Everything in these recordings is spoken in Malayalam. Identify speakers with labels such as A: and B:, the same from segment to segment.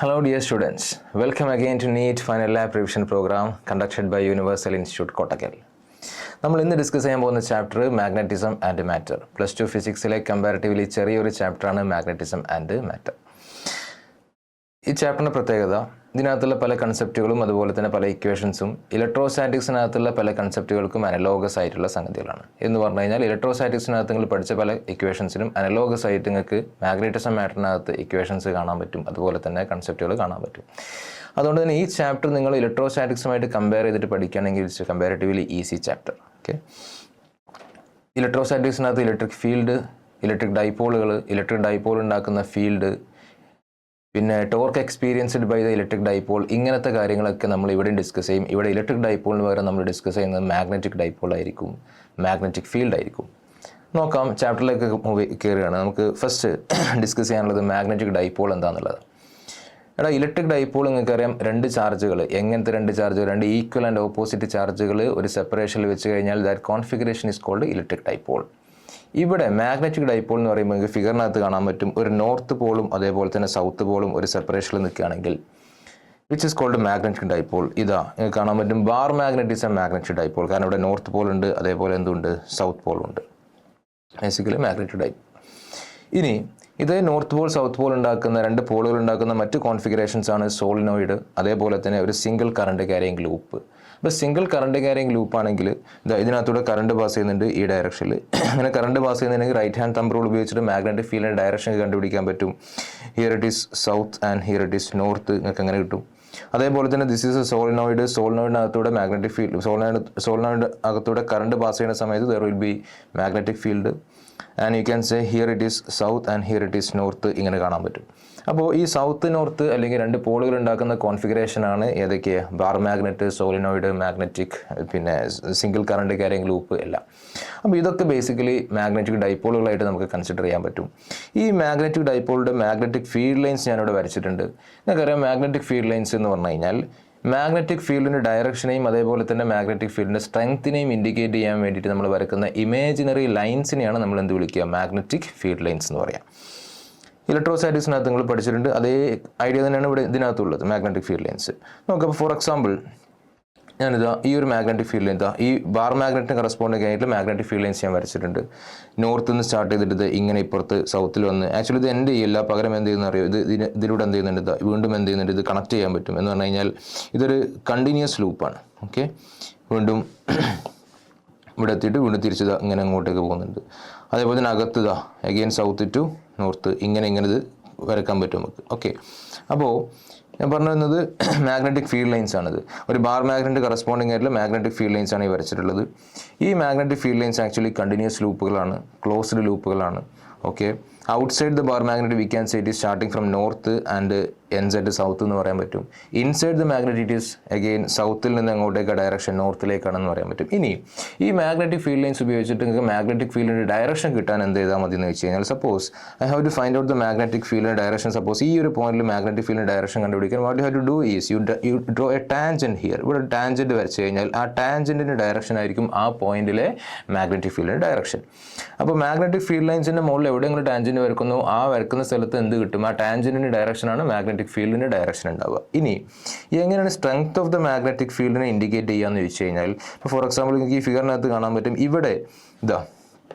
A: Hello dear students, welcome again to NEET Final Lab Revision Program conducted by Universal Institute Kottakkal. നമ്മൾ ഇന്ന് ഡിസ്കസ് ചെയ്യാൻ പോകുന്ന ചാപ്റ്റർ മാഗ്നറ്റിസം ആൻഡ് മാറ്റർ. +2 ഫിസിക്സിലെ കമ്പാരിറ്റീവ്ലി ചെറിയൊരു ചാപ്റ്ററാണ് മാഗ്നറ്റിസം ആൻഡ് മാറ്റർ. ഈ ചാപ്റ്ററിൻ്റെ പ്രത്യേകത ഇതിനകത്തുള്ള പല കൺസെപ്റ്റുകളും അതുപോലെ തന്നെ പല ഇക്വേഷൻസും ഇലക്ട്രോസ്റ്റാറ്റിക്സിനകത്തുള്ള പല കൺസെപ്റ്റുകൾക്കും അനലോഗസ് ആയിട്ടുള്ള സംഗതികളാണ്. എന്ന് പറഞ്ഞു കഴിഞ്ഞാൽ ഇലക്ട്രോസ്റ്റാറ്റിക്സിനകത്ത് നിങ്ങൾ പഠിച്ച പല ഇക്വേഷൻസിനും അനലോഗസ് ആയിട്ട് നിങ്ങൾക്ക് മാഗ്നറ്റിസം മാറ്ററിനകത്ത് ഇക്വേഷൻസ് കാണാൻ പറ്റും, അതുപോലെ തന്നെ കൺസെപ്റ്റുകൾ കാണാൻ പറ്റും. അതുകൊണ്ട് തന്നെ ഈ ചാപ്റ്റർ നിങ്ങൾ ഇലക്ട്രോസ്റ്റാറ്റിക്സുമായിട്ട് കമ്പയർ ചെയ്തിട്ട് പഠിക്കുകയാണെങ്കിൽ it's comparatively easy chapter. Okay, ഇലക്ട്രോസ്റ്റാറ്റിക്സിനകത്ത് ഇലക്ട്രിക് ഫീൽഡ്, ഇലക്ട്രിക് ഡൈപോൾ ഉണ്ടാക്കുന്ന ഫീൽഡ്, പിന്നെ torque experienced by the electric dipole, ഇങ്ങനത്തെ കാര്യങ്ങളൊക്കെ നമ്മൾ ഇവിടെ ഡിസ്കസ് ചെയ്യും. ഇവിടെ ഇലക്ട്രിക് ഡൈപോളിന് പകരം നമ്മൾ ഡിസ്കസ് ചെയ്യുന്നത് മാഗ്നറ്റിക് ഡൈപോൾ ആയിരിക്കും, മാഗ്നറ്റിക് ഫീൽഡ് ആയിരിക്കും. നോക്കാം, ചാപ്റ്ററിലേക്ക് കയറുകയാണ്. നമുക്ക് ഫസ്റ്റ് ഡിസ്കസ് ചെയ്യാനുള്ളത് മാഗ്നറ്റിക് ഡൈപോൾ എന്താണെന്നുള്ളത്. ഇലക്ട്രിക് ഡൈപോൾ നിങ്ങൾക്കറിയാം, രണ്ട് ചാർജുകൾ, എങ്ങനത്തെ രണ്ട് ചാർജുകൾ, രണ്ട് ഈക്വൽ ആൻഡ് ഓപ്പോസിറ്റ് ചാർജുകൾ ഒരു സെപ്പറേഷനിൽ വെച്ച് കഴിഞ്ഞാൽ that configuration is called electric dipole. ഇവിടെ മാഗ്നറ്റിക് ഡൈപോൾ എന്ന് പറയുമ്പോൾ നിങ്ങൾക്ക് ഫിഗറിനകത്ത് കാണാൻ പറ്റും, ഒരു നോർത്ത് പോളും അതേപോലെ തന്നെ സൗത്ത് പോളും ഒരു സെപ്പറേഷനിൽ നിൽക്കുകയാണെങ്കിൽ which is called magnetic dipole. ഇതാ നിങ്ങൾക്ക് കാണാൻ പറ്റും ബാർ മാഗ്നറ്റിസം മാഗ്നറ്റിക് ഡൈപോൾ, കാരണം ഇവിടെ നോർത്ത് പോൾ ഉണ്ട്, അതേപോലെ എന്തുണ്ട്, സൗത്ത് പോളുണ്ട്, ബേസിക്കലി മാഗ്നറ്റിക് ഡൈപോൾ. ഇനി ഇത് നോർത്ത് പോൾ സൗത്ത് പോൾ ഉണ്ടാക്കുന്ന രണ്ട് പോളുകൾ ഉണ്ടാക്കുന്ന മറ്റ് കോൺഫിഗറേഷൻസ് ആണ് സോളിനോയിഡ്, അതേപോലെ തന്നെ ഒരു സിംഗിൾ കറണ്ട് ക്യാരിയിങ് ലൂപ്പ്. ഇപ്പോൾ സിംഗിൾ കറണ്ട് ക്യാരിയിങ് ലൂപ്പ് ആണെങ്കിൽ ഇതിനകത്തൂടെ കറണ്ട് പാസ് ചെയ്യുന്നുണ്ട് ഈ ഡയറക്ഷനിൽ. അങ്ങനെ കറണ്ട് പാസ് ചെയ്യുന്നുണ്ടെങ്കിൽ റൈറ്റ് ഹാൻഡ് തമ്പ് റൂൾ ഉപയോഗിച്ചിട്ട് മാഗ്നറ്റിക് ഫീൽഡിൻ്റെ ഡയറക്ഷൻ കണ്ടുപിടിക്കാൻ പറ്റും. Here it is south and here it is north, നിങ്ങൾക്ക് അങ്ങനെ കിട്ടും. അതേപോലെ തന്നെ ദിസ് ഈസ് എ സോളിനോയിഡ്, സോളിനോയിഡിനകത്തൂടെ മാഗ്നറ്റിക് ഫീൽഡ്, സോളിനോയിഡ് അകത്തൂടെ കറണ്ട് പാസ് ചെയ്യുന്ന സമയത്ത് there will be magnetic field and you can say here it is south and here it is north, ഇങ്ങനെ കാണാൻ പറ്റും. അപ്പോൾ ഈ സൗത്ത് നോർത്ത് അല്ലെങ്കിൽ രണ്ട് പോളുകൾ ഉണ്ടാക്കുന്ന കോൺഫിഗറേഷനാണ് ഏതൊക്കെ, ബാർ മാഗ്നറ്റ്, സോളിനോയിഡ്, മാഗ്നറ്റിക്, പിന്നെ സിംഗിൾ കറണ്ട് ക്യാരിയിങ് ലൂപ്പ് എല്ലാം. അപ്പോൾ ഇതൊക്കെ ബേസിക്കലി മാഗ്നറ്റിക് ഡൈപോളുകളായിട്ട് നമുക്ക് കൺസിഡർ ചെയ്യാൻ പറ്റും. ഈ മാഗ്നറ്റിക് ഡൈപോളുടെ മാഗ്നറ്റിക് ഫീൽഡ് ലൈൻസ് ഞാനിവിടെ വരച്ചിട്ടുണ്ട്. നിങ്ങൾക്കറിയാം മാഗ്നറ്റിക് ഫീൽഡ് ലൈൻസ് എന്ന് പറഞ്ഞു കഴിഞ്ഞാൽ മാഗ്നറ്റിക് ഫീൽഡിൻ്റെ ഡയറക്ഷനെയും അതേപോലെ തന്നെ മാഗ്നറ്റിക് ഫീൽഡിൻ്റെ സ്ട്രെങ്ത്തിനെയും ഇൻഡിക്കേറ്റ് ചെയ്യാൻ വേണ്ടിയിട്ട് നമ്മൾ വരക്കുന്ന ഇമേജിനറി ലൈൻസിനെയാണ് നമ്മൾ എന്ത് വിളിക്കുക, മാഗ്നറ്റിക് ഫീൽഡ് ലൈൻസ് എന്ന് പറയാം. ഇലക്ട്രോസ്റ്റാറ്റിക്സിനകത്ത് നിങ്ങൾ പഠിച്ചിട്ടുണ്ട്, അതേ ഐഡിയ തന്നെയാണ് ഇവിടെ ഇതിനകത്തുള്ളത്, മാഗ്നറ്റിക് ഫീൽഡ് ലൈൻസ്. നോക്കാം, ഫോർ എക്സാമ്പിൾ ഞാനിതാ ഈ ഒരു മാഗ്നറ്റിക് ഫീൽഡ് ലൈൻ, ഈ ബാർ മാഗ്നറ്റിന് കറസ്പോണ്ടിങ് ആയിട്ട് മാഗ്നറ്റിക് ഫീൽഡ് ലൈൻസ് ഞാൻ വരച്ചിട്ടുണ്ട്. നോർത്ത് നിന്ന് സ്റ്റാർട്ട് ചെയ്തിട്ട് ഇങ്ങനെ ഇപ്പുറത്ത് സൗത്തിൽ വന്ന്, ആക്ച്വലി ഇത് എൻ്റെ ചെയ്യില്ല, പകരം എന്ത് ചെയ്യുന്ന അറിയോ, ഇതിലൂടെ എന്ത് ചെയ്യുന്നുണ്ട്, വീണ്ടും എന്ത് ചെയ്യുന്നുണ്ട്, ഇത് കണക്ട് ചെയ്യാൻ പറ്റും. എന്ന് പറഞ്ഞു കഴിഞ്ഞാൽ ഇതൊരു കണ്ടിന്യൂസ് ലൂപ്പാണ്. ഓക്കെ, വീണ്ടും ഇവിടെ എത്തിയിട്ട് വീണ്ടും തിരിച്ചത് ഇങ്ങനെ അങ്ങോട്ടേക്ക് പോകുന്നുണ്ട്. അതേപോലെ തന്നെ അകത്തുതാ അഗെയിൻ സൗത്ത് ടു നോർത്ത്, ഇങ്ങനെ ഇത് വരക്കാൻ പറ്റും നമുക്ക്. ഓക്കെ, അപ്പോൾ ഞാൻ പറഞ്ഞു വരുന്നത് മാഗ്നറ്റിക് ഫീൽഡ് ലൈൻസ് ആണിത്. ഒരു ബാർ മാഗ്നറ്റ് കറസ്പോണ്ടിങ് ആയിട്ടുള്ള മാഗ്നറ്റിക് ഫീൽഡ് ലൈൻസ് ആണ് ഈ വരച്ചിട്ടുള്ളത്. ഈ magnetic field lines actually continuous ലൂപ്പുകളാണ്, ക്ലോസ്ഡ് ലൂപ്പുകളാണ്. Okay, outside the bar magnet we can say it is starting from north and ends at south എന്ന് പറയാൻ പറ്റും. Inside the magnet it is again സൗത്തിൽ നിന്ന് അങ്ങോട്ടേക്ക് ഡയറക്ഷൻ നോർത്തിലേക്കാണെന്ന് പറയാൻ പറ്റും. ഇനി ഈ മാഗ്നറ്റിക് ഫീൽഡ് ലൈൻസ് ഉപയോഗിച്ചിട്ട് നിങ്ങൾക്ക് മാഗ്നറ്റിക് ഫീൽഡിൻ്റെ ഡയറക്ഷൻ കിട്ടാൻ എന്ത് ചെയ്താൽ മതി എന്ന് വെച്ച് കഴിഞ്ഞാൽ, suppose I have to find out the magnetic ഫീൽഡിൻ്റെ ഡയറക്ഷൻ. സപ്പോസ് ഈ ഒരു പോയിന്റിൽ മാഗ്നറ്റിക് ഫീൽഡിൻ്റെ ഡയറക്ഷൻ കണ്ടുപിടിക്കാൻ what you have to do is you draw a tangent here. ഇവിടെ ടാൻജന്റ് വരച്ച് കഴിഞ്ഞാൽ ആ ടാൻജന്റിൻ്റെ ഡയറക്ഷൻ ആയിരിക്കും ആ പോയിന്റിലെ മാഗ്നറ്റിക് ഫീൽഡിൻ്റെ ഡയറക്ഷൻ. അപ്പോൾ മാഗ്നറ്റിക് ഫീൽഡ് ലൈൻസിൻ്റെ മുകളിൽ എവിടെയെങ്കിലും ടാൻജന്റ് വരക്കുന്നു, ആ വരക്കുന്ന സ്ഥലത്ത് എന്ത് കിട്ടും, ആ ടാൻജന്റിൻ്റെ ഡയറക്ഷനാണ് മാഗ്നറ്റിക് ഫീൽഡിൻ്റെ ഡയറക്ഷൻ ഉണ്ടാവുക. ഇനി എങ്ങനെയാണ് സ്ട്രെങ്ത് ഓഫ് ദ മാഗ്നറ്റിക് ഫീൽഡിനെ ഇൻഡിക്കേറ്റ് ചെയ്യാന്ന് ചോദിച്ചു കഴിഞ്ഞാൽ, ഇപ്പോൾ ഫോർ എക്സാമ്പിൾ നിങ്ങൾക്ക് ഈ ഫിഗറിനകത്ത് കാണാൻ പറ്റും, ഇവിടെ ഇതാ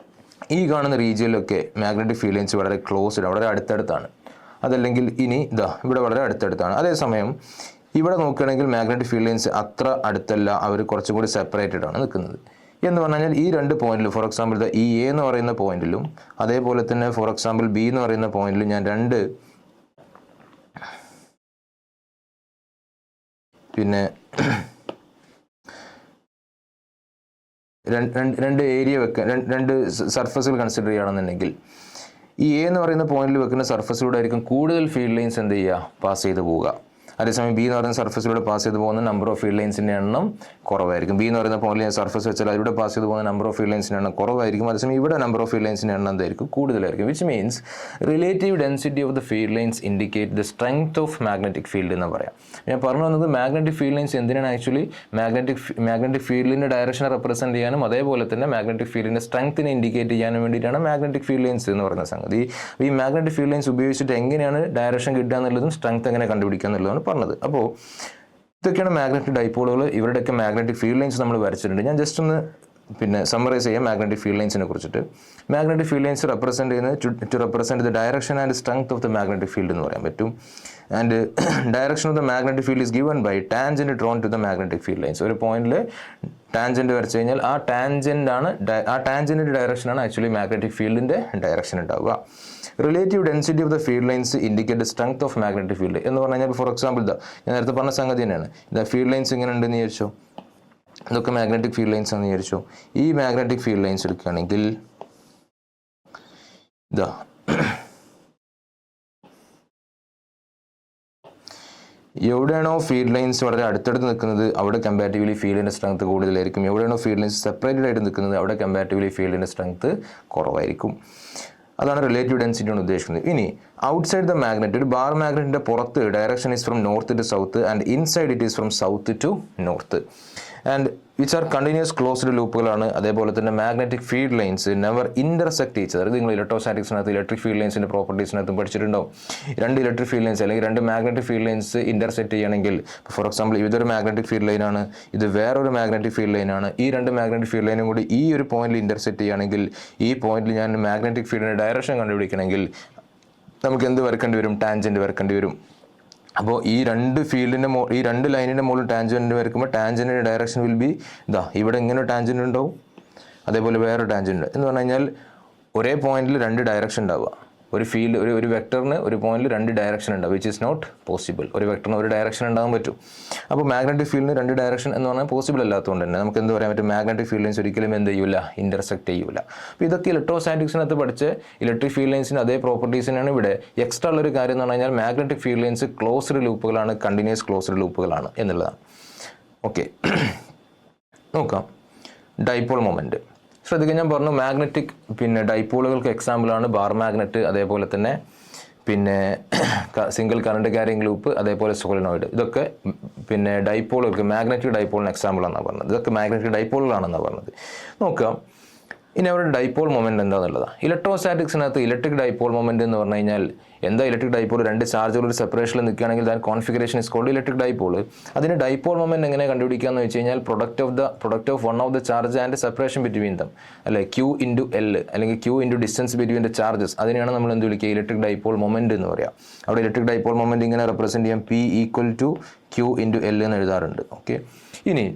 A: ഈ കാണുന്ന റീജിയനിലൊക്കെ മാഗ്നറ്റിക് ഫീൽഡ് ലൈൻസ് വളരെ ക്ലോസ്ഡ്, വളരെ അടുത്തടുത്താണ്. അതല്ലെങ്കിൽ ഇനി ഇതാ ഇവിടെ വളരെ അടുത്തടുത്താണ്. അതേസമയം ഇവിടെ നോക്കുകയാണെങ്കിൽ മാഗ്നറ്റിക് ഫീൽഡ് ലൈൻസ് അത്ര അടുത്തല്ല, അവർ കുറച്ചും കൂടി സെപ്പറേറ്റഡ് ആണ് നിൽക്കുന്നത്. എന്ന് പറഞ്ഞു കഴിഞ്ഞാൽ ഈ രണ്ട് പോയിന്റിലും, ഫോർ എക്സാമ്പിൾ ഈ എ എന്ന് പറയുന്ന പോയിന്റിലും അതേപോലെ തന്നെ ഫോർ എക്സാമ്പിൾ ബി എന്ന് പറയുന്ന പോയിന്റിലും ഞാൻ രണ്ട് ഏരിയ വെക്കാൻ, രണ്ട് സർഫസുകൾ കൺസിഡർ ചെയ്യുകയാണെന്നുണ്ടെങ്കിൽ ഈ എ എന്ന് പറയുന്ന പോയിന്റിൽ വെക്കുന്ന സർഫസിലൂടെ ആയിരിക്കും കൂടുതൽ ഫീൽഡ് ലൈൻസ് എന്ത് ചെയ്യുക, പാസ് ചെയ്ത് പോവുക. അതേസമയം ബി എന്ന് പറയുന്ന സർഫസിലൂടെ പാസ് ചെയ്ത് പോകുന്ന നമ്പർ ഓഫ് ഫീൽഡ് ലൈൻസിൻ്റെ എണ്ണം കുറവായിരിക്കും. ബി എന്ന് പറയുന്ന പോയിന്റ് ഞാൻ സർഫസ് വെച്ചാൽ അതിലൂടെ പാസ് ചെയ്ത് പോകുന്ന നമ്പർ ഓഫ് ഫീൽഡ് ലൈൻസിൻ്റെ എണ്ണം കുറവായിരിക്കും. അതേസമയം ഇവിടെ നമ്പർ ഓഫ് ഫീൽഡ് ലൈൻസിൻ്റെ എണ്ണം എന്തായിരിക്കും? കൂടുതലായിരിക്കും. Which means relative density of the field lines indicate the strength of magnetic field എന്ന് പറയാം. ഞാൻ പറഞ്ഞു വന്നത് മാഗ്നറ്റിക് ഫീൽഡ് ലൈൻസ് എന്തിനാണ് ആക്ച്വലി മാഗ്നറ്റിക് ഫീൽഡിൻ്റെ ഡയറക്ഷനെ റെപ്രസെൻറ്റ് ചെയ്യാനും അതേപോലെ തന്നെ മാഗ്നറ്റിക് ഫീൽഡിൻ്റെ സ്ട്രെങ്ത്തിനെ ഇൻഡിക്കേറ്റ് ചെയ്യാനും വേണ്ടിയിട്ടാണ് മാഗ്നറ്റിക് ഫീൽഡ് ലൈൻസ് എന്ന് പറയുന്ന സംഗതി. ഈ മാഗ്നറ്റിക് ഫീൽഡ് ലൈൻസ് ഉപയോഗിച്ചിട്ട് എങ്ങനെയാണ് ഡയറക്ഷൻ കിട്ടുക എന്നുള്ളതും സ്ട്രെങ്ത് എങ്ങനെ കണ്ടുപിടിക്കുക എന്നുള്ളതാണ് പറഞ്ഞത്. അപ്പോൾ ഇതൊക്കെയാണ് മാഗ്നറ്റിക് ഡൈപോളുകൾ. ഇവരുടെയൊക്കെ മാഗ്നറ്റിക് ഫീൽഡ് ലൈൻസ് നമ്മൾ വരച്ചിട്ടുണ്ട്. ഞാൻ ജസ്റ്റ് ഒന്ന് സമ്മറൈസ് ചെയ്യാം മാഗ്നറ്റിക് ഫീൽഡ് ലൈൻസിനെ കുറിച്ചിട്ട്. മാഗ്നറ്റിക് ഫീൽഡ് ലൈൻസ് റെപ്രസെൻറ്റ് ചെയ്യുന്നത് to represent the direction and strength of the magnetic field എന്ന് പറയാൻ പറ്റും. And direction of the magnetic field is given by tangent drawn to the magnetic field lines. ഒരു പോയിന്റിൽ ടാൻജൻറ്റ് വരച്ച് കഴിഞ്ഞാൽ ആ ടാൻജൻറ്റിൻ്റെ ഡയറക്ഷനാണ് ആക്ച്വലി മാഗ്നറ്റിക് ഫീൽഡിൻ്റെ ഡയറക്ഷൻ ഉണ്ടാവുക. Relative density of the field lines indicate strength of magnetic field എന്ന് പറഞ്ഞു കഴിഞ്ഞാൽ, ഫോർ എക്സാമ്പിൾ ഞാൻ നേരത്തെ പറഞ്ഞ സംഗതി തന്നെയാണ്. ഫീൽഡ് ലൈൻസ് ഇങ്ങനെ ഉണ്ടെന്ന് വിചാരിച്ചോ, ഇതൊക്കെ മാഗ്നറ്റിക് ഫീൽഡ് ലൈൻസ് ആണെന്ന് വിചാരിച്ചോ. ഈ മാഗ്നറ്റിക് ഫീൽഡ് ലൈൻസ് എടുക്കുകയാണെങ്കിൽ എവിടെയാണോ ഫീൽഡ് ലൈൻസ് വളരെ അടുത്തടുത്ത് നിൽക്കുന്നത് അവിടെ കമ്പാരിറ്റീവ്ലി ഫീൽഡിൻ്റെ സ്ട്രെങ്ത് കൂടുതലായിരിക്കും. എവിടെയാണോ ഫീൽഡ് ലൈൻസ് സെപ്പറേറ്റഡ് ആയിട്ട് നിൽക്കുന്നത് അവിടെ കമ്പാരിറ്റീവ്ലി ഫീൽഡിൻ്റെ സ്ട്രെങ്ത് കുറവായിരിക്കും. അതാണ് റിലേറ്റീവ് ഡെൻസിറ്റി കൊണ്ട് ഉദ്ദേശിക്കുന്നത്. ഇനി ഔട്ട്സൈഡ് ദ മാഗ്നറ്റ്, ഒരു ബാർ മാഗ്നറ്റിൻ്റെ പുറത്ത് direction is from north to south and inside it is from south to north and which are continuous closed ലൂപ്പുകളാണ്. അതേപോലെ തന്നെ magnetic field lines never intersect each. അതായത് നിങ്ങൾ ഇലക്ട്രോസ്റ്റാറ്റിക്സിനകത്ത് ഇലക്ട്രിക് ഫീൽഡ് ലൈൻസിൻ്റെ പ്രോപ്പർട്ടീസിനകത്തും പഠിച്ചിട്ടുണ്ടാവും. രണ്ട് ഇലക്ട്രിക് ഫീൽഡ് ലൈൻസ് അല്ലെങ്കിൽ രണ്ട് മാഗ്നറ്റിക് ഫീൽഡ് ലൈൻസ് ഇന്റർസെക്ട് ചെയ്യണമെങ്കിൽ, ഫോർ എക്സാമ്പിൾ ഇതൊരു മാഗ്നറ്റിക് ഫീൽഡ് ലൈനാണ്, ഇത് വേറൊരു മാഗ്നറ്റിക് ഫീൽഡ് ലൈനാണ്. ഈ രണ്ട് മാഗ്നറ്റിക് ഫീൽഡ് ലൈനും കൂടി ഈ ഒരു പോയിന്റിൽ ഇന്റർസെക്ട് ചെയ്യുകയാണെങ്കിൽ ഈ പോയിന്റിൽ ഞാൻ മാഗ്നറ്റിക് ഫീൽഡിൻ്റെ ഡയറക്ഷൻ കണ്ടുപിടിക്കണമെങ്കിൽ നമുക്ക് എന്ത് വരക്കേണ്ടി വരും? ടാൻജൻറ്റ് വരക്കേണ്ടി വരും. അപ്പോൾ ഈ രണ്ട് ലൈനിൻ്റെ മുകളിൽ ടാൻജൻറ്റ് വരയ്ക്കുമ്പോൾ ടാൻജൻറ്റിൻ്റെ ഡയറക്ഷൻ വിൽ ബി ഇവിടെ ഇങ്ങനെ ടാൻജൻറ്റ് ഉണ്ടാവും, അതേപോലെ വേറെ ടാൻജൻറ്റ് എന്ന് പറഞ്ഞു കഴിഞ്ഞാൽ ഒരേ പോയിന്റിൽ രണ്ട് ഡയറക്ഷൻ ഉണ്ടാവുക. ഒരു വെക്ടറിന് ഒരു പോയിന്റിൽ രണ്ട് ഡയറക്ഷൻ ഉണ്ടാവും, വിച്ച് ഈസ് നോട്ട് പോസിബിൾ. ഒരു വെക്ടറിന് ഒരു ഡയറക്ഷൻ ഉണ്ടാകാൻ പറ്റും. അപ്പോൾ മാഗ്നറ്റിക് ഫീൽഡിന് രണ്ട് ഡയറക്ഷൻ എന്ന് പറഞ്ഞാൽ പോസിബിൾ അല്ലാത്തതുകൊണ്ട് തന്നെ നമുക്ക് എന്ത് പറയാൻ പറ്റും? മാഗ്നറ്റിക് ഫീൽഡ് ലൈൻസ് ഒരിക്കലും എന്ത് ചെയ്യൂല? ഇന്റർസെക്ട് ചെയ്യൂല. അപ്പോൾ ഇതൊക്കെ ഇലക്ട്രോസ്റ്റാറ്റിക്സിനകത്ത് പഠിച്ച് ഇലക്ട്രിക് ഫീൽഡ് ലൈൻസിന് അതേ പ്രോപ്പർട്ടീസിനാണ് ഇവിടെ. എക്സ്ട്രാ ഉള്ളൊരു കാര്യം എന്ന് പറഞ്ഞു കഴിഞ്ഞാൽ മാഗ്നറ്റിക് ഫീൽഡ് ലൈൻസ് ക്ലോസ്ഡ് ലൂപ്പുകളാണ്, കണ്ടിന്യൂസ് ക്ലോസ്ഡ് ലൂപ്പുകളാണ് എന്നുള്ളതാണ്. ഓക്കെ, നോക്കാം. ഡൈപോൾ മൊമെൻറ്റ് ശ്രദ്ധിക്കാൻ ഞാൻ പറഞ്ഞു. മാഗ്നറ്റിക് ഡൈപോളുകൾക്ക് എക്സാമ്പിളാണ് ബാർ മാഗ്നറ്റ്, അതേപോലെ തന്നെ സിംഗിൾ കറണ്ട് ക്യാരിങ് ലൂപ്പ്, അതേപോലെ സോളിനോയിഡ്. ഇതൊക്കെ ഡൈപോളുകൾക്ക് മാഗ്നറ്റിക് ഡൈപോളിന് എക്സാമ്പിളാണെന്നാണ് പറഞ്ഞത്. ഇതൊക്കെ മാഗ്നറ്റിക് ഡൈപോളുകളാണെന്നാണ് പറഞ്ഞത്. നോക്കാം ഇനി അവരുടെ ഡൈപോൾ മൊമെൻറ്റ് എന്താണെന്നുള്ളതാണ്. ഇലക്ട്രോസ്റ്റാറ്റിക്സിനകത്ത് ഇലക്ട്രിക് ഡൈപോൾ മൊമെൻറ്റ് എന്ന് പറഞ്ഞു കഴിഞ്ഞാൽ എന്താ? ഇലക്ട്രിക് ഡൈപോൾ രണ്ട് ചാർജുകൾ ഒരു സെപ്പറേഷനിൽ നിൽക്കുകയാണെങ്കിൽ that configuration is called electric dipole. അതിന് ഡൈപോൾ മൊമെൻറ്റ് എങ്ങനെ കണ്ടുപിടിക്കുക എന്ന് വെച്ച് കഴിഞ്ഞാൽ product of one of the charge and separation between them, അല്ലെ Q ഇൻറ്റു L അല്ലെങ്കിൽ Q into distance between the charges. അതിനെയാണ് നമ്മൾ എന്ത് വിളിക്കുക? ഇലക്ട്രിക് ഡൈപോൾ മൊമെൻറ്റ് എന്ന് പറയാം. അവിടെ ഇലക്ട്രിക് ഡൈപോൾ മൊമെൻറ്റ് ഇങ്ങനെ റെപ്രസെൻറ്റ് ചെയ്യാം P equal to Q into L എന്ന് എഴുതാറുണ്ട്. ഓക്കെ, ഇനി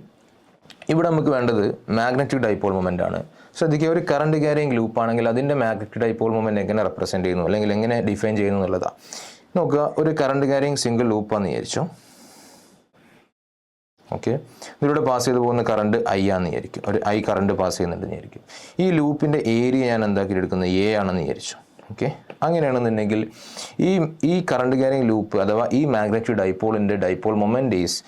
A: ഇവിടെ നമുക്ക് വേണ്ടത് മാഗ്നറ്റിക് ഡൈപോൾ മൊമെൻ്റ് ആണ്. ശ്രദ്ധിക്കുക, ഒരു കറണ്ട് ക്യാരിങ് ലൂപ്പ് ആണെങ്കിൽ അതിൻ്റെ മാഗ്നറ്റിക് ഡൈപോൾ മൊമെൻറ്റ് എങ്ങനെ റെപ്രസെൻറ്റ് ചെയ്യുന്നു അല്ലെങ്കിൽ എങ്ങനെ ഡിഫൈൻ ചെയ്യുന്നു എന്നുള്ളതാണ്. നോക്കുക, ഒരു കറണ്ട് ക്യാരിങ് സിംഗിൾ ലൂപ്പാന്ന് വിചാരിച്ചു. ഓക്കെ, ഇതിലൂടെ പാസ് ചെയ്ത് പോകുന്ന കറണ്ട് I ആണെന്ന് വിചാരിക്കും. ഒരു I കറണ്ട് പാസ് ചെയ്യുന്നുണ്ടെന്ന് വിചാരിക്കും. ഈ ലൂപ്പിൻ്റെ ഏരിയ ഞാൻ എന്താക്കി എടുക്കുന്നത്? A ആണെന്ന് വിചാരിച്ചു. ഓക്കെ, അങ്ങനെയാണെന്നുണ്ടെങ്കിൽ ഈ കറണ്ട് ക്യാരിങ് ലൂപ്പ് അഥവാ ഈ മാഗ്നറ്റിക് ഡൈപോളിൻ്റെ dipole moment is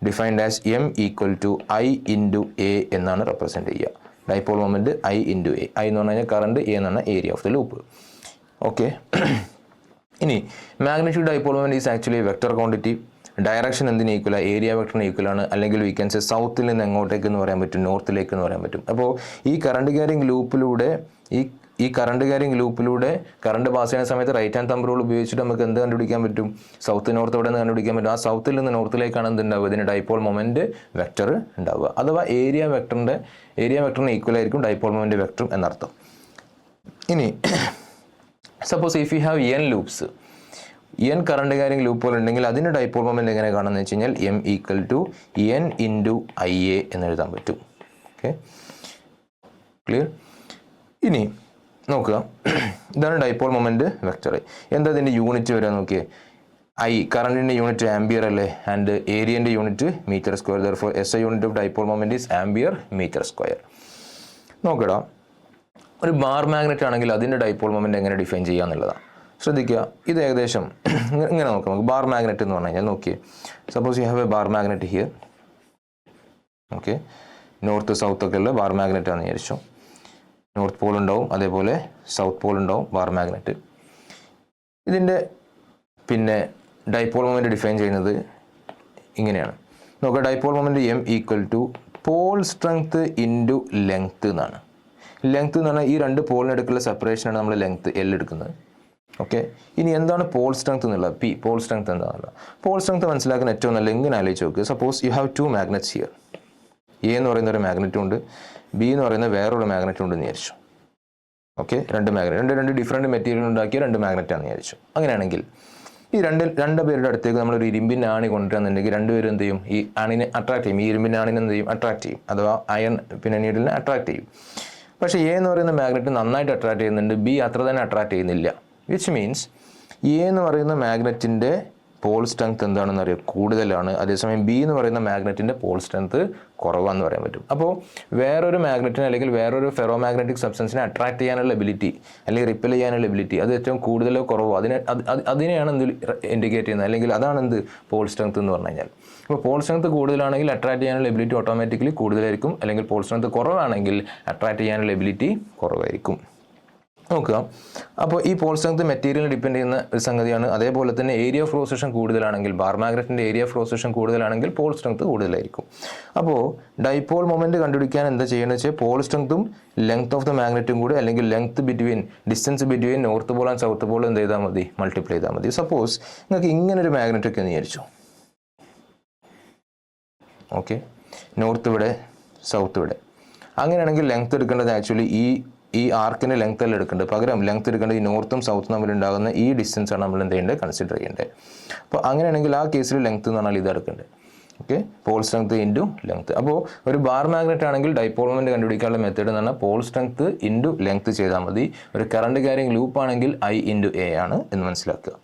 A: defined as M equal to I into A എന്നാണ് റെപ്രസെൻറ്റ് ചെയ്യുക. Dipole moment I into A. I എന്ന് പറഞ്ഞു കഴിഞ്ഞാൽ കറണ്ട്, A എന്ന് പറഞ്ഞാൽ area of the loop. Okay, ഇനി magnetic dipole moment is actually vector quantity. Direction എന്തിന് ഈക്വലാണ്? ഏരിയ വെക്ടറിന് ഈക്വലാണ്. അല്ലെങ്കിൽ വി ക്യാൻ സേ സൗത്തിൽ നിന്ന് എങ്ങോട്ടേക്ക് എന്ന് പറയാൻ പറ്റും? നോർത്തിലേക്ക് എന്ന് പറയാൻ പറ്റും. അപ്പോൾ ഈ കറണ്ട് ക്യാരിങ് ലൂപ്പിലൂടെ കറണ്ട് പാസ് ചെയ്യുന്ന സമയത്ത് റൈറ്റ് ഹാൻഡ് തമ്പ് റൂൾ ഉപയോഗിച്ചിട്ട് നമുക്ക് എന്ത് കണ്ടുപിടിക്കാൻ പറ്റും? സൗത്ത് നോർത്ത് എവിടെ നിന്ന് കണ്ടുപിടിക്കാൻ പറ്റും? ആ സൗത്തിൽ നിന്ന് നോർത്തിലേക്കാണ് എന്തുണ്ടാവുക? ഇതിന് ഡൈപോൾ മൊമെൻറ്റ് വെക്ടർ ഉണ്ടാവുക. അഥവാ ഏരിയ വെക്ടറിന് ഈക്വൽ ആയിരിക്കും ഡൈപോൾ മൊമെൻറ്റ് വെക്ടറും എന്നർത്ഥം. ഇനി suppose if you have n loops, n current carrying ലൂപ്പുകൾ ഉണ്ടെങ്കിൽ അതിൻ്റെ ഡൈപോൾ മൊമെൻറ്റ് എങ്ങനെ കാണുന്നത് വെച്ച് കഴിഞ്ഞാൽ M equal to n into IA എന്ന് എഴുതാൻ പറ്റും. Okay, clear? ഇനി നോക്കുക, ഇതാണ് ഡൈപോൾ മൊമെൻറ്റ് വെക്ടർ. എന്താ ഇതിൻ്റെ യൂണിറ്റ് വരാൻ നോക്കിയേ? I കറണ്ടിൻ്റെ യൂണിറ്റ് ആംബിയർ അല്ലേ, ആൻഡ് ഏരിയൻ്റെ unit metre square. Therefore SI unit of dipole moment is ampere metre square. നോക്കടാ, ഒരു ബാർ മാഗ്നറ്റ് ആണെങ്കിൽ അതിൻ്റെ ഡൈപോൾ മൊമെൻറ്റ് എങ്ങനെ ഡിഫൈൻ ചെയ്യുക എന്നുള്ളതാണ്. ശ്രദ്ധിക്കുക, ഇത് ഏകദേശം ഇങ്ങനെ നോക്കാം. നമുക്ക് ബാർ മാഗ്നറ്റ് എന്ന് പറഞ്ഞു കഴിഞ്ഞാൽ നോക്കിയേ, suppose you have a bar magnet here. Okay, north south ഒക്കെ ഉള്ള ബാർ മാഗ്നറ്റ് ആണെന്ന് വിചാരിച്ചു. നോർത്ത് പോൾ ഉണ്ടാവും, അതേപോലെ സൗത്ത് പോൾ ഉണ്ടാവും ബാർ മാഗ്നറ്റ്. ഇതിൻ്റെ പിന്നെ ഡൈപോൾ മൊമെൻറ്റ് ഡിഫൈൻ ചെയ്യുന്നത് ഇങ്ങനെയാണ്. നോക്കുക, dipole moment M equal to pole strength into length എന്നാണ്. ലെങ്ത്ത് എന്ന് പറഞ്ഞാൽ ഈ രണ്ട് പോളിനെടുക്കുള്ള സെപ്പറേഷനാണ് നമ്മൾ ലെങ്ത്ത് എൽ എടുക്കുന്നത്. ഓക്കെ, ഇനി എന്താണ് പോൾ സ്ട്രെങ്ത് എന്നുള്ളത്? പി, പോൾ സ്ട്രെങ്ത് എന്താണുള്ളത്? പോൾ സ്ട്രെങ്ത് മനസ്സിലാക്കാൻ ഏറ്റവും നല്ല ഇങ്ങനെ ആലോചിച്ച് നോക്കുക. Suppose you have 2 magnets here. A എന്ന് പറയുന്ന ഒരു മാഗ്നറ്റും ഉണ്ട്, ബി എന്ന് പറയുന്ന വേറൊരു മാഗ്നറ്റും ഉണ്ടെന്ന് വിചാരിച്ചു. ഓക്കെ, രണ്ട് മാഗ്നറ്റ്, രണ്ട് ഡിഫറെൻറ്റ് മെറ്റീരിയൽ ഉണ്ടാക്കിയ രണ്ട് മാഗ്നറ്റാണെന്ന് വിചാരിച്ചു. അങ്ങനെയാണെങ്കിൽ ഈ രണ്ട് പേരുടെ അടുത്തേക്ക് നമ്മളൊരു ഇരുമ്പിൻ്റെ ആണി കൊണ്ടുവരാന്നുണ്ടെങ്കിൽ രണ്ടുപേരും എന്ത് ചെയ്യും? ഈ ആണിനെ അട്രാക്ട് ചെയ്യും. ഈ ഇരുമ്പിൻ്റെ ആണിനെ എന്ത് ചെയ്യും? അട്രാക്ട് ചെയ്യും, അഥവാ അയൺ പിന്നെ നീഡിലിനെ അട്രാക്ട് ചെയ്യും. പക്ഷേ എ എന്ന് പറയുന്ന മാഗ്നറ്റ് നന്നായിട്ട് അട്രാക്ട് ചെയ്യുന്നുണ്ട്, ബി അത്ര തന്നെ അട്രാക്ട് ചെയ്യുന്നില്ല. വിച്ച് മീൻസ് എ എന്ന് പറയുന്ന മാഗ്നറ്റിൻ്റെ പോൾ സ്ട്രെങ്ത് എന്താണെന്ന് അറിയാം, കൂടുതലാണ്. അതേസമയം ബി എന്ന് പറയുന്ന മാഗ്നറ്റിൻ്റെ പോൾ സ്ട്രെങ്ത് കുറവാണെന്ന് പറയാൻ പറ്റും. അപ്പോൾ വേറൊരു മാഗ്നറ്റിനെ അല്ലെങ്കിൽ വേറൊരു ഫെറോ മാഗ്നറ്റിക് സബ്സ്റ്റൻസിനെ അട്രാക്ട് ചെയ്യാനുള്ള എബിലിറ്റി അല്ലെങ്കിൽ റിപ്പൽ ചെയ്യാനുള്ള എബിലിറ്റി അത് ഏറ്റവും കൂടുതലോ കുറവോ അതിനെയാണ് എന്ത് ഇൻഡിക്കേറ്റ് ചെയ്യുന്നത്, അല്ലെങ്കിൽ അതാണ് എന്ത് പോൾ സ്ട്രെങ്ത് എന്ന് പറഞ്ഞു കഴിഞ്ഞാൽ. അപ്പോൾ പോൾ സ്ട്രെങ്ത് കൂടുതലാണെങ്കിൽ അട്രാക്ട് ചെയ്യാനുള്ള എബിലിറ്റി ഓട്ടോമാറ്റിക്കലി കൂടുതലായിരിക്കും, അല്ലെങ്കിൽ പോൾ സ്ട്രെങ്ത് കുറവാണെങ്കിൽ അട്രാക്ട് ചെയ്യാനുള്ള എബിലിറ്റി കുറവായിരിക്കും. നോക്കുക, അപ്പോൾ ഈ പോൾ സ്ട്രെങ്ത് മെറ്റീരിയൽ ഡിപ്പെൻഡ് ചെയ്യുന്ന ഒരു സംഗതിയാണ്. അതേപോലെ തന്നെ ഏരിയ ഓഫ് റോസേഷൻ കൂടുതലാണെങ്കിൽ, ബാർ മാഗ്നറ്റിൻ്റെ ഏരിയ ഓഫ് റോസേഷൻ കൂടുതലാണെങ്കിൽ പോൾ സ്ട്രെങ്ത് കൂടുതലായിരിക്കും. അപ്പോൾ ഡൈപോൾ മൊമെൻറ്റ് കണ്ടുപിടിക്കാൻ എന്താ ചെയ്യണമെന്ന് വെച്ചാൽ പോൾ സ്ട്രെങ്ത്തും ലെങ്ത് ഓഫ് ദ മാഗ്നറ്റും കൂടി, അല്ലെങ്കിൽ distance between north Paul and south Paul എന്ത് ചെയ്താൽ മതി? മൾട്ടിപ്ലൈ ചെയ്താൽ മതി. സപ്പോസ് നിങ്ങൾക്ക് ഇങ്ങനൊരു മാഗ്നറ്റ് ഒക്കെ വിചാരിച്ചു. ഓക്കെ, നോർത്ത് ഇവിടെ, സൗത്ത് ഇവിടെ. അങ്ങനെയാണെങ്കിൽ ലെങ്ത് എടുക്കേണ്ടത് ആക്ച്വലി ഈ ആർക്കിൻ്റെ ലെങ്ത് അല്ല എടുക്കേണ്ടത്, പകരം ലെങ്ത് എടുക്കേണ്ടത് ഈ നോർത്തും സൗത്തും തമ്മിൽ ഉണ്ടാകുന്ന ഈ ഡിസ്റ്റൻസ് ആണ് നമ്മൾ എന്ത് ചെയ്യേണ്ടത്? കൺസിഡർ ചെയ്യേണ്ടത്. അപ്പോൾ അങ്ങനെയാണെങ്കിൽ ആ കേസിൽ ലെങ്ത് എന്ന് പറഞ്ഞാൽ ഇത് എടുക്കേണ്ടത്. Okay, Paul strength into length. അപ്പോൾ ഒരു ബാർ മാഗ്നറ്റ് ആണെങ്കിൽ ഡൈപോൾ മൊമെൻറ്റ് കണ്ടുപിടിക്കാനുള്ള മെത്തേഡ് എന്ന് പറഞ്ഞാൽ പോൾ സ്ട്രെങ്ത് ഇൻറ്റു ലെങ്ത് ചെയ്താൽ മതി. ഒരു കറണ്ട് ക്യാരിങ് ലൂപ്പ് ആണെങ്കിൽ I ഇൻറ്റു A ആണ് എന്ന് മനസ്സിലാക്കുക.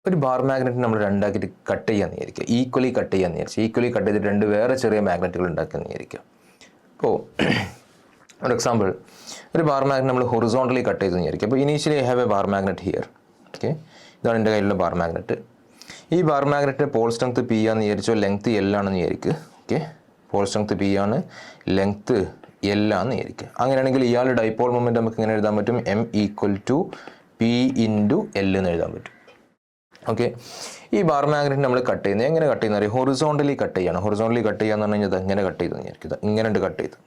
A: ഒരു ബാർ മാഗ്നറ്റ് നമ്മൾ രണ്ടാക്കിയിട്ട് കട്ട് ചെയ്യാന്ന് വിചാരിക്കുക, ഈക്വലി കട്ട് ചെയ്യാന്ന് വിചാരിക്കുക. ഈക്വലി കട്ട് ചെയ്തിട്ട് രണ്ട് വേറെ ചെറിയ മാഗ്നറ്റുകൾ ഉണ്ടാക്കിയെന്ന് വിചാരിക്കുക. അപ്പോൾ ഫോർ എക്സാമ്പിൾ, ഒരു ബാർ മാഗ്നറ്റ് നമ്മൾ ഹൊറിസോണ്ടലി കട്ട് ചെയ്തെന്ന് വിചാരിക്കുക. അപ്പോൾ initially I have a bar magnet here. Okay, ഇതാണ് എൻ്റെ കയ്യിലുള്ള ബാർ മാഗ്നറ്റ്. ഈ ബാർ മാഗ്നറ്റിൻ്റെ പോൾ സ്ട്രെങ്ത് P ആണെന്ന് വിചാരിച്ചോ, ലെങ്ത് L ആണെന്ന് വിചാരിക്കുക. ഓക്കെ, പോൾ സ്ട്രെങ്ത് P ആണ്, ലെങ്ത് L ആണെന്ന് വിചാരിക്കുക. അങ്ങനെയാണെങ്കിൽ ഇയാളുടെ ഡൈപോൾ മൊമെൻറ്റ് നമുക്ക് ഇങ്ങനെ എഴുതാൻ പറ്റും, M equal to P into L എന്ന് എഴുതാൻ പറ്റും. ഓക്കെ, ഈ ബാർ മാഗ്നറ്റ് നമ്മൾ കട്ട് ചെയ്യുന്നത് എങ്ങനെ കട്ട് ചെയ്യുന്നത് അറിയാം? ഹൊറിസോണ്ടലി കട്ട് ചെയ്യണം. ഹൊറിസോണ്ടലി കട്ട് ചെയ്യാന്ന് പറഞ്ഞു കഴിഞ്ഞാൽ എങ്ങനെ കട്ട് ചെയ്തെന്ന് വിചാരിക്കുക, ഇങ്ങനെ കട്ട് ചെയ്തു,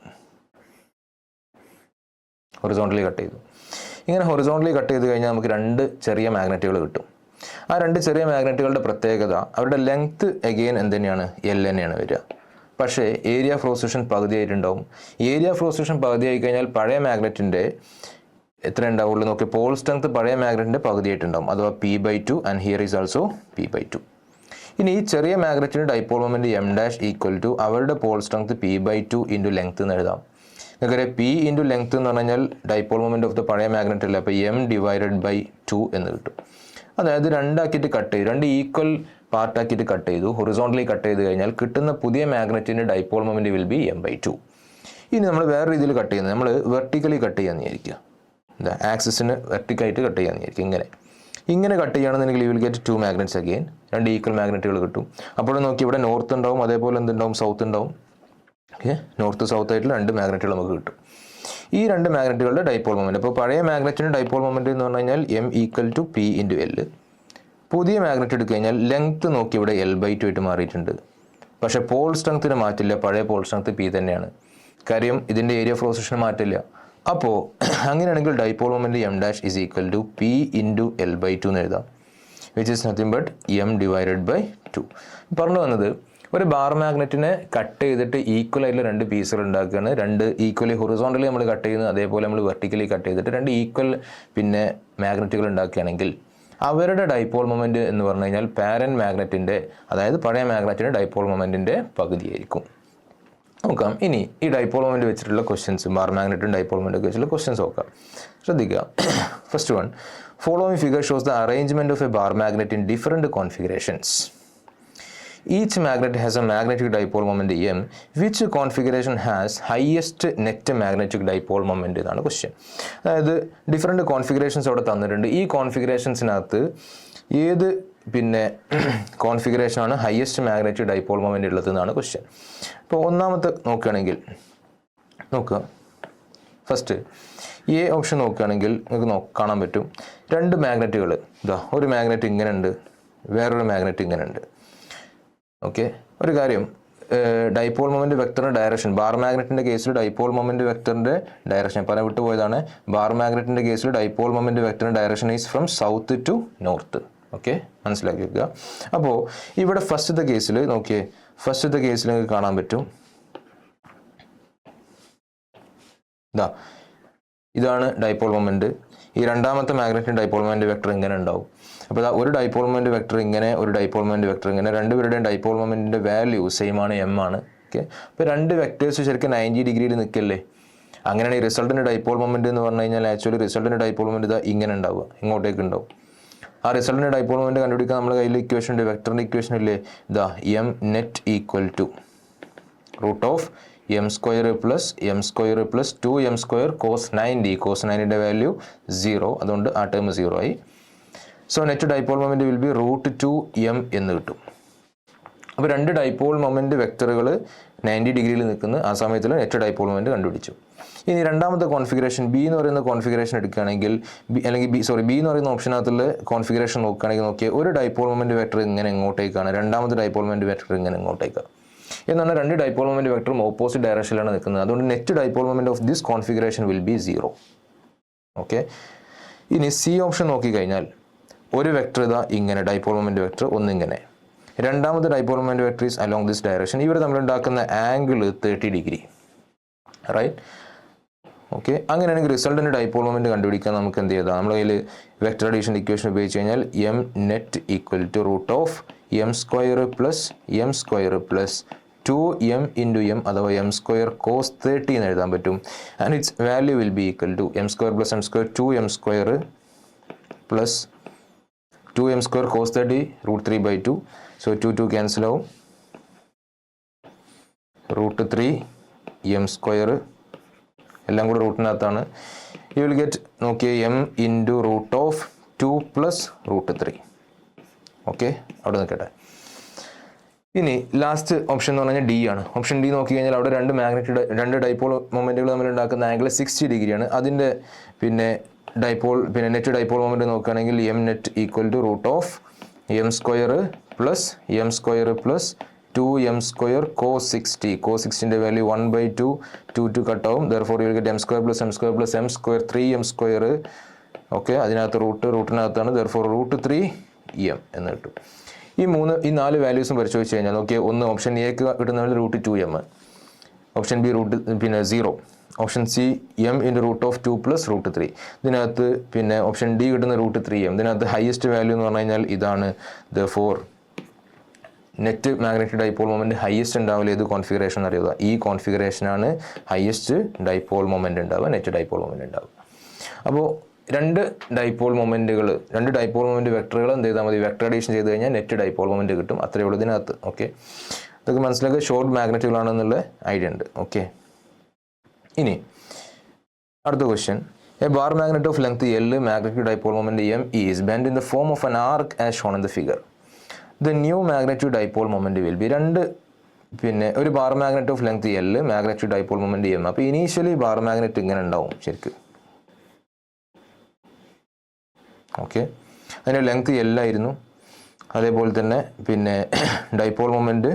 A: ഹൊറിസോണ്ടലി കട്ട് ചെയ്തു. ഇങ്ങനെ ഹൊറിസോണ്ടലി കട്ട് ചെയ്ത് കഴിഞ്ഞാൽ നമുക്ക് രണ്ട് ചെറിയ മാഗ്നറ്റുകൾ കിട്ടും. ആ രണ്ട് ചെറിയ മാഗ്നറ്റുകളുടെ പ്രത്യേകത അവരുടെ ലെങ്ത് അഗെയിൻ എന്ത് തന്നെയാണ്? L തന്നെയാണ് വരിക. പക്ഷേ ഏരിയ ഓഫ് റോസേഷൻ പകുതിയായിട്ടുണ്ടാവും. ഏരിയ ഓഫ് റോസേഷൻ പകുതിയായി കഴിഞ്ഞാൽ പഴയ മാഗ്നറ്റിൻ്റെ എത്ര ഉണ്ടാവുള്ളൂ നോക്കി, പോൾ സ്ട്രെങ്ത് പഴയ മാഗ്നറ്റിൻ്റെ പകുതിയായിട്ടുണ്ടാവും, അഥവാ P/2 and here is also P/2. ഇനി ഈ ചെറിയ മാഗ്നറ്റിൻ്റെ dipole moment M' equal to അവരുടെ pole strength P/2 into length എന്ന് എഴുതാം. നമുക്കറിയാം P ഇൻറ്റു ലെങ്ത് എന്ന് പറഞ്ഞു കഴിഞ്ഞാൽ ഡൈപോൾ മൊമെൻറ്റ് ഓഫ് ദ പഴയ മാഗ്നറ്റ് അല്ല, അപ്പോൾ M/2 എന്ന് കിട്ടും. അതായത് രണ്ടാക്കിയിട്ട് കട്ട് ചെയ്തു, രണ്ട് ഈക്വൽ പാർട്ടാക്കിയിട്ട് കട്ട് ചെയ്തു, ഹൊറിസോണ്ടലി കട്ട് ചെയ്ത് കഴിഞ്ഞാൽ കിട്ടുന്ന പുതിയ മാഗ്നറ്റിൻ്റെ dipole moment will be M/2. ഇനി നമ്മൾ വേറെ രീതിയിൽ കട്ട് ചെയ്യുന്നത്, നമ്മൾ വെർട്ടിക്കലി കട്ട് ചെയ്യാന്ന് വിചാരിക്കുക. എന്താ, ആക്സിസിന് വെർട്ടിക്കായിട്ട് കട്ട് ചെയ്യാന്ന് വിചാരിക്കുക. ഇങ്ങനെ കട്ട് ചെയ്യുകയാണെന്നുണ്ടെങ്കിൽ U will get 2 magnets again, രണ്ട് ഈക്വൽ മാഗ്നറ്റുകൾ കിട്ടും. അപ്പോൾ നോക്കി ഇവിടെ നോർത്ത് ഉണ്ടാവും, അതേപോലെ എന്തുണ്ടാവും? സൗത്ത് ഉണ്ടാവും. ഓക്കെ, നോർത്ത് സൗത്ത് ആയിട്ടുള്ള രണ്ട് മാഗ്നറ്റുകൾ നമുക്ക് കിട്ടും. ഈ രണ്ട് മാഗ്നറ്റുകളുടെ ഡൈപോൾ മൊമെൻറ്റ്, അപ്പോൾ പഴയ മാഗ്നറ്റിൻ്റെ ഡൈപോൾ മൊമെൻറ്റ് എന്ന് പറഞ്ഞു കഴിഞ്ഞാൽ M equal to P into L. പുതിയ മാഗ്നറ്റ് എടുത്തു കഴിഞ്ഞാൽ ലെങ്ത്ത് നോക്കി ഇവിടെ L/2 ആയിട്ട് മാറിയിട്ടുണ്ട്. പക്ഷേ പോൾ സ്ട്രെങ്ത്തിന് മാറ്റില്ല, പഴയ പോൾ സ്ട്രെങ്ത് P തന്നെയാണ്. കാര്യം ഇതിൻ്റെ ഏരിയ ഓഫ് റോസേഷൻ മാറ്റില്ല. അപ്പോൾ അങ്ങനെയാണെങ്കിൽ dipole moment M' is equal to P into L/2 എന്ന് എഴുതാം, which is nothing but M/2. പറഞ്ഞു വന്നത്, ഒരു ബാർ മാഗ്നറ്റിനെ കട്ട് ചെയ്തിട്ട് ഈക്വൽ ആയിട്ടുള്ള രണ്ട് പീസുകൾ ഉണ്ടാക്കുകയാണ്. രണ്ട് ഈക്വലി ഹൊറിസോണ്ടലി നമ്മൾ കട്ട് ചെയ്യുന്നത്, അതേപോലെ നമ്മൾ വെർട്ടിക്കലി കട്ട് ചെയ്തിട്ട് രണ്ട് ഈക്വൽ പിന്നെ മാഗ്നറ്റുകൾ ഉണ്ടാക്കുകയാണെങ്കിൽ അവരുടെ ഡൈപോൾ മൊമെൻറ്റ് എന്ന് പറഞ്ഞു കഴിഞ്ഞാൽ പാരന്റ് മാഗ്നറ്റിൻ്റെ, അതായത് പഴയ മാഗ്നറ്റിൻ്റെ ഡൈപോൾ മൊമെൻറ്റിൻ്റെ പകുതിയായിരിക്കും. നോക്കാം ഇനി ഈ ഡൈപോൾ മൊമെൻറ്റ് വെച്ചിട്ടുള്ള ക്വസ്റ്റ്യൻസ്, ബാർ മാഗ്നറ്റും ഡൈപോൾ മൊമെൻറ്റ് വെച്ചിട്ടുള്ള ക്വസ്റ്റ്യൻസ് നോക്കാം. ശ്രദ്ധിക്കുക. First one, following figure shows the arrangement of A bar magnet in different configurations. Each magnet has A magnetic dipole moment M which configuration has highest net magnetic dipole moment എന്നാണ് ക്വസ്റ്റ്യൻ. അതായത് ഡിഫറെൻറ്റ് കോൺഫിഗറേഷൻസ് അവിടെ തന്നിട്ടുണ്ട്. ഈ കോൺഫിഗറേഷൻസിനകത്ത് ഏത് കോൺഫിഗറേഷനാണ് ഹയസ്റ്റ് മാഗ്നറ്റിക് ഡൈപോൾ മൊമെൻറ്റ് ഉള്ളത് എന്നാണ് ക്വസ്റ്റ്യൻ. ഇപ്പോൾ ഒന്നാമത്തെ നോക്കുകയാണെങ്കിൽ നോക്കുക, ഫസ്റ്റ് എ ഓപ്ഷൻ നോക്കുകയാണെങ്കിൽ നിങ്ങൾക്ക് കാണാൻ പറ്റും രണ്ട് മാഗ്നറ്റുകൾ. ഇതാ ഒരു മാഗ്നറ്റ് ഇങ്ങനെ ഉണ്ട്, വേറൊരു മാഗ്നറ്റ് ഇങ്ങനെ ഉണ്ട്. ഓക്കെ, ഒരു കാര്യം, ഡൈപോൾ മൊമെൻറ്റ് വെക്ടറിൻ്റെ ഡയറക്ഷൻ, ബാർ മാഗ്നറ്റിൻ്റെ കേസിൽ ഡൈപോൾ മൊമെൻറ്റ് വെക്ടറിൻ്റെ ഡയറക്ഷൻ പറയാൻ വിട്ടുപോയതാണ്. ബാർ മാഗ്നറ്റിൻ്റെ കേസിൽ ഡൈപോൾ മൊമെൻറ്റ് വെക്ടറിൻ്റെ direction is from south to north. Okay, മനസ്സിലാക്കി വെക്കുക. അപ്പോൾ ഇവിടെ ഫസ്റ്റത്തെ കേസിൽ നോക്കിയേ, ഫസ്റ്റത്തെ കേസിൽ നിങ്ങൾക്ക് കാണാൻ പറ്റും ഇതാണ് ഡൈപോൾ മൊമെൻറ്റ്. ഈ രണ്ടാമത്തെ മാഗ്നറ്റിൻ്റെ ഡൈപോൾ മൊമെൻറ്റ് വെക്ടർ ഇങ്ങനെ ഉണ്ടാവും. അപ്പോൾ ഒരു ഡൈപോൾ മൊമെൻറ്റ് വെക്ടർ ഇങ്ങനെ, ഒരു ഡൈപോൾ മൊമെൻറ്റ് വെക്ടർ ഇങ്ങനെ, രണ്ടുപേരുടെയും ഡൈപോൾ മൊമെൻറ്റിൻ്റെ വാല്യൂ സെയിം ആണ്, എം ആണ്. ഓക്കെ, അപ്പോൾ രണ്ട് വെക്ടേഴ്സ് ശരിക്കും 90 ഡിഗ്രിയിൽ നിൽക്കല്ലേ. അങ്ങനെയാണ് ഈ റിസൾട്ടിൻ്റെ ഡൈപോൾ മൊമെൻറ്റ് എന്ന് പറഞ്ഞു കഴിഞ്ഞാൽ ആക്ച്വലി റിസൾട്ടിൻ്റെ ഡൈപോൾ മൊമെൻറ്റ് ഇതാ ഇങ്ങനെ ഉണ്ടാവുക, ഇങ്ങോട്ടേക്ക് ഉണ്ടാവും. ആ റിസൾട്ടിൻ്റെ ഡൈപോൾ മൊമെൻറ്റ് കണ്ടുപിടിക്കാൻ നമ്മുടെ കയ്യിൽ ഇക്വേഷൻ ഉണ്ട്, വെക്ടറിൻ്റെ ഇക്വേഷൻ ഇല്ലേ, ഇതാ M net equal to root of M square plus 2m square cos 90. Cos 90ൻ്റെ വാല്യൂ 0, അതുകൊണ്ട് ആ ടേം 0 ആയി. So net dipole moment will be √2m എന്ന് കിട്ടും. അപ്പോൾ രണ്ട് ഡൈപോൾ മൊമെൻറ്റ് വെക്ടറുകൾ 90 ഡിഗ്രിയിൽ നിൽക്കുന്ന ആ സമയത്തിൽ നെറ്റ് ഡൈപോൾ മൊമെൻറ്റ് കണ്ടുപിടിച്ചു. ഇനി രണ്ടാമത്തെ കോൺഫിഗറേഷൻ ബി എന്ന് പറയുന്ന കോൺഫിഗറേഷൻ എടുക്കുകയാണെങ്കിൽ ബി എന്ന് പറയുന്ന ഓപ്ഷനകത്തുള്ള കോൺഫിഗറേഷൻ നോക്കുകയാണെങ്കിൽ നോക്കിയാൽ ഒരു ഡൈപോൾ മൊമെൻറ്റ് വെക്ടർ ഇങ്ങനെ ഇങ്ങോട്ടേക്കാണ്, രണ്ടാമത്തെ ഡൈപോൾ മൊമെൻറ്റ് വെക്ടർ ഇങ്ങനെ ഇങ്ങോട്ടേക്കാണ്. എന്നാണ് രണ്ട് ഡൈപോൾ മൊമെൻറ്റ് വെക്ടറും ഓപ്പോസിറ്റ് ഡയറക്ഷനിലാണ് നിൽക്കുന്നത്. അതുകൊണ്ട് net dipole moment of this configuration will be 0. Okay, ഇനി സി ഓപ്ഷൻ നോക്കിക്കഴിഞ്ഞാൽ ഒരു വെക്ടർ ഇതാ ഇങ്ങനെ ഡൈപോൾ മൊമെൻറ്റ് വെക്ടർ ഒന്നിങ്ങനെ, രണ്ടാമത്തെ dipole moment vector is along this direction. ഇവർ തമ്മിലുണ്ടാക്കുന്ന ആംഗിൾ 30 ഡിഗ്രി, റൈറ്റ്. ഓക്കെ, അങ്ങനെയാണെങ്കിൽ റിസൾട്ടിൻ്റെ ഡൈപോൾ മൊമെൻറ്റ് കണ്ടുപിടിക്കാൻ നമുക്ക് എന്ത് ചെയ്താൽ നമ്മുടെ കയ്യിൽ വെക്ടർ അഡീഷൻ ഇക്വേഷൻ ഉപയോഗിച്ച് കഴിഞ്ഞാൽ M net equal to √m square plus 2m into m അഥവാ m സ്ക്വയർ കോസ് 30 എന്ന് എഴുതാൻ പറ്റും. And its value will be equal to m square plus m square 2m square plus 2m square cos 30 √3/2. So 2 cancel ആവും, √3m സ്ക്വയർ എല്ലാം കൂടെ റൂട്ടിനകത്താണ്. യു വിൽ ഗെറ്റ് നോക്കിയേ m ഇൻറ്റു √2 പ്ലസ് √3. ഓക്കെ, അവിടെ നിൽക്കട്ടെ. ഇനി ലാസ്റ്റ് ഓപ്ഷൻ എന്ന് പറഞ്ഞാൽ ഡി ആണ്. ഓപ്ഷൻ ഡി നോക്കി കഴിഞ്ഞാൽ അവിടെ രണ്ട് ഡൈപോൾ മൊമെൻറ്റുകൾ തമ്മിൽ ഉണ്ടാക്കുന്ന ആംഗിൾ 60 ഡിഗ്രിയാണ്. അതിൻ്റെ നെറ്റ് ഡൈപോൾ മൊമെൻറ്റ് നോക്കുകയാണെങ്കിൽ M net equal to √m square plus 2m square cos 60. Cos 60ൻ്റെ വാല്യൂ 1/2, 2 കട്ട് ആവും. Therefore you will get m square plus m square 3m square. Okay, അതിനകത്ത് റൂട്ടിനകത്താണ്, ദെർഫോർ √3m എന്ന് കിട്ടും. ഈ 4 വാല്യൂസും പരിശോധിച്ച് കഴിഞ്ഞാൽ നോക്കിയാൽ ഒന്ന് ഓപ്ഷൻ എക്ക് കിട്ടുന്ന √2m, option B 0, option C m into √2 plus √3. ഇതിനകത്ത് ഓപ്ഷൻ ഡി കിട്ടുന്ന √3m. ഇതിനകത്ത് ഹയസ്റ്റ് വാല്യൂ എന്ന് പറഞ്ഞു കഴിഞ്ഞാൽ ഇതാണ്. Therefore net magnetic dipole moment highest ഉണ്ടാവില്ല ഏത് കോൺഫിഗറേഷൻ അറിയുക, ഈ കോൺഫിഗറേഷനാണ് ഹയസ്റ്റ് ഡൈപോൾ മൊമെൻറ്റ് ഉണ്ടാവുക, നെറ്റ് ഡൈപോൾ മൊമെൻറ്റ് ഉണ്ടാവുക. അപ്പോൾ രണ്ട് ഡൈപോൾ മൊമെൻറ്റ് വെക്ടറുകൾ എന്ത് ചെയ്താൽ മതി, വെക്ടർ അഡീഷൻ ചെയ്ത് കഴിഞ്ഞാൽ നെറ്റ് ഡൈപോൾ മൊമെൻറ്റ് കിട്ടും. അത്രയേ ഉള്ളൂ ഇതിനകത്ത്. ഓക്കെ, ഇതൊക്കെ മനസ്സിലാക്കുക, ഷോർട്ട് മാഗ്നറ്റുകളാണെന്നുള്ള ഐഡിയ ഉണ്ട്. ഓക്കെ, ഇനി അടുത്ത question. A bar magnet of length L, magnetic dipole moment M is bend in the form of an arc as shown in the figure. The new magnetic dipole moment will be ഒരു bar magnet of length L, magnetic dipole moment M. അപ്പോൾ ഇനീഷ്യലി ബാർ മാഗ്നറ്റ് ഇങ്ങനെ ഉണ്ടാവും ശരിക്കും. ഓക്കെ, അതിൻ്റെ ലെങ്ത് L ആയിരുന്നു. അതേപോലെ തന്നെ ഡൈപോൾ മൊമെൻറ്റ്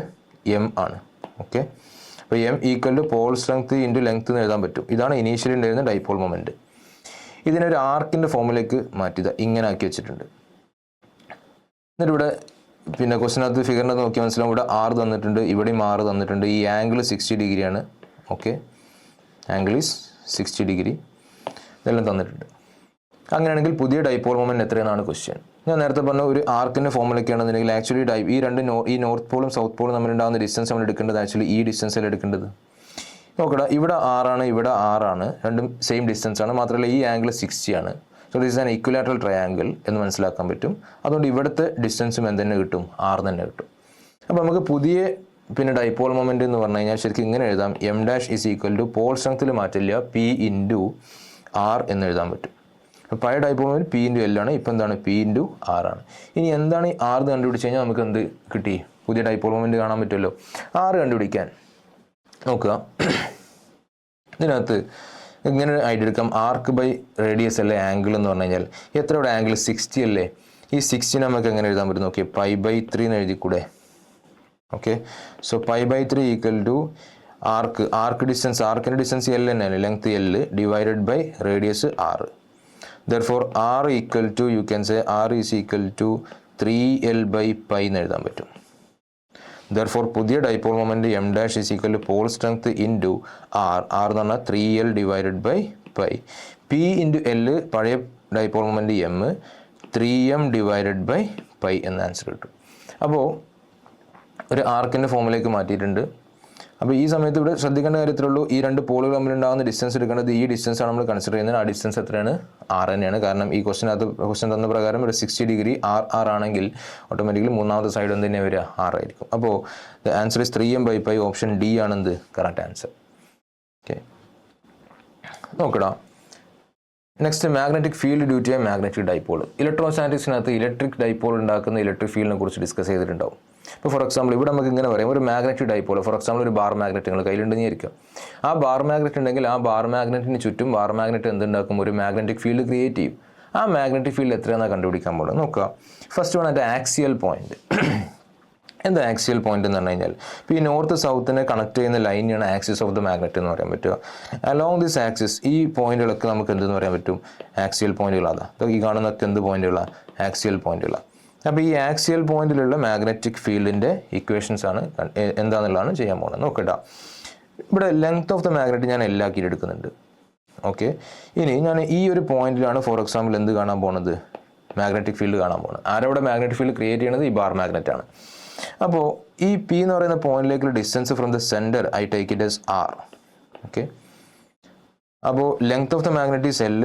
A: M ആണ്. ഓക്കെ, അപ്പോൾ M equal to pole strength into length എന്ന് എഴുതാൻ പറ്റും. ഇതാണ് ഇനീഷ്യലി ഉണ്ടായിരുന്ന ഡൈപോൾ മൊമെൻറ്റ്. ഇതിനൊരു ആർക്കിൻ്റെ ഫോമിലേക്ക് മാറ്റിയത് ഇങ്ങനെ ആക്കി വെച്ചിട്ടുണ്ട്. എന്നിട്ടിവിടെ ക്വസ്റ്റിനകത്ത് ഫിഗറിനകത്ത് നോക്കി മനസ്സിലാവും, ഇവിടെ 6 തന്നിട്ടുണ്ട്, ഇവിടെയും 6 തന്നിട്ടുണ്ട്. ഈ ആംഗിൾ 60 ഡിഗ്രിയാണ്. ഓക്കെ, ആംഗിൾ ഈസ് 60 ഡിഗ്രി, ഇതെല്ലാം തന്നിട്ടുണ്ട്. അങ്ങനെയാണെങ്കിൽ പുതിയ ഡൈപോൾ മൊമെൻറ്റ് എത്രയെന്നാണ് ക്വസ്റ്റ്യൻ. ഞാൻ നേരത്തെ പറഞ്ഞ ഒരു ആർക്കിൻ്റെ ഫോമിലൊക്കെയാണെന്നുണ്ടെങ്കിൽ ആക്ച്വലി ഈ നോർത്ത് പോളും സൗത്ത് പോളും തമ്മിലുണ്ടാകുന്ന ഡിസ്റ്റൻസ് നമ്മൾ എടുക്കേണ്ടത് ആക്ച്വലി ഈ ഡിസ്റ്റൻസിൽ എടുക്കേണ്ടത്. നോക്കടാ, ഇവിടെ 6 ആണ്, ഇവിടെ 6 ആണ്, രണ്ടും സെയിം ഡിസ്റ്റൻസ് ആണ്. മാത്രമല്ല ഈ ആംഗിൾ 60 ആണ്. So this is an equilateral triangle എന്ന് മനസ്സിലാക്കാൻ പറ്റും. അതുകൊണ്ട് ഇവിടുത്തെ ഡിസ്റ്റൻസും എന്ത് തന്നെ കിട്ടും, 6 തന്നെ കിട്ടും. അപ്പോൾ നമുക്ക് പുതിയ പിന്നെ ഡൈപോൾ മൊമെൻ്റ് എന്ന് പറഞ്ഞു കഴിഞ്ഞാൽ ശരിക്കും ഇങ്ങനെ എഴുതാം, M dash is equal to pole സ്ട്രെങ്ത്തിൽ മാറ്റില്ല പി ഇൻറ്റു ആർ എന്ന് എഴുതാൻ പറ്റും. അപ്പോൾ പഴയ dipole moment P into L ആണ്, ഇപ്പോൾ എന്താണ് പി ഇൻറ്റു ആർ ആണ്. ഇനി എന്താണ് ഈ ആർ കണ്ടുപിടിച്ച് കഴിഞ്ഞാൽ നമുക്ക് എന്ത് കിട്ടി, പുതിയ ഡൈപോൾ മൊമെൻ്റ് കാണാൻ പറ്റുമല്ലോ. ആർ കണ്ടുപിടിക്കാൻ നോക്കുക, ഇതിനകത്ത് ഇങ്ങനെ ഐഡിയ എടുക്കാം, ആർക്ക് ബൈ റേഡിയസ് അല്ലേ ആംഗിൾ എന്ന് പറഞ്ഞു കഴിഞ്ഞാൽ എത്ര ഇവിടെ ആംഗിൾ 60 അല്ലേ, ഈ 60 നമുക്ക് എങ്ങനെ എഴുതാൻ പറ്റും നോക്കി, π/3 എന്ന് എഴുതിക്കൂടെ. Okay, so π/3 equal to arc distance, ആർക്കിൻ്റെ ഡിസ്റ്റൻസ് എൽ തന്നെയാണ്, length L divided by radius R. Therefore R equal to you can say R is equal to 3l/π എന്ന് എഴുതാൻ പറ്റും. ദെർഫോർ പുതിയ dipole moment M dash is equal to pole strength into R എന്ന് പറഞ്ഞാൽ 3l divided by pi. P into L പഴയ dipole moment M, 3m divided by pi എന്ന ആൻസർ കിട്ടും. അപ്പോൾ ഒരു ആർക്കിൻ്റെ ഫോമിലേക്ക് മാറ്റിയിട്ടുണ്ട്. അപ്പോൾ ഈ സമയത്ത് ഇവിടെ ശ്രദ്ധിക്കേണ്ട കാര്യത്തിലുള്ളൂ, ഈ രണ്ട് പോളുകൾ തമ്മിലുണ്ടാകുന്ന ഡിസ്റ്റൻസ് എടുക്കേണ്ടത് ഈ ഡിസ്റ്റൻസ് ആണ് നമ്മൾ കൺസിഡർ ചെയ്യുന്നത്. ആ ഡിസ്റ്റൻസ് എത്രയാണ്, ആർ തന്നെയാണ്. കാരണം ഈ ക്വസ്റ്റ്യൻ തന്ന പ്രകാരം ഒരു 60 ഡിഗ്രി ആർ ആണെങ്കിൽ ഓട്ടോമാറ്റിക്കലി മൂന്നാമത്തെ സൈഡ് എന്ത് തന്നെ വരിക, ആർ ആയിരിക്കും. അപ്പോൾ the answer is 3m/π. Option D ആണ് എന്ത് കറക്റ്റ് ആൻസർ. ഓക്കെ, നോക്കടാ. Next magnetic field due to a magnetic dipole. ഇലക്ട്രോസ്റ്റാറ്റിക്സിനകത്ത് ഇലക്ട്രിക് ഡൈപോൾ ഉണ്ടാക്കുന്ന ഇലക്ട്രിക് ഫീൽഡിനെ കുറിച്ച് ഡിസ്കസ് ചെയ്തിട്ടുണ്ടാവും. ഇപ്പോൾ ഫോർ എക്സാമ്പിൾ ഇവിടെ നമുക്ക് ഇങ്ങനെ പറയാം, ഒരു മാഗ്നറ്റിക് ഡൈപോൾ, ഫോർ എക്സാമ്പിൾ ഒരു ബാർ മാഗ്നറ്റ് നിങ്ങൾ കയ്യിലുണ്ടെന്ന് വിചാരിക്കുക. ആ ബാർ മാഗ്നറ്റ് ഉണ്ടെങ്കിൽ ആ ബാർ മാഗ്നറ്റിന് ചുറ്റും ബാർ മാഗ്നറ്റ് എന്തുണ്ടാക്കും, ഒരു മാഗ്നറ്റിക് ഫീൽഡ് ക്രിയേറ്റ് ചെയ്യും. ആ മാഗ്നറ്റിക് ഫീൽഡ് എത്രയാണെന്ന് കണ്ടുപിടിക്കാൻ പോകുന്നത്. നോക്കുക, first one at axial point. എന്താ ആക്സിയൽ പോയിന്റ് എന്ന് പറഞ്ഞു കഴിഞ്ഞാൽ, ഇപ്പോൾ ഈ നോർത്ത് സൗത്തിനെ കണക്ട് ചെയ്യുന്ന ലൈനാണ് ആക്സിസ് ഓഫ് ദ മാഗ്നറ്റ് എന്ന് പറയാൻ പറ്റുക. അലോങ് ദിസ് ആക്സിസ് ഈ പോയിന്റുകളൊക്കെ നമുക്ക് എന്തെന്ന് പറയാൻ പറ്റും, ആക്സിയൽ പോയിന്റുകളാണ്. ഈ കാണുന്നൊക്കെ എന്ത് പോയിന്റുകളാണ്, ആക്സിയൽ പോയിന്റുകളാണ്. അപ്പോൾ ഈ ആക്സിയൽ പോയിന്റിലുള്ള മാഗ്നറ്റിക് ഫീൽഡിൻ്റെ ഇക്വേഷൻസ് ആണ് എന്താണെന്നുള്ളതാണ് ചെയ്യാൻ പോകുന്നത്. നോക്കട്ടോ, ഇവിടെ ലെങ്ത് ഓഫ് ദ മാഗ്നറ്റ് ഞാൻ എല്ലാക്കിയിട്ട് എടുക്കുന്നുണ്ട്. ഓക്കെ, ഇനി ഞാൻ ഈ ഒരു പോയിന്റിലാണ് ഫോർ എക്സാമ്പിൾ എന്ത് കാണാൻ പോകുന്നത്, മാഗ്നറ്റിക് ഫീൽഡ് കാണാൻ പോകുന്നത്. ആരവിടെ മാഗ്നറ്റിക് ഫീൽഡ് ക്രിയേറ്റ് ചെയ്യുന്നത്, ഈ ബാർ മാഗ്നറ്റ് ആണ്. അപ്പോൾ ഈ പി എന്ന് പറയുന്ന പോയിന്റിലേക്കുള്ള distance from the centre I take it as R. Okay, അപ്പോൾ length of the magnet is L.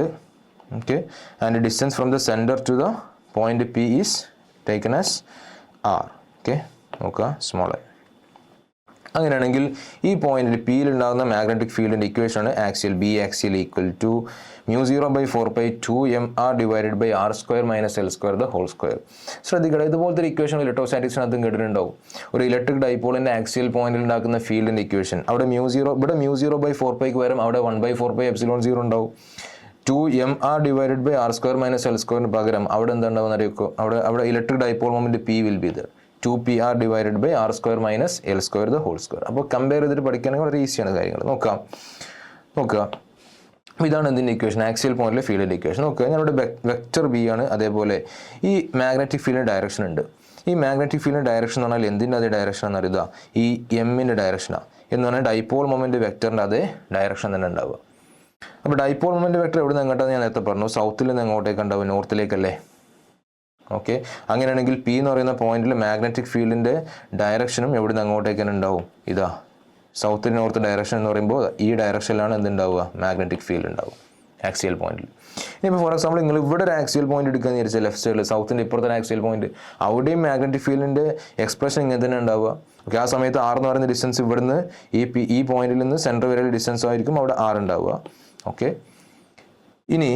A: Okay, and distance from the centre to the point P is taken as r. Okay, നോക്കുക സ്മോൾ ഐ. അങ്ങനെയാണെങ്കിൽ ഈ പോയിന്റിൽ പിയിൽ ഉണ്ടാകുന്ന മാഗ്നറ്റിക് ഫീൽഡിൻ്റെ ഇക്വേഷൻ ആണ് axial B axial equal to μ0/4π 2mr divided by r² - l² the whole square. ശ്രദ്ധിക്കണം, ഇതുപോലത്തെ ഒരു ഇക്വേഷൻ ഇലക്ട്രോസ്റ്റാറ്റിക്സിനകത്തും കേട്ടിട്ടുണ്ടാവും. ഒരു ഇലക്ട്രിക് ഡൈപോളിൻ്റെ ആക്സിയൽ പോയിന്റിൽ ഉണ്ടാക്കുന്ന ഫീൽഡിൻ്റെ ഇക്വേഷൻ, അവിടെ ഇവിടെ μ0/4π പകരം അവിടെ 1/4π ε0 ഉണ്ടാവും. 2mr divided by r² - l² പകരം അവിടെ എന്താണ്ടാവുന്ന അറിയിക്കോ, അവിടെ electric dipole moment P will be there 2pr divided by r² - l² the whole square. അപ്പോൾ കമ്പയർ ചെയ്തിട്ട് പഠിക്കുകയാണെങ്കിൽ വളരെ ഈസിയാണ് കാര്യങ്ങൾ. നോക്കുക, ഇതാണ് എന്തിൻ്റെ ഇക്വേഷൻ, ആക്സിയൽ പോയിന്റിലെ ഫീൽഡിൻ്റെ ഇക്വേഷൻ. നോക്കുക, ഞാനിവിടെ വെക്റ്റർ ബി ആണ്. അതേപോലെ ഈ മാഗ്നറ്റിക് ഫീൽഡിൻ്റെ ഡയറക്ഷൻ ഉണ്ട്. ഈ മാഗ്നറ്റിക് ഫീൽഡിൻ്റെ ഡയറക്ഷൻ എന്ന് പറഞ്ഞാൽ എന്തിൻ്റെ അതേ ഡയറക്ഷൻ എന്ന് അറിയുക, ഈ എമ്മിൻ്റെ ഡയറക്ഷനാണ്. എന്ന് പറഞ്ഞാൽ ഡൈപോൾ മൊമെന്റ് വെക്റ്ററിൻ്റെ അതേ ഡയറക്ഷൻ തന്നെ ഉണ്ടാവുക. അപ്പോൾ ഡൈപോൾ മൊമെന്റ് വെക്ടർ എവിടെ നിന്ന് എങ്ങോട്ടാന്ന് ഞാൻ നേരത്തെ പറഞ്ഞു, സൗത്തിൽ നിന്ന് എങ്ങോട്ടേക്ക് ഉണ്ടാവും, നോർത്തിലേക്കല്ലേ. ഓക്കെ, അങ്ങനെയാണെങ്കിൽ പി എന്ന് പറയുന്ന പോയിന്റിൽ മാഗ്നറ്റിക് ഫീൽഡിൻ്റെ ഡയറക്ഷനും എവിടെ നിന്ന് അങ്ങോട്ടേക്ക് ഉണ്ടാവും, ഇതാ സൗത്ത് നോർത്ത് ഡയറക്ഷൻ എന്ന് പറയുമ്പോൾ ഈ ഡയറക്ഷനിലാണ് എന്തുണ്ടാവുക, മാഗ്നറ്റിക് ഫീൽഡ് ഉണ്ടാവും ആക്സിയൽ പോയിന്റിൽ. ഇനിയിപ്പോൾ ഫോർ എക്സാമ്പിൾ നിങ്ങൾ ഇവിടെ ഒരു ആക്സിയൽ പോയിന്റ് എടുക്കുകയെന്ന് വിചാരിച്ചാൽ ലെഫ്റ്റ് സൈഡിൽ സൗത്തിൻ്റെ ഇപ്പുറത്തെ ആക്സിയൽ പോയിന്റ്, അവിടെയും മാഗ്നറ്റിക് ഫീൽഡിൻ്റെ എക്സ്പ്രഷൻ ഇങ്ങനെ തന്നെ ഉണ്ടാവുക. ഓക്കെ, ആ സമയത്ത് ആർ എന്ന് പറയുന്ന ഡിസ്റ്റൻസ് ഇവിടുന്ന് ഈ പോയിന്റിൽ നിന്ന് സെൻറ്റർ വരെയുള്ള ഡിസ്റ്റൻസ് ആയിരിക്കും അവിടെ ആർ ഉണ്ടാവുക. ഓക്കെ, ഇനി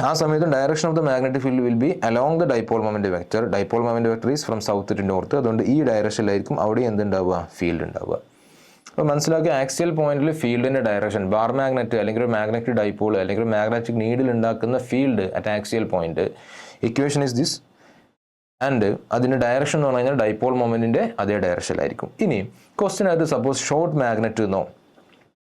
A: ആ സമയത്ത് direction of the magnetic field will be along the dipole moment vector. Dipole moment vector is from south to north. അതുകൊണ്ട് ഈ ഡയറക്ഷനിലായിരിക്കും അവിടെ എന്തുണ്ടാവുക, ഫീൽഡ് ഉണ്ടാവുക. അപ്പോൾ മനസ്സിലാക്കിയ ആക്സിയൽ പോയിന്റിൽ ഫീൽഡിൻ്റെ ഡയറക്ഷൻ, ബാർ മാഗ്നറ്റ് അല്ലെങ്കിൽ ഒരു മാഗ്നറ്റിക് ഡൈപോൾ അല്ലെങ്കിൽ ഒരു മാഗ്നറ്റിക് നീഡിൽ ഉണ്ടാക്കുന്ന field at axial point equation is this. And അതിൻ്റെ ഡയറക്ഷൻ എന്ന് പറഞ്ഞു കഴിഞ്ഞാൽ ഡൈപോൾ മൊമെന്റിൻ്റെ അതേ ഡയറക്ഷനിലായിരിക്കും. ഇനി ക്വസ്റ്റിനകത്ത് സപ്പോസ് ഷോർട്ട് മാഗ്നറ്റ് എന്നോ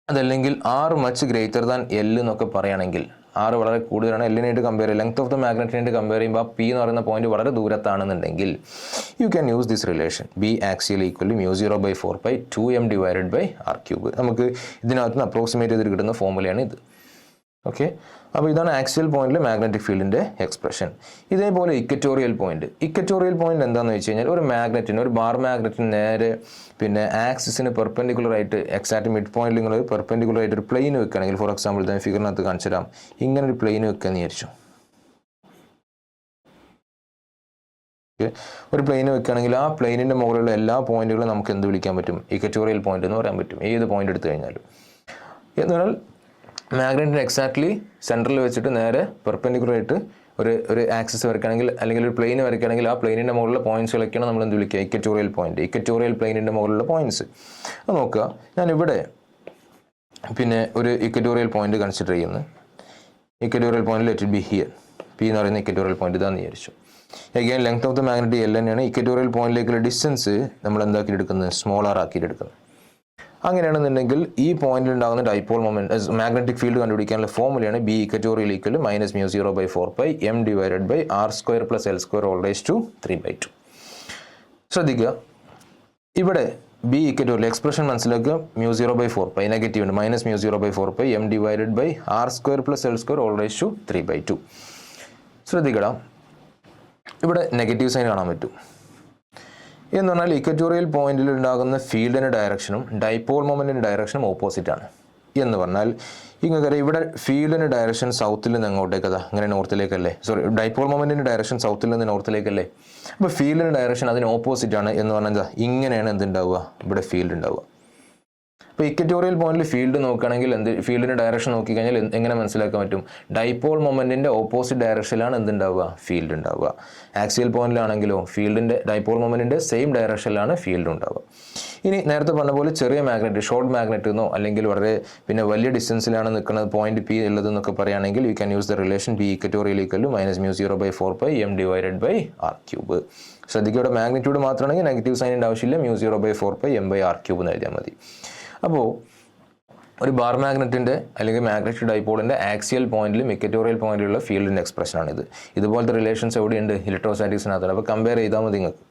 A: അതല്ലെങ്കിൽ r much greater than l എന്നൊക്കെ പറയുകയാണെങ്കിൽ, ആർ വളരെ കൂടുതലാണ് എല്ലിനായിട്ട് കമ്പയർ ചെയ്യുക, ലെങ്ത് ഓഫ് ദ മാഗ്നറ്റിനായിട്ട് കമ്പയർ ചെയ്യുമ്പോൾ പി എന്ന് പറയുന്ന പോയിന്റ് വളരെ ദൂരത്താണെന്നുണ്ടെങ്കിൽ you can use this relation B axial equal μ0/4π 2m divided by r³. നമുക്ക് ഇതിനകത്ത് നിന്ന് അപ്രോക്സിമേറ്റ് ചെയ്തിട്ട് കിട്ടുന്ന ഫോർമുലയാണ് ഇത്. ഓക്കെ, അപ്പോൾ ഇതാണ് ആക്സിയൽ പോയിന്റിൽ മാഗ്നറ്റിക് ഫീൽഡിൻ്റെ എക്സ്പ്രഷൻ. ഇതേപോലെ ഇക്വറ്റോറിയൽ പോയിന്റ് എന്താണെന്ന് വെച്ച് കഴിഞ്ഞാൽ ഒരു മാഗ്നറ്റിന്, ഒരു ബാർ മാഗ്നറ്റിന് നേരെ പിന്നെ ആക്സിസിന് പെർപെൻഡിക്കുലർ ആയിട്ട് എക്സാക്ട് മിഡ് പോയിന്റിൽ നിങ്ങൾ പെർപെൻഡിക്കുലർ ആയിട്ട് ഒരു പ്ലെയിൻ വെക്കുകയാണെങ്കിൽ, ഫോർ എക്സാമ്പിൾ തന്നെ ഫിഗറിനകത്ത് കാണിച്ചു തരാം, ഇങ്ങനെ ഒരു പ്ലെയിൻ വെക്കുകയെന്ന് വിചാരിച്ചു. ഒരു പ്ലെയിൻ വെക്കുകയാണെങ്കിൽ ആ പ്ലെയിനിൻ്റെ മുകളിലുള്ള എല്ലാ പോയിന്റുകളും നമുക്ക് എന്ത് വിളിക്കാൻ പറ്റും? ഇക്വറ്റോറിയൽ പോയിന്റ് എന്ന് പറയാൻ പറ്റും, ഏത് പോയിന്റ് എടുത്തു കഴിഞ്ഞാലും. എന്ന് പറഞ്ഞാൽ മാഗ്നറ്റിന് എക്സാക്ട്ലി സെൻറ്ററിൽ വെച്ചിട്ട് നേരെ പെർപെൻഡിക്കുലർ ആയിട്ട് ഒരു ആക്സിസ് വരയ്ക്കുകയാണെങ്കിൽ അല്ലെങ്കിൽ ഒരു പ്ലെയിൻ വരയ്ക്കുകയാണെങ്കിൽ ആ പ്ലെയിനിൻ്റെ മുകളിലുള്ള പോയിന്റ്സുകളൊക്കെയാണ് നമ്മൾ എന്ത് വിളിക്കുക? Equatorial point. ഇക്വറ്റോറിയൽ പ്ലെയിനിൻ്റെ മുകളിലുള്ള പോയിന്റ്സ് അത് നോക്കുക. ഞാനിവിടെ പിന്നെ ഒരു ഇക്വറ്റോറിയൽ പോയിന്റ് കൺസിഡർ ചെയ്യുന്നു. Equatorial point let it be here. P എന്ന് പറയുന്ന ഇക്വറ്റോറിയൽ പോയിന്റ് ഇതാണെന്ന് വിചാരിച്ചു. Again length of the magnet L തന്നെയാണ്. ഇക്വറ്റോറിയൽ പോയിന്റിലേക്കുള്ള ഡിസ്റ്റൻസ് നമ്മൾ എന്താക്കി എടുക്കുന്നത്? സ്മോളർ ആക്കിയിട്ട് എടുക്കുന്നത്. അങ്ങനെയാണെന്നുണ്ടെങ്കിൽ ഈ പോയിന്റിൽ ഉണ്ടാകുന്ന ഡൈപോൾ മൊമെന്റ് മാഗ്നറ്റിക് ഫീൽഡ് കണ്ടുപിടിക്കാനുള്ള ഫോർമുലയാണ് B equatorial equal minus μ0/4π m divided by r² + l² all raised to 3/2. ശ്രദ്ധിക്കുക, ഇവിടെ ബി ഇക്വറ്റോറിയൽ എക്സ്പ്രഷൻ മനസ്സിലാക്കുക. μ0/4π നെഗറ്റീവ് ഉണ്ട്, minus μ0/4π m divided by r² + l² all raised to 3/2. ശ്രദ്ധിക്കണം, ഇവിടെ നെഗറ്റീവ് സൈൻ കാണാൻ പറ്റും. എന്ന് പറഞ്ഞാൽ ഇക്വറ്റോറിയൽ പോയിന്റിൽ ഉണ്ടാകുന്ന ഫീൽഡിൻ്റെ ഡയറക്ഷനും ഡൈപോൾ മൊമെൻറ്റിൻ്റെ ഡയറക്ഷനും ഓപ്പോസിറ്റാണ്. എന്ന് പറഞ്ഞാൽ ഇങ്ങനെ ഇവിടെ ഫീൽഡിൻ്റെ ഡയറക്ഷൻ സൗത്തിൽ നിന്ന് എങ്ങോട്ടേക്കതാ? അങ്ങനെ നോർത്തിലേക്കല്ലേ? സോറി, ഡൈപോൾ മൊമെൻറ്റിൻ്റെ ഡയറക്ഷൻ സൗത്തിൽ നിന്ന് നോർത്തിലേക്കല്ലേ? അപ്പോൾ ഫീൽഡിൻ്റെ ഡയറക്ഷൻ അതിന് ഓപ്പോസിറ്റാണ്. എന്ന് പറഞ്ഞാൽ എന്താ? ഇങ്ങനെയാണ് എന്തുണ്ടാവുക? ഇവിടെ ഫീൽഡ് ഉണ്ടാവുക. അപ്പോൾ ഇക്വറ്റോറിയൽ പോയിന്റിൽ ഫീൽഡ് നോക്കുകയാണെങ്കിൽ ഫീൽഡിൻ്റെ ഡയറക്ഷൻ നോക്കിക്കഴിഞ്ഞാൽ എങ്ങനെ മനസ്സിലാക്കാൻ പറ്റും? ഡൈപോൾ മൊമെൻറ്റിൻ്റെ ഓപ്പോസിറ്റ് ഡയറക്ഷനിലാണ് എന്തുണ്ടാവുക? ഫീൽഡ് ഉണ്ടാവുക. ആക്സിയൽ പോയിന്റിലാണെങ്കിലോ ഫീൽഡിൻ്റെ ഡൈപോൾ മൊമെൻറ്റിൻ്റെ സെയിം ഡയറക്ഷനിലാണ് ഫീൽഡ് ഉണ്ടാവുക. ഇനി നേരത്തെ പറഞ്ഞ പോലെ ചെറിയ മാഗ്നറ്റ്, ഷോർട്ട് മാഗ്നറ്റ് എന്നോ അല്ലെങ്കിൽ വളരെ വലിയ ഡിസ്റ്റൻസിലാണ് നിൽക്കുന്നത് പോയിന്റ് പി ഉള്ളതെന്നൊക്കെ പറയുകയാണെങ്കിൽ you can use the relation B equatorial equal minus μ0/4π m divided by r³. ശ്രദ്ധിക്കുക, ഇവിടെ മാഗ്നിറ്റ്യൂഡ് മാത്രമാണെങ്കിൽ നെഗറ്റീവ് സൈനിൻ്റെ ആവശ്യമില്ല. μ0/4π m/r³ എന്ന് എഴുതിയാൽ മതി. അപ്പോൾ ഒരു ബാർ മാഗ്നറ്റിൻ്റെ അല്ലെങ്കിൽ മാഗ്നറ്റിക് ഡൈപോളിൻ്റെ ആക്സിയൽ പോയിന്റിലും ഇക്വറ്റോറിയൽ പോയിന്റിലുള്ള ഫീൽഡിൻ്റെ എക്സ്പ്രഷനാണിത്. ഇതുപോലത്തെ റിലേഷൻസ് എവിടെയുണ്ട്? ഇലക്ട്രോസ്റ്റാറ്റിക്സിനകത്താണ്. അപ്പോൾ കമ്പയർ ചെയ്താൽ മതി നിങ്ങൾക്ക്.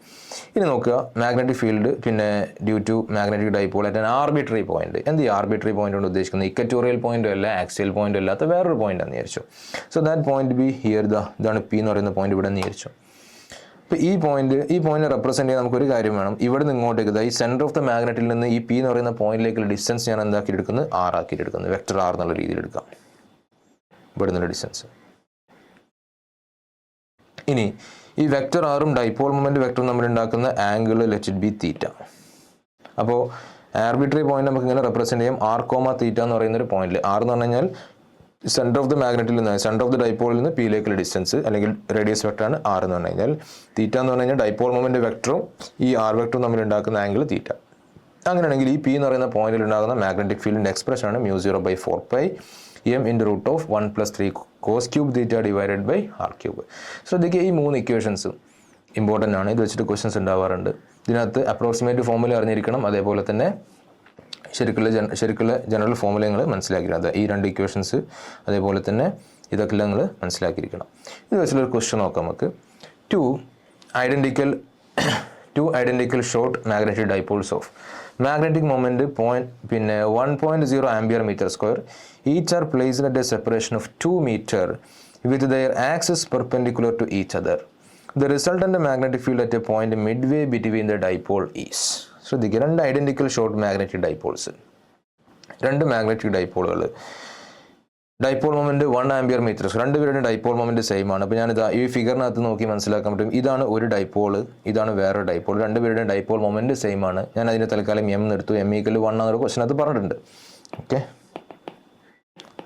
A: ഇനി നോക്കുക, മാഗ്നറ്റിക് ഫീൽഡ് പിന്നെ due to magnetic dipole at an arbitrary point. എന്ത് ഈ ആർബിട്രറി പോയിന്റ് കൊണ്ട് ഉദ്ദേശിക്കുന്നത്? ഇക്വറ്റോറിയൽ പോയിന്റും അല്ല ആക്സിയൽ പോയിന്റും അല്ലാത്ത വേറൊരു പോയിന്റ് എന്ന് വിചാരിച്ചു. So that point B here. ഇതാണ് പി എന്ന് പറയുന്ന പോയിന്റ് ഇവിടെ നിന്ന് വിചാരിച്ചു. അപ്പോൾ ഈ പോയിന്റ് റെപ്രസെൻറ്റ് ചെയ്യാൻ നമുക്കൊരു കാര്യം വേണം. ഇവിടെ നിന്ന് ഇങ്ങോട്ടേക്ക് ഈ സെൻറ്റർ ഓഫ് ദ മാഗ്നറ്റിൽ നിന്ന് ഈ പി എന്ന് പറയുന്ന പോയിന്റിലേക്കുള്ള ഡിസ്റ്റൻസ് ഞാൻ എന്താക്കി എടുക്കുന്നത്? ആർ ആക്കിയിട്ട് എടുക്കുന്നത്. വെക്ടർ ആർ എന്നുള്ള രീതിയിൽ എടുക്കാം ഇവിടെ നിന്നുള്ള ഡിസ്റ്റൻസ്. ഇനി ഈ വെക്ടർ ആറും ഡൈപോൾ മൊമെന്റ് വെക്ടറും നമ്മൾ ഉണ്ടാക്കുന്ന ആംഗിൾ ലെറ്റ് ഇറ്റ് ബി തീറ്റ. അപ്പോൾ ആർബിട്രറി പോയിന്റ് നമുക്ക് ഇങ്ങനെ റെപ്രസെൻറ്റ് ചെയ്യാം r, എന്ന് പറയുന്ന ഒരു പോയിന്റിൽ. ആർ എന്ന് പറഞ്ഞു കഴിഞ്ഞാൽ സെൻറ്റർ ഓഫ് ദ മാഗ്നറ്റിൽ നിന്ന് സെൻറ്റർ ഓഫ് ദ ഡൈപോളിൽ നിന്ന് പിയിലേക്കുള്ള ഡിസ്റ്റൻസ് അല്ലെങ്കിൽ റേഡിയസ് വെക്ടറാണ് ആർ എന്ന് പറഞ്ഞു കഴിഞ്ഞാൽ. തീറ്റ എന്ന് പറഞ്ഞു കഴിഞ്ഞാൽ ഡൈപോൾ മൊമെന്റ് വെക്ടറും ഈ ആർ വെക്ടറും തമ്മിൽ ഉണ്ടാക്കുന്ന ആംഗിൾ തീറ്റ. അങ്ങനെയാണെങ്കിൽ ഈ പി എന്ന് പറയുന്ന പോയിന്റിൽ ഉണ്ടാകുന്ന മാഗ്നറ്റിക് ഫീൽഡിൻ്റെ എക്സ്പ്രഷനാണ് μ0/4π m × √1 + 3 cos³ θ divided by r³. ശ്രദ്ധിക്കുക, ഈ മൂന്ന് ഇക്വേഷൻസും ഇമ്പോർട്ടൻ്റ് ആണ്. ഇത് വെച്ചിട്ട് ക്വസ്റ്റ്യൻസ് ഉണ്ടാവാറുണ്ട്. ഇതിനകത്ത് അപ്രോക്സിമേറ്റ് ഫോർമുല അറിഞ്ഞിരിക്കണം. അതേപോലെ തന്നെ ശരിക്കുള്ള ജനറൽ ഫോർമുല നിങ്ങൾ മനസ്സിലാക്കിയിരിക്കണം. അത് ഈ രണ്ട് ഇക്വേഷൻസ് അതേപോലെ തന്നെ ഇതൊക്കെ നിങ്ങൾ മനസ്സിലാക്കിയിരിക്കണം. ഇത് വെച്ചിട്ടൊരു ക്വസ്റ്റ്യൻ നോക്കാം നമുക്ക്. Two identical short magnetic dipoles of magnetic moment 1.0 ampere meter square, each are placed at a separation of 2 meter with their axes perpendicular to each other. The resultant magnetic field at a point midway between the dipole is. So the രണ്ട് ഐഡന്റിക്കൽ ഷോർട്ട് മാഗ്നറ്റിക് ഡൈപോൾസ്, രണ്ട് മാഗ്നറ്റിക് ഡൈപോളുകൾ, ഡൈപോൾ മൊമെന്റ് 1 ആംപിയർ മീറ്റർ, രണ്ടുപേരുടെ ഡൈപോൾ മൊമെന്റ് സെയിം ആണ്. അപ്പോൾ ഞാനിത് ഈ ഫിഗറിനകത്ത് നോക്കി മനസ്സിലാക്കാൻ പറ്റും. ഇതാണ് ഒരു ഡൈപോള്, ഇതാണ് വേറൊരു ഡൈപോൾ, രണ്ടുപേരുടെ ഡൈപോൾ മൊമെന്റ് സെയിം ആണ്. ഞാൻ അതിന് തൽക്കാലം എം എടുത്തു. m = 1 എന്നൊരു ക്വസ്റ്റിനകത്ത് പറഞ്ഞിട്ടുണ്ട്. Okay,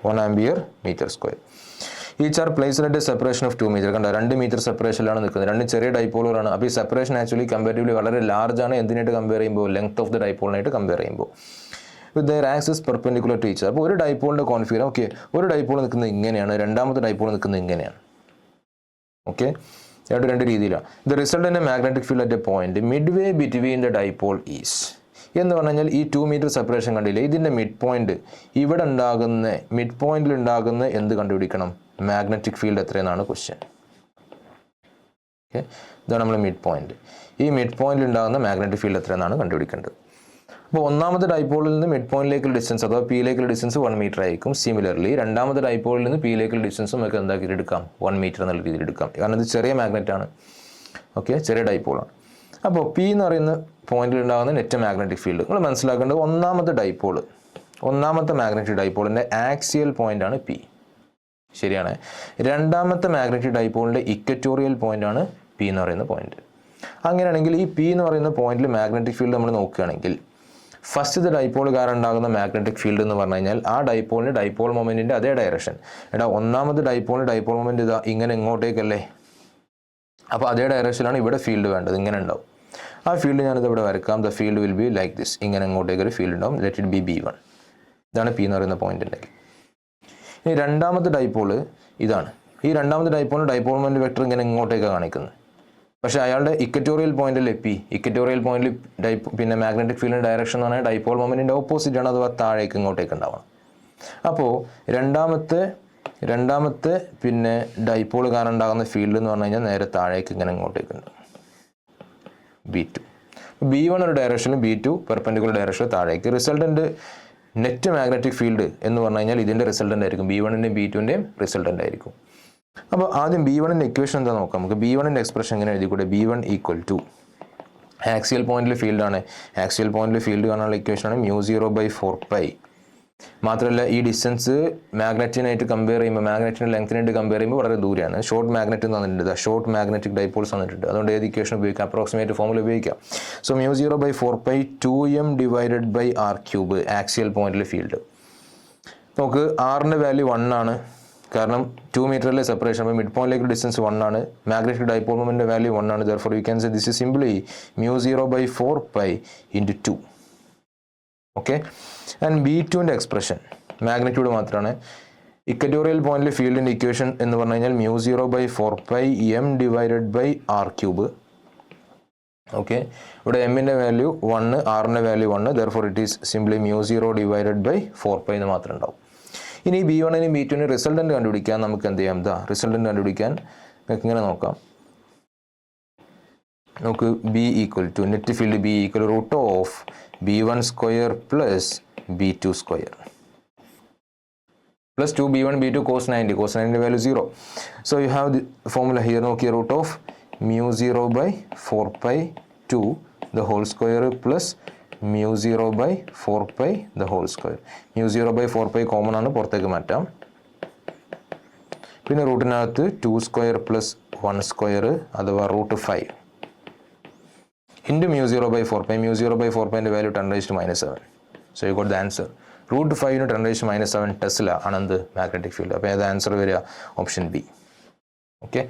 A: 1 ampere metre square. Each are placed at a separation of 2 metre. കണ്ട 2 മീറ്റർ സെപ്പറേഷനിലാണ് നിൽക്കുന്നത്. രണ്ട് ചെറിയ ഡൈപോളുകളാണ്. അപ്പോൾ ഈ സെപ്പറേഷൻ ആക്ച്വലി കമ്പാരിറ്റീവ്ലി വളരെ ലാർജ് ആണ്. എന്തിനായിട്ട് കമ്പയർ ചെയ്യുമ്പോൾ? ലെങ്ത് ഓഫ് ദ ഡൈപോളിനായിട്ട് കമ്പയർ ചെയ്യുമ്പോൾ. With their axis perpendicular to each. അപ്പോൾ ഒരു ഡൈപോളിൻ്റെ കോൺഫിഗർ ഓക്കെ, ഒരു ഡൈപോൾ നിൽക്കുന്നത് ഇങ്ങനെയാണ്, രണ്ടാമത്തെ ഡൈപോൾ നിൽക്കുന്നത് ഇങ്ങനെയാണ്. ഓക്കെ, രണ്ട് രീതിയിലാണ്. The result in a magnetic field at a point midway between the dipole is എന്ന് പറഞ്ഞു കഴിഞ്ഞാൽ ഈ 2 മീറ്റർ സെപ്പറേഷൻ കണ്ടില്ലേ, ഇതിൻ്റെ മിഡ് പോയിന്റ് ഇവിടെ ഉണ്ടാകുന്ന മിഡ് പോയിന്റിൽ ഉണ്ടാകുന്ന എന്ത് കണ്ടുപിടിക്കണം? മാഗ്നറ്റിക് ഫീൽഡ് എത്രയെന്നാണ് ക്വസ്റ്റ്യൻ. ഓക്കെ, ഇതാണ് നമ്മൾ മിഡ് പോയിന്റ്. ഈ മിഡ് പോയിന്റിൽ ഉണ്ടാകുന്ന മാഗ്നറ്റിക് ഫീൽഡ് എത്രയെന്നാണ് കണ്ടുപിടിക്കേണ്ടത്. അപ്പോൾ ഒന്നാമത്തെ ഡൈപോളിൽ നിന്ന് മിഡ് പോയിന്റിലേക്കുള്ള ഡിസ്റ്റൻസ് അഥവാ പിയിലേക്കുള്ള ഡിസ്റ്റൻസ് 1 മീറ്റർ ആയിരിക്കും. സിമിലർലി രണ്ടാമത്തെ ഡൈപോളിൽ നിന്ന് പിയിലേക്കുള്ള ഡിസ്റ്റൻസും നമുക്ക് എന്താക്കിയിട്ട് എടുക്കാം? 1 മീറ്റർ എന്നുള്ള രീതിയിൽ എടുക്കാം. കാരണം ഇത് ചെറിയ മാഗ്നറ്റ് ആണ്. ഓക്കെ, ചെറിയ ഡൈപോളാണ്. അപ്പോൾ പി എന്ന് പറയുന്ന പോയിന്റിൽ ഉണ്ടാകുന്ന നെറ്റ് മാഗ്നറ്റിക് ഫീൽഡ് നിങ്ങൾ മനസ്സിലാക്കേണ്ടത് ഒന്നാമത്തെ മാഗ്നറ്റിക് ഡൈപോളിൻ്റെ ആക്സിയൽ പോയിന്റ് ആണ് പി. ശരിയാണ്. രണ്ടാമത്തെ മാഗ്നറ്റിക് ഡൈപോളിൻ്റെ ഇക്വറ്റോറിയൽ പോയിന്റ് ആണ് പി എന്ന് പറയുന്ന പോയിന്റ്. അങ്ങനെയാണെങ്കിൽ ഈ പി എന്ന് പറയുന്ന പോയിന്റിൽ മാഗ്നറ്റിക് ഫീൽഡ് നമ്മൾ നോക്കുകയാണെങ്കിൽ ഫസ്റ്റ് ഡൈപോൾ കാരണം ഉണ്ടാകുന്ന മാഗ്നറ്റിക് ഫീൽഡ് എന്ന് പറഞ്ഞു കഴിഞ്ഞാൽ ആ ഡൈപോളിന് ഡൈപോൾ മൊമെന്റിന്റെ അതേ ഡയറക്ഷൻ. എടാ ഒന്നാമത് ഡൈപോളിന് ഡൈപോൾ മൊമെന്റ് ഇതാ ഇങ്ങനെ ഇങ്ങോട്ടേക്കല്ലേ, അപ്പോൾ അതേ ഡയറക്ഷനിലാണ് ഇവിടെ ഫീൽഡ് വേണ്ടത്, ഇങ്ങനെ ഉണ്ടാവും. ആ ഫീൽഡ് ഞാനിത് ഇവിടെ വരക്കാം. The field will be like this, ഇങ്ങനെ ഇങ്ങോട്ടേക്ക് ഒരു ഫീൽഡ് ഉണ്ടാവും. Let it be B1. ഇതാണ് പി എന്ന് പറയുന്ന പോയിന്റ് ഉണ്ടെങ്കിൽ. ഇനി രണ്ടാമത്തെ ഡൈപോള് ഇതാണ്. ഈ രണ്ടാമത്തെ ഡൈപോളിന് ഡൈപോൾ മൊമെന്റ് വെക്ടർ ഇങ്ങനെ ഇങ്ങോട്ടേക്കാണ് കാണിക്കുന്നത്. പക്ഷേ അയാളുടെ ഇക്വറ്റോറിയൽ പോയിന്റിൽ പി, ഇക്വറ്റോറിയൽ പോയിന്റിൽ പിന്നെ മാഗ്നറ്റിക് ഫീൽഡിന്റെ ഡയറക്ഷൻ എന്ന് പറഞ്ഞാൽ ഡൈപോൾ മൊമെന്റിന്റെ ഓപ്പോസിറ്റ് ആണ്, അഥവാ താഴേക്ക് ഇങ്ങോട്ടേക്ക് ഉണ്ടാവണം. അപ്പോൾ രണ്ടാമത്തെ പിന്നെ ഡൈപോൾ കാരണം ഉണ്ടാകുന്ന ഫീൽഡ് എന്ന് പറഞ്ഞു കഴിഞ്ഞാൽ നേരെ താഴേക്ക് ഇങ്ങനെ ഇങ്ങോട്ടേക്ക് ഉണ്ട്, B2. B1 ഒരു ഡയറക്ഷനിലും B2 പെർപെൻഡിക്കുലർ ഡയറക്ഷനിൽ താഴേക്ക്. റിസൾട്ടന്റ് നെറ്റ് മാഗ്നറ്റിക് ഫീൽഡ് എന്ന് പറഞ്ഞു കഴിഞ്ഞാൽ ഇതിന്റെ റിസൾട്ടന്റ് ആയിരിക്കും, B1ന്റെയും B2ന്റെയും റിസൾട്ടന്റ് ആയിരിക്കും. അപ്പോൾ ആദ്യം B1ന്റെ ഇക്വേഷൻ എന്താ നോക്കാം നമുക്ക്. B1ന്റെ എക്സ്പ്രഷൻ എങ്ങനെ എഴുതിക്കൂടെ? B1 ഈക്വൽ ടു ആക്സിയൽ പോയിന്റിൽ ഫീൽഡാണ്. ആക്സിയൽ പോയിന്റിൽ ഫീൽഡ് കാണാനുള്ള ഇക്വേഷനാണ് μ0/4π. മാത്രമല്ല ഈ ഡിസ്റ്റൻസ് മാഗ്നറ്റിനായിട്ട് കമ്പയർ ചെയ്യുമ്പോൾ, മാഗ്നറ്റിന്റെ ലെങ്ത്തിനായിട്ട് കമ്പയർ ചെയ്യുമ്പോൾ വളരെ ദൂരെയാണ്. ഷോർട്ട് മാഗ്നറ്റ് തന്നിട്ടുണ്ട്, ഷോർട്ട് മാഗ്നറ്റിക് ഡൈപോൾസ് തന്നിട്ടുണ്ട്. അതുകൊണ്ട് ഏത് ഇക്വേഷൻ ഉപയോഗിക്കാം? അപ്രോക്സിമേറ്റ് ഫോമുല ഉപയോഗിക്കാം. So μ0/4π 2m divided by r³ axial പോയിന്റിലെ ഫീൽഡ്. നമുക്ക് ആറിൻ്റെ വാല്യൂ 1 ആണ്, കാരണം 2 മീറ്ററിലെ സെപ്പറേഷൻ. അപ്പോൾ മിഡ് പോയിന്റിലേക്ക് ഡിസ്റ്റൻസ് 1 ആണ്. മാഗ്നറ്റിക് ഡൈപോൾ മൊമെന്റിന്റെ വാല്യൂ 1 ആണ്. Therefore you can say this is simply μ0/4π × 2. Okay. And B2ന്റെ എക്സ്പ്രഷൻ മാഗ്നിറ്റ്യൂഡ് മാത്രമാണ്. ഇക്വറ്റോറിയൽ പോയിന്റിലെ ഫീൽഡിന്റെ ഇക്വേഷൻ എന്ന് പറഞ്ഞു കഴിഞ്ഞാൽ μ0/4π m divided by r³. Okay. ഇവിടെ എമ്മിന്റെ വാല്യൂ 1, ആറിന്റെ വാല്യൂ 1. Therefore it is simply μ0 divided by 4π എന്ന് മാത്രം ഉണ്ടാവും. ഇനി B1നും B2നും റിസൾട്ടന്റ് കണ്ടുപിടിക്കാൻ നമുക്ക് എന്ത് ചെയ്യാം? റിസൾട്ടന്റ് കണ്ടുപിടിക്കാൻ നമുക്ക് ഇങ്ങനെ നോക്കാം. നമുക്ക് B equal to net field B equal √(B1 square plus B2 square plus 2B1 B2 cos 90. cos 90 value 0. So you have the formula here. നോക്കിയ √μ0/4π 2 the whole square plus μ0/4π the whole square. μ0/4π common ആണ്, പുറത്തേക്ക് മാറ്റാം. പിന്നെ റൂട്ടിനകത്ത് 2 സ്ക്വയർ പ്ലസ് 1 സ്ക്വയർ അഥവാ √5 into μ0/4π. μ0/4π value 10⁻⁻7. So you got the answer. √5 10⁻⁻7 tesla ആണെന്ത് മാഗ്നറ്റിക് ഫീൽഡ്. അപ്പോൾ ഏത് ആൻസർ വരിക? Option B. ഓക്കെ.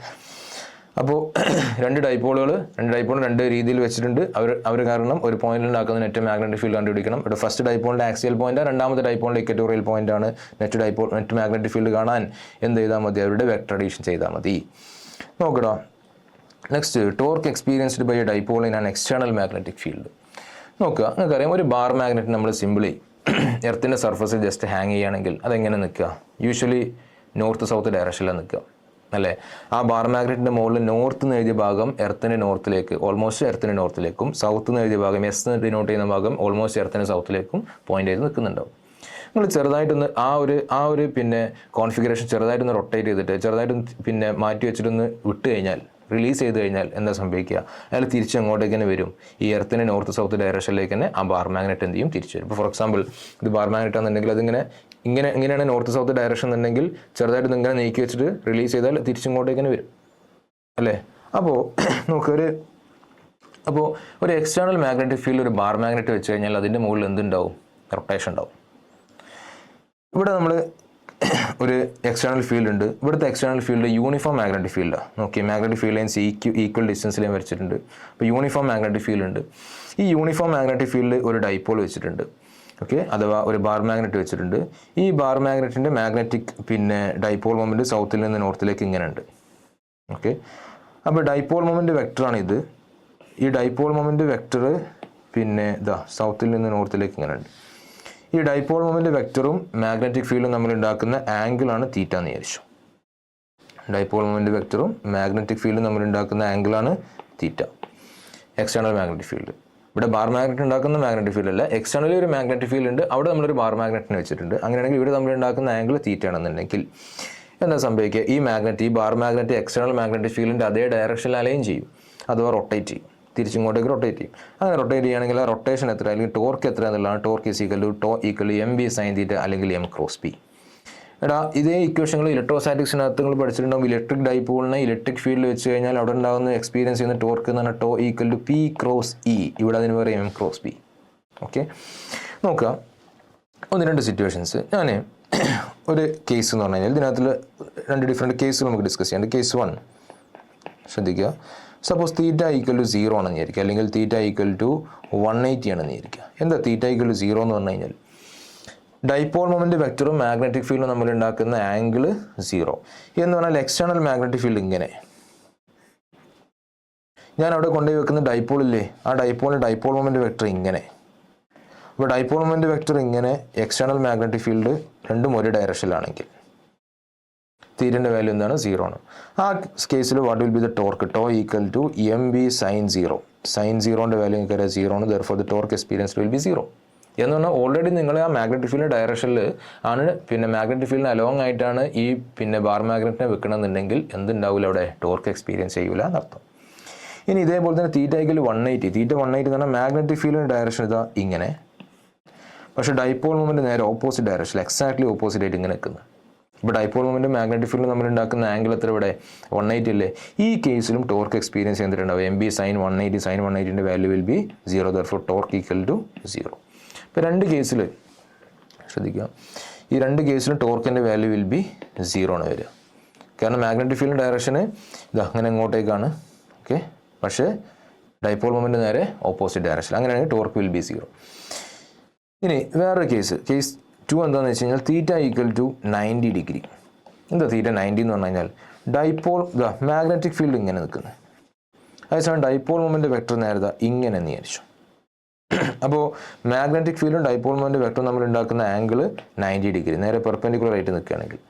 A: അപ്പോൾ രണ്ട് ഡൈപോളുകൾ രണ്ട് രീതിയിൽ വെച്ചിട്ടുണ്ട്. അവർ കാരണം ഒരു പോയിന്റിൽ ഉണ്ടാക്കുന്ന നെറ്റ് മാഗ്നറ്റിക് ഫീൽഡ് കണ്ടുപിടിക്കണം. ഇവിടെ ഫസ്റ്റ് ഡൈപോളിൻ്റെ ആക്സിയൽ പോയിന്റ്, രണ്ടാമത്തെ ഡൈപോളിൻ്റെ ഇക്വറ്റോറിയൽ പോയിന്റ് ആണ്. നെറ്റ് മാഗ്നറ്റിക് ഫീൽഡ് കാണാൻ എന്ത് ചെയ്താൽ മതി? അവരുടെ വെക്ടർ അഡീഷൻ ചെയ്താൽ മതി. നോക്കടാ. Next, torque experienced by a dipole in an external magnetic field. നോക്കുക, നിങ്ങൾക്കറിയാം ഒരു ബാർ മാഗ്നറ്റ് നമ്മൾ സിമ്പിളി എർത്തിൻ്റെ സർഫസിൽ ജസ്റ്റ് ഹാങ് ചെയ്യുകയാണെങ്കിൽ അതെങ്ങനെ നിൽക്കുക? യൂഷ്വലി നോർത്ത് സൗത്ത് ഡയറക്ഷനിലാണ് നിൽക്കുക, അല്ലേ? ആ ബാർ മാഗ്നറ്റിൻ്റെ മുകളിൽ നോർത്ത് എന്ന് എഴുതിയ ഭാഗം എർത്തിൻ്റെ നോർത്തിലേക്ക്, ഓൾമോസ്റ്റ് എർത്തിൻ്റെ നോർത്തിലേക്കും, സൗത്ത് എന്ന് എഴുതിയ ഭാഗം എസ് എന്ന് ഡിനോട്ട് ചെയ്യുന്ന ഭാഗം ഓൾമോസ്റ്റ് എർത്തിൻ്റെ സൗത്തിലേക്കും പോയിന്റ് ചെയ്ത് നിൽക്കുന്നുണ്ടാവും. നിങ്ങൾ ചെറുതായിട്ടൊന്ന് ആ ഒരു പിന്നെ കോൺഫിഗറേഷൻ ചെറുതായിട്ടൊന്ന് റൊട്ടേറ്റ് ചെയ്തിട്ട് ചെറുതായിട്ടൊന്ന് പിന്നെ മാറ്റി വെച്ചിട്ടൊന്ന് വിട്ട് കഴിഞ്ഞാൽ, റിലീസ് ചെയ്ത് കഴിഞ്ഞാൽ എന്താ സംഭവിക്കുക? അയാൾ തിരിച്ച് അങ്ങോട്ടേക്ക് തന്നെ വരും. ഈ എർത്തിൻ്റെ നോർത്ത് സൗത്ത് ഡയറക്ഷനിലേക്ക് തന്നെ ആ ബാർ മാഗ്നറ്റ് എന്ത് ചെയ്യും? തിരിച്ചു വരും. ഇപ്പോൾ ഫോർ എക്സാമ്പിൾ ഇത് ബാർ മാഗ്നറ്റ് ആണെന്നുണ്ടെങ്കിൽ ഇങ്ങനെയാണ് നോർത്ത് സൗത്ത് ഡയറക്ഷൻ എന്നുണ്ടെങ്കിൽ ചെറുതായിട്ട് ഇങ്ങനെ നീക്കി വെച്ചിട്ട് റിലീസ് ചെയ്താൽ തിരിച്ചിങ്ങോട്ടേക്ക് തന്നെ വരും, അല്ലേ? അപ്പോൾ ഒരു എക്സ്റ്റേണൽ മാഗ്നറ്റിക് ഫീൽഡ് ഒരു ബാർ മാഗ്നറ്റ് വെച്ച് കഴിഞ്ഞാൽ അതിൻ്റെ മുകളിൽ എന്തുണ്ടാവും? റൊട്ടേഷൻ ഉണ്ടാവും. ഇവിടെ നമ്മൾ ഒരു എക്സ്റ്റേണൽ ഫീൽഡ് ഉണ്ട്. ഇവിടുത്തെ എക്സ്റ്റേണൽ ഫീൽഡ് യൂണിഫോം മാഗ്നറ്റിക് ഫീൽഡാണ്. നോക്കി, മാഗ്നറ്റിക് ഫീൽഡ് ലൈൻസ് ഈക്വൽ ഡിസ്റ്റൻസിലേയും വരച്ചിട്ടുണ്ട്. അപ്പോൾ യൂണിഫോം മാഗ്നറ്റിക് ഫീൽഡ് ഉണ്ട്. ഈ യൂണിഫോം മാഗ്നറ്റിക് ഫീൽഡ് ഒരു ഡൈപോൾ വെച്ചിട്ടുണ്ട്, ഓക്കെ, അഥവാ ഒരു ബാർ മാഗ്നറ്റ് വെച്ചിട്ടുണ്ട്. ഈ ബാർ മാഗ്നറ്റിൻ്റെ മാഗ്നറ്റിക് പിന്നെ ഡൈപോൾ മൊമെൻറ്റ് സൗത്തിൽ നിന്ന് നോർത്തിലേക്ക് ഇങ്ങനെ ഉണ്ട്, ഓക്കെ. അപ്പോൾ ഡൈപോൾ മൊമെൻറ്റ് വെക്ടറാണ് ഇത്. ഈ ഡൈപോൾ മൊമെൻറ്റ് വെക്ടർ പിന്നെ സൗത്തിൽ നിന്ന് നോർത്തിലേക്ക് ഇങ്ങനെ ഉണ്ട്. ഈ ഡൈപോൾ മൊമെൻറ്റ് വെക്ടറും മാഗ്നറ്റിക് ഫീൽഡും നമ്മൾ ഉണ്ടാക്കുന്ന ആംഗിളാണ് തീറ്റ എന്ന് വിചാരിച്ചു. ഡൈപോൾ മൊമെൻറ്റ് വെക്ടറും മാഗ്നറ്റിക് ഫീൽഡും നമ്മൾ ഉണ്ടാക്കുന്ന ആംഗിളാണ് തീറ്റ. External magnetic field. ഇവിടെ ബാർ മാഗ്നറ്റ് ഉണ്ടാക്കുന്ന മാഗ്നറ്റിക് ഫീൽഡ് അല്ല, എക്സ്റ്റേണലി ഒരു മാഗ്നറ്റിക് ഫീൽഡ് ഉണ്ട്, അവിടെ നമ്മളൊരു ബാർ മാഗ്നറ്റിനെ വെച്ചിട്ടുണ്ട്. അങ്ങനെയാണെങ്കിൽ ഇവിടെ നമ്മൾ ഉണ്ടാക്കുന്ന ആംഗിൾ തീറ്റ ആണെന്നുണ്ടെങ്കിൽ എന്താ സംഭവിക്കുക? ഈ ബാർ മാഗ്നറ്റ് എക്സ്റ്റേണൽ മാഗ്നറ്റിക് ഫീൽഡിൻ്റെ അതേ ഡയറക്ഷനിൽ അലൈൻ ചെയ്യും, അഥവാ റൊട്ടേറ്റ് ചെയ്യും, തിരിച്ചിങ്ങോട്ടേക്ക് റൊട്ടേറ്റ് ചെയ്യും. അങ്ങനെ റൊട്ടേറ്റ് ചെയ്യുകയാണെങ്കിൽ ആ റൊട്ടേഷൻ എത്ര അല്ലെങ്കിൽ ടോർക്ക് എത്ര എന്നുള്ളതാണ്. Torque equal to MB sin θ അല്ലെങ്കിൽ M cross P. എടാ ഇതേ ഇക്വേഷനുകൾ ഇലക്ട്രോസ്റ്റാറ്റിക്സിനകത്ത് നിങ്ങൾ പഠിച്ചിട്ടുണ്ടാകും. ഇലക്ട്രിക് ഡൈപോളിനെ ഇലക്ട്രിക് ഫീൽഡിൽ വെച്ച് കഴിഞ്ഞാൽ അവിടെ ഉണ്ടാകുന്ന എക്സ്പീരിയൻസ് ചെയ്യുന്ന ടോർക്ക് എന്ന് പറഞ്ഞാൽ tau equal to P cross E. ഇവിടെ അതിന് പറയും എം ക്രോസ് പി. ഓക്കെ, നോക്കുക 1-2 സിറ്റുവേഷൻസ്. ഞാൻ ഒരു കേസ് എന്ന് പറഞ്ഞു കഴിഞ്ഞാൽ ഇതിനകത്തിൽ 2 ഡിഫറെൻറ്റ് കേസുകൾ നമുക്ക് ഡിസ്കസ് ചെയ്യാം. കേസ് 1 ശ്രദ്ധിക്കുക. സപ്പോസ് തീറ്റ ഈക്വൽ ടു 0 ആണെന്ന് വിചാരിക്കുക, അല്ലെങ്കിൽ തീറ്റ ഈക്വൽ ടു 180 ആണെന്ന് വിചാരിക്കുക. എന്താ തീറ്റ ഈക്വൽ ടു 0 എന്ന് പറഞ്ഞു കഴിഞ്ഞാൽ ഡൈപോൾ മൊമെൻറ്റ് വെക്ടറും മാഗ്നറ്റിക് ഫീൽഡും നമ്മൾ ഉണ്ടാക്കുന്ന ആംഗിൾ 0 എന്ന് പറഞ്ഞാൽ എക്സ്റ്റേണൽ മാഗ്നറ്റിക് ഫീൽഡ് ഇങ്ങനെ. ഞാൻ അവിടെ കൊണ്ടുപോയി വെക്കുന്ന ഡൈപോൾ ഇല്ലേ, ആ ഡൈപോൾ മൊമെൻറ്റ് വെക്ടർ ഇങ്ങനെ. അപ്പോൾ ഡൈപോൾ മൊമെൻറ്റ് വെക്ടർ ഇങ്ങനെ, എക്സ്റ്റേണൽ മാഗ്നറ്റിക് ഫീൽഡ് രണ്ടും ഒരു ഡയറക്ഷനിലാണെങ്കിൽ തീറ്റൻ്റെ വാല്യൂ എന്താണ്? 0 ആണ്. ആ കേസിൽ what will be the torque? Tau equal to M B sine 0. Sine 0ൻ്റെ വാല്യൂ നിങ്ങൾക്ക് 0 ആണ്. Therefore the torque experience will be 0 എന്ന് പറഞ്ഞാൽ ഓൾറെഡി നിങ്ങൾ ആ മാഗ്നറ്റിക് ഫീൽഡ് ഡയറക്ഷനിൽ ആണ്, പിന്നെ മാഗ്നറ്റിക് ഫീൽഡിന് അലോങ് ആയിട്ടാണ് ഈ പിന്നെ ബാർ മാഗ്നറ്റിനെ വെക്കണമെന്നുണ്ടെങ്കിൽ എന്തുണ്ടാവില്ല അവിടെ? ടോർക്ക് എക്സ്പീരിയൻസ് ചെയ്യൂല എന്നർത്ഥം. ഇനി ഇതേപോലെ തന്നെ തീറ്റ ഈക്വൽ 180. തീറ്റ 180 എന്ന് പറഞ്ഞാൽ മാഗ്നറ്റിക് ഫീൽഡിൻ്റെ ഡയറക്ഷൻ ഇതാ ഇങ്ങനെ, പക്ഷേ ഡൈപോൾ മൊമെൻറ്റ് നേരെ ഓപ്പോസിറ്റ് ഡയറക്ഷനിൽ, എക്സാക്ട്ലി ഓപ്പോസിറ്റ് ആയിട്ട് ഇങ്ങനെ നിൽക്കുന്നത്. ഇപ്പോൾ ഡൈപോൾ മൊമെൻറ്റ് മാഗ്നറ്റിക് ഫീൽഡ് നമ്മൾ ഉണ്ടാക്കുന്ന ആംഗിൾ എത്ര ഇവിടെ? 180 അല്ലേ? ഈ കേസിലും ടോർക്ക് എക്സ്പീരിയൻസ് ചെയ്തിട്ടുണ്ടാവും. M B sine 180. സൈൻ 180ൻ്റെ value will be 0. Therefore torque equal to 0. ഇപ്പോൾ 2 കേസിൽ ശ്രദ്ധിക്കുക, ഈ 2 കേസിലും ടോർക്കിൻ്റെ വാല്യൂ വിൽ ബി 0 ആണ് വരിക. കാരണം മാഗ്നറ്റിക് ഫീൽഡ് ഡയറക്ഷന് ഇതാ അങ്ങനെ അങ്ങോട്ടേക്കാണ്. ഓക്കെ, പക്ഷേ ഡൈപോൾ മൊമെൻറ്റ് നേരെ ഓപ്പോസിറ്റ് ഡയറക്ഷൻ. അങ്ങനെയാണെങ്കിൽ ടോർക്ക് വിൽ ബി 0. ഇനി വേറൊരു കേസ് 2 എന്താണെന്ന് വെച്ച് കഴിഞ്ഞാൽ തീറ്റ ഈക്വൽ ടു 90 ഡിഗ്രി. എന്താ തീറ്റ 90 എന്ന് പറഞ്ഞു കഴിഞ്ഞാൽ ഡൈപോൾ ഇതാ മാഗ്നറ്റിക് ഫീൽഡ് ഇങ്ങനെ നിൽക്കുന്നത്, അതേസമയം ഡൈപോൾ മൊമെൻറ്റ് വെക്ടർ നേരത്തെ ഇങ്ങനെ എന്ന് വിചാരിച്ചു. അപ്പോൾ മാഗ്നറ്റിക് ഫീൽഡും ഡൈപോൾ മൊമെൻറ്റ് വെക്ടറും നമ്മൾ ഉണ്ടാക്കുന്ന ആംഗിൾ 90 ഡിഗ്രി, നേരെ പെർപെൻഡിക്കുലർ ആയിട്ട് നിൽക്കുകയാണെങ്കിൽ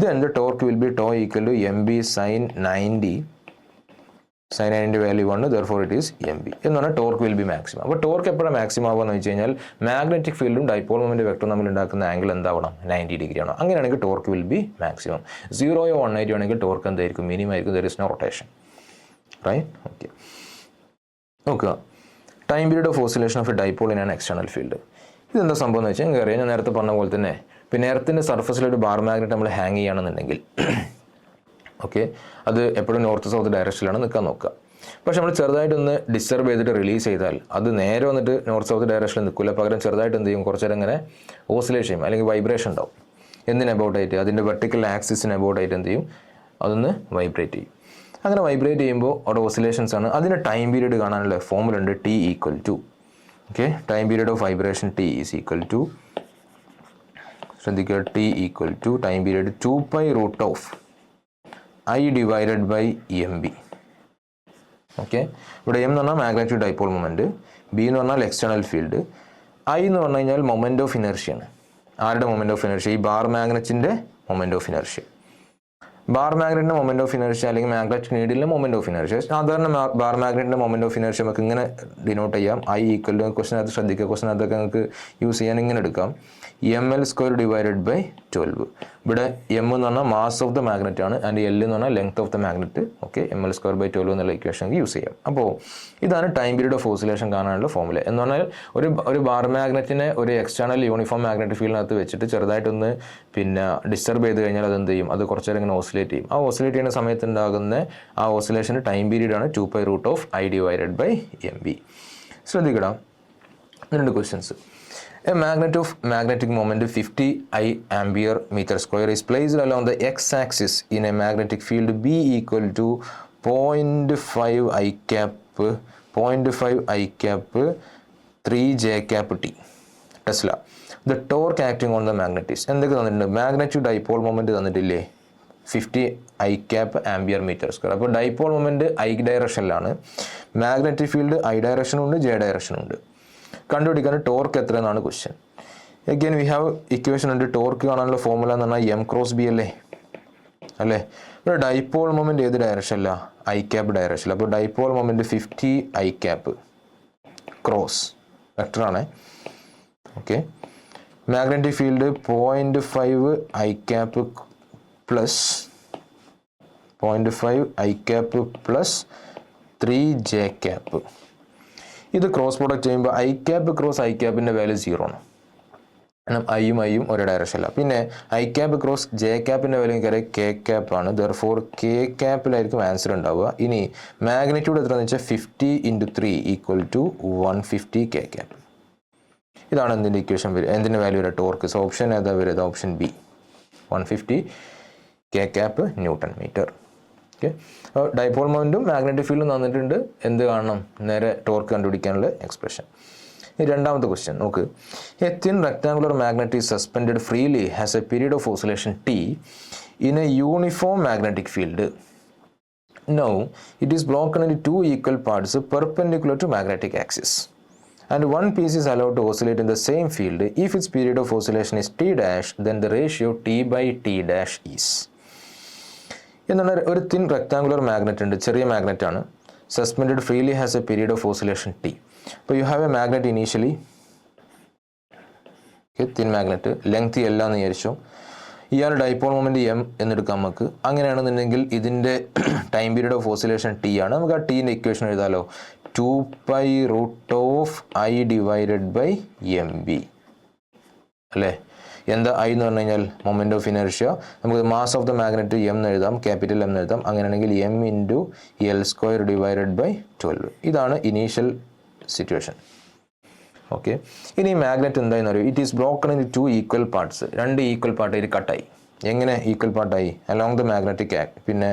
A: then the torque will be tau equal to M B sine 90. Sine 90ൻ്റെ value 1. Therefore it is M B എന്ന് പറഞ്ഞാൽ ടോർക്ക് വിൽ ബി മാക്സിമം. അപ്പോൾ ടോർക്ക് എപ്പോഴാണ് മാക്സിമം ആവുകയെന്ന് വെച്ച് കഴിഞ്ഞാൽ മാഗ്നറ്റിക് ഫീൽഡും ഡൈപോൾ മൊമെൻറ്റ് വെക്ടറും നമ്മൾ ഉണ്ടാക്കുന്ന ആംഗിൾ എന്താവണം? 90 ഡിഗ്രി ആണോ? അങ്ങനെയാണെങ്കിൽ torque will be maximum. 0 or 180 ആണെങ്കിൽ ടോർക്ക് എന്തായിരിക്കും? മിനിമം ആയിരിക്കും. There is no rotation, right? Okay, നോക്കുക. Time period of oscillation of a dipole in an external field. ഇതെന്താ സംഭവം എന്ന് വെച്ചാൽ നിങ്ങൾക്ക് അറിയാം, ഞാൻ നേരത്തെ പറഞ്ഞ പോലെ തന്നെ പിന്നെ എർത്തിൻ്റെ സർഫസിലൊരു ബാർ മാഗ്നറ്റ് നമ്മൾ ഹാങ് ചെയ്യുകയാണെന്നുണ്ടെങ്കിൽ ഓക്കെ, അത് എപ്പോഴും നോർത്ത് സൗത്ത് ഡയറക്ഷനിലാണ് നിൽക്കാൻ നോക്കുക. പക്ഷെ നമ്മൾ ചെറുതായിട്ടൊന്ന് ഡിസ്റ്റർബ് ചെയ്തിട്ട് റിലീസ് ചെയ്താൽ അത് നേരെ വന്നിട്ട് നോർത്ത് സൗത്ത് ഡയറക്ഷനിൽ നിൽക്കില്ല. പകരം ചെറുതായിട്ട് എന്ത് ചെയ്യും? കുറച്ച് നേരം ഇങ്ങനെ ഓസിലേഷൻ ചെയ്യും, അല്ലെങ്കിൽ വൈബ്രേഷൻ ഉണ്ടാവും. എന്തിന് അബൌട്ടായിട്ട്? അതിൻ്റെ വെർട്ടിക്കൽ ആക്സിസിന് അബൌട്ടായിട്ട് എന്ത് ചെയ്യും? അതൊന്ന് വൈബ്രേറ്റ് ചെയ്യും. അങ്ങനെ വൈബ്രേറ്റ് ചെയ്യുമ്പോൾ അവിടെ ഓസിലേഷൻസ് ആണ്. അതിന് ടൈം പീരീഡ് കാണാനുള്ള ഫോമുല ഉണ്ട്. T equal to, okay, time period of vibration T is equal to, ശ്രദ്ധിക്കുക, T equal to time period 2π√of I divided by M B. Okay, ഇവിടെ എം എന്ന് പറഞ്ഞാൽ മാഗ്നറ്റിക് ഡൈപോൾ മൊമെൻറ്റ്, ബി എന്ന് പറഞ്ഞാൽ എക്സ്റ്റേണൽ ഫീൽഡ്, ഐ എന്ന് പറഞ്ഞു കഴിഞ്ഞാൽ മൊമെൻറ്റ് ഓഫ് ഇനർഷ്യയാണ്. ആരുടെ മൊമെൻറ്റ് ഓഫ് ഇനർഷ്യ? ഈ ബാർ മാഗ്നറ്റിൻ്റെ മൊമെൻറ്റ് ഓഫ് ഇനർഷ്യ. ബാർ മാഗ്നറ്റിൻ്റെ മൊമെൻറ്റ് ഓഫ് ഇനർഷ്യ അല്ലെങ്കിൽ മാഗ്നറ്റിക് നീഡിലിൻ്റെ മൊമെൻറ്റ് ഓഫ് ഇനർഷ്യ. സാധാരണ ബാർ മാഗ്നറ്റിൻ്റെ മൊമെൻറ്റ് ഓഫ് ഇനർഷ്യ നമുക്ക് ഇങ്ങനെ ഡിനോട്ട് ചെയ്യാം. ഐ ഈക്വൽ ടു, ക്വസ്റ്റിനകത്ത് ശ്രദ്ധിക്കുക, ക്വസ്റ്റിനകത്തൊക്കെ നമുക്ക് യൂസ് ചെയ്യാൻ ഇങ്ങനെ എടുക്കാം, ml² ഡിവൈഡഡ് ബൈ 12. ഇവിടെ എം എന്ന് പറഞ്ഞാൽ മാസ് ഓഫ് ദ മാഗ്നറ്റ് ആണ്, ആൻഡ് എൽ എന്ന് പറഞ്ഞാൽ length of the magnet. Okay, ml² by 12 എന്നുള്ള ഇക്വേഷൻ യൂസ് ചെയ്യാം. അപ്പോൾ ഇതാണ് ടൈം പീരീഡ് ഓഫ് ഓസിലേഷൻ കാണാനുള്ള ഫോമുല. എന്ന് പറഞ്ഞാൽ ഒരു ബാർ മാഗ്നറ്റിനെ ഒരു എക്സ്റ്റേണൽ യൂണിഫോം മാഗ്നറ്റിക് ഫീൽഡിനകത്ത് വെച്ചിട്ട് ചെറുതായിട്ടൊന്ന് പിന്നെ ഡിസ്റ്റർബ് ചെയ്ത് കഴിഞ്ഞാൽ അത് എന്ത് ചെയ്യും? അത് കുറച്ച് നേരം ഇങ്ങനെ ഓസിലേറ്റ് ചെയ്യും. ആ ഓസിലേറ്റ് ചെയ്യുന്ന സമയത്ത് ഉണ്ടാകുന്ന ആ ഓസിലേഷൻ്റെ ടൈം പീരീഡ് ആണ് 2π√of I divided by M B. ശ്രദ്ധിക്കണം, 2 questions. A magnet of magnetic moment 50 I ampere meter square is placed along the x-axis in a magnetic field B equal to 0.5 I cap 3 J cap T Tesla. The torque acting on the magnet is എന്തൊക്കെ തന്നിട്ടുണ്ട്? മാഗ്നറ്റിക് ഡൈപോൾ മൊമെൻറ്റ് തന്നിട്ടില്ലേ? 50 I cap ampere metre square. അപ്പോൾ ഡൈപോൾ മൊമെൻറ്റ് I ഡയറക്ഷനിലാണ്, മാഗ്നറ്റിക് ഫീൽഡ് I ഡയറക്ഷനുണ്ട്, J ഡയറക്ഷനുണ്ട്. കണ്ടുപിടിക്കാൻ ടോർക്ക് എത്ര എന്നാണ് question. Again we have equation ഉണ്ട്. ടോർക്ക് കാണാനുള്ള ഫോമുല എന്ന് പറഞ്ഞാൽ എം ക്രോസ് ബി അല്ലേ? ഇവിടെ ഡൈപോൾ മൊമെൻറ്റ് ഏത് ഡയറക്ഷനില്ല? ഐ ക്യാപ്പ് ഡയറക്ഷനിൽ. അപ്പോൾ dipole moment 50 I cap cross വെക്ടറാണ്. Okay, magnetic field 0.5 I cap plus 0.5 I cap plus 3 J cap. ഇത് ക്രോസ് പ്രൊഡക്റ്റ് ചെയ്യുമ്പോൾ ഐ ക്യാപ്പ് ക്രോസ് ഐ ക്യാപ്പിൻ്റെ വാല്യൂ 0 ആണ്. കാരണം ഐയും ഐയും ഒരേ ഡയറക്ഷനില്ല. പിന്നെ ഐ ക്യാപ്പ് ക്രോസ് ജെ ക്യാപ്പിൻ്റെ വാല്യൂ എനിക്കറിയാം കെ ക്യാപ്പ് ആണ്. ദെർഫോർ കെ ക്യാപ്പിലായിരിക്കും ആൻസർ ഉണ്ടാവുക. ഇനി മാഗ്നിറ്റ്യൂഡ് എത്രയാണെന്ന് വെച്ചാൽ 50 × 3 = 150 കെ ക്യാപ്പ്. ഇതാണ് എന്തിൻ്റെ ഇക്വേഷൻ വരിക, എന്തിൻ്റെ വാല്യൂ വരിക, ടോർക്ക്. സോ ഓപ്ഷൻ ഏതാ വരുന്നത്, option B 150 K cap newton metre. Okay, അപ്പോൾ ഡൈപോൾ മൊമെൻറ്റും മാഗ്നറ്റിക് ഫീൽഡും തന്നിട്ടുണ്ട്. എന്ത് കാണണം, നേരെ ടോർക്ക് കണ്ടുപിടിക്കാനുള്ള എക്സ്പ്രഷൻ. രണ്ടാമത്തെ ക്വസ്റ്റ്യൻ നോക്ക്. A thin rectangular magnet is suspended freely has a period of oscillation T in A uniform magnetic field. Now it is broken in 2 equal parts perpendicular to magnetic axis and one piece is allowed to oscillate in the same field. If its period of oscillation is t dash, then the ratio t/t dash is. എന്നാൽ ഒരു തിൻ റെക്ടാങ്കുലർ മാഗ്നറ്റ് ഉണ്ട്, ചെറിയ മാഗ്നറ്റ് ആണ്, suspended freely has a period of oscillation T. അപ്പോൾ you have a magnet initially, thin magnet, length L എന്ന് വിചാരിച്ചു. ഇയാൾ ഡൈപോൾ മൊമെൻറ്റ് M എന്നെടുക്കാം നമുക്ക്. അങ്ങനെയാണെന്നുണ്ടെങ്കിൽ ഇതിൻ്റെ time period of oscillation T ആണ്. നമുക്ക് ആ ടീൻ്റെ ഇക്വേഷൻ എഴുതാമല്ലോ, 2π√I/mb അല്ലേ. എന്താ ഐ എന്ന് പറഞ്ഞു കഴിഞ്ഞാൽ മൊമെൻറ്റ് ഓഫ് ഇനർഷ്യ. നമുക്ക് mass of the magnet M എന്ന് എഴുതാം, ക്യാപിറ്റൽ M എന്ന് എഴുതാം. അങ്ങനെയാണെങ്കിൽ M × L² / 12. ഇതാണ് ഇനീഷ്യൽ സിറ്റുവേഷൻ. ഓക്കെ, ഇനി മാഗ്നറ്റ് എന്തായെന്ന് അറിയും. It is broken in 2 equal parts. 2 equal പാർട്ടായി കട്ടായി. എങ്ങനെ ഈക്വൽ പാർട്ടായി, അലോങ് ദ മാഗ്നറ്റിക് പിന്നെ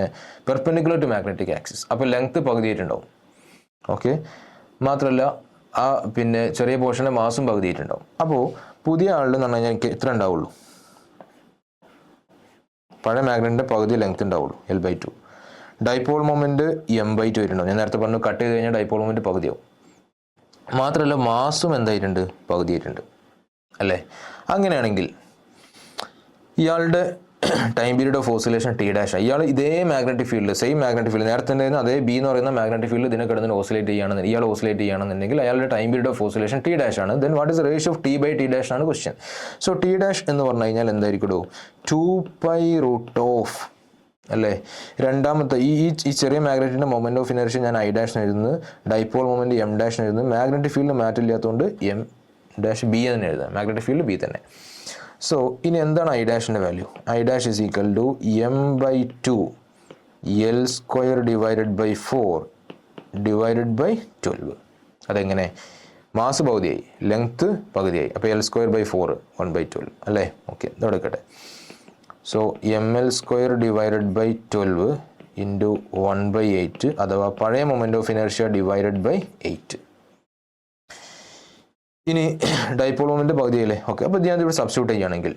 A: പെർപെൻഡിക്കുലർ ടു മാഗ്നറ്റിക് ആക്സിസ്. അപ്പോൾ ലെങ്ത് പകുതിയായിട്ടുണ്ടാവും. ഓക്കെ, മാത്രമല്ല ആ പിന്നെ ചെറിയ പോർഷൻ്റെ മാസും പകുതിയായിട്ടുണ്ടാവും. അപ്പോൾ പുതിയ ആളിൽ എന്ന് പറഞ്ഞു കഴിഞ്ഞാൽ എനിക്ക് എത്ര ഉണ്ടാവുള്ളൂ, പഴയ മാഗ്നറ്റിൻ്റെ പകുതി ലെങ്ത് ഉണ്ടാവുള്ളൂ, L/2. ഡൈപോൾ മൊമെൻറ്റ് M/2 ആയിട്ടുണ്ടാവും. ഞാൻ നേരത്തെ പറഞ്ഞു കട്ട് ചെയ്ത് കഴിഞ്ഞാൽ ഡൈപോൾ മൊമെൻറ്റ് പകുതിയാവും. മാത്രമല്ല മാസും എന്തായിട്ടുണ്ട്, പകുതിയായിട്ടുണ്ട് അല്ലേ. അങ്ങനെയാണെങ്കിൽ ഇയാളുടെ time period of oscillation T dash. ഇയാൾ ഇതേ magnetic field, same magnetic field, നേരത്തെ അതേ ബി എന്ന് പറയുന്ന മാഗ്നറ്റിക് ഫീൽഡ് ഇതിനെ കിടന്ന് ഓസിലേറ്റ് ചെയ്യുകയാണെന്ന്, ഇയാൾ ഓസിലേറ്റ് ചെയ്യുകയാണെന്നുണ്ടെങ്കിൽ അയാളുടെ time period of oscillation T dash ആണ്. Then what is ratio of t/t dash ആണ് ക്വസ്റ്റ്യൻ. സോ ടി ഡാഷ് എന്ന് പറഞ്ഞു കഴിഞ്ഞാൽ എന്തായിരിക്കും, 2π√, അല്ലേ. രണ്ടാമത്തെ ഈ ചെറിയ മാഗ്നറ്റിൻ്റെ മൊമെൻറ്റ് ഓഫ് ഇനർഷ്യ ഞാൻ I ഡാഷ് എഴുതുന്നത്, ഡൈപോൾ മൊമെൻറ്റ് M ഡാഷ് എഴുതുന്നത്. മാഗ്നറ്റിക് ഫീൽഡ് മാറ്റില്ലാത്തതുകൊണ്ട് M' B എന്ന് എഴുതാം, മാഗ്നറ്റിക് ഫീൽഡ് B തന്നെ. സോ ഇനി എന്താണ് I ഡാഷിൻ്റെ value, I dash is equal to M/2 L² / 4 / 12. അതെങ്ങനെ, മാസ് പകുതിയായി, ലെങ്ത്ത് പകുതിയായി, അപ്പോൾ L² / 4 1/12 അല്ലേ. ഓക്കെ, ഇതെടുക്കട്ടെ. സോ mL² / 12 × 1/8 അഥവാ പഴയ മൊമെൻറ്റ് ഓഫ് ഇനർഷ്യ /8. ഇനി ഡൈപോൾ മൊമെൻറ്റ് പകുതിയല്ലേ. ഓക്കെ, അപ്പോൾ ഞാൻ ഇവിടെ സബ്സ്റ്റിറ്റ്യൂട്ട് ചെയ്യുകയാണെങ്കിൽ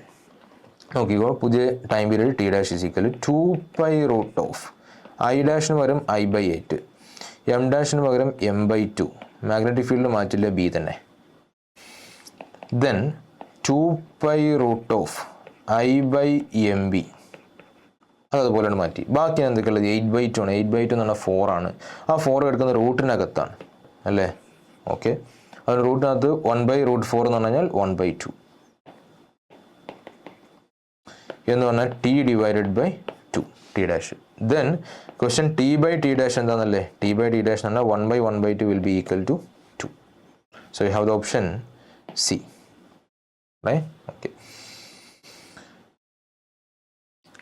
A: നോക്കിക്കോ, പുതിയ time period T dash is equal 2π√, I ഡാഷിന് പകരം I/8, M ഡാഷിന് പകരം M/2, മാഗ്നറ്റിക് ഫീൽഡ് മാറ്റില്ല B തന്നെ. ദെൻ 2π√, I/mb അതുപോലെയാണ് മാറ്റി. ബാക്കി എന്തൊക്കെയുള്ളത്, 8/2 ആണ്. 8/2 എന്ന് പറഞ്ഞാൽ 4 ആണ്. ആ 4 കിടക്കുന്ന റൂട്ടിനകത്താണ് അല്ലേ. ഓക്കെ, അതിന് റൂട്ടിനകത്ത് 1/√4 എന്ന് പറഞ്ഞാൽ 1/2 എന്ന് പറഞ്ഞാൽ t/2 T dash. Then question t/t dash എന്താണെന്നല്ലേ, t/t ഡാഷ് എന്ന് പറഞ്ഞാൽ 1/1/2 will be equal to 2. So you have the option C. Okay,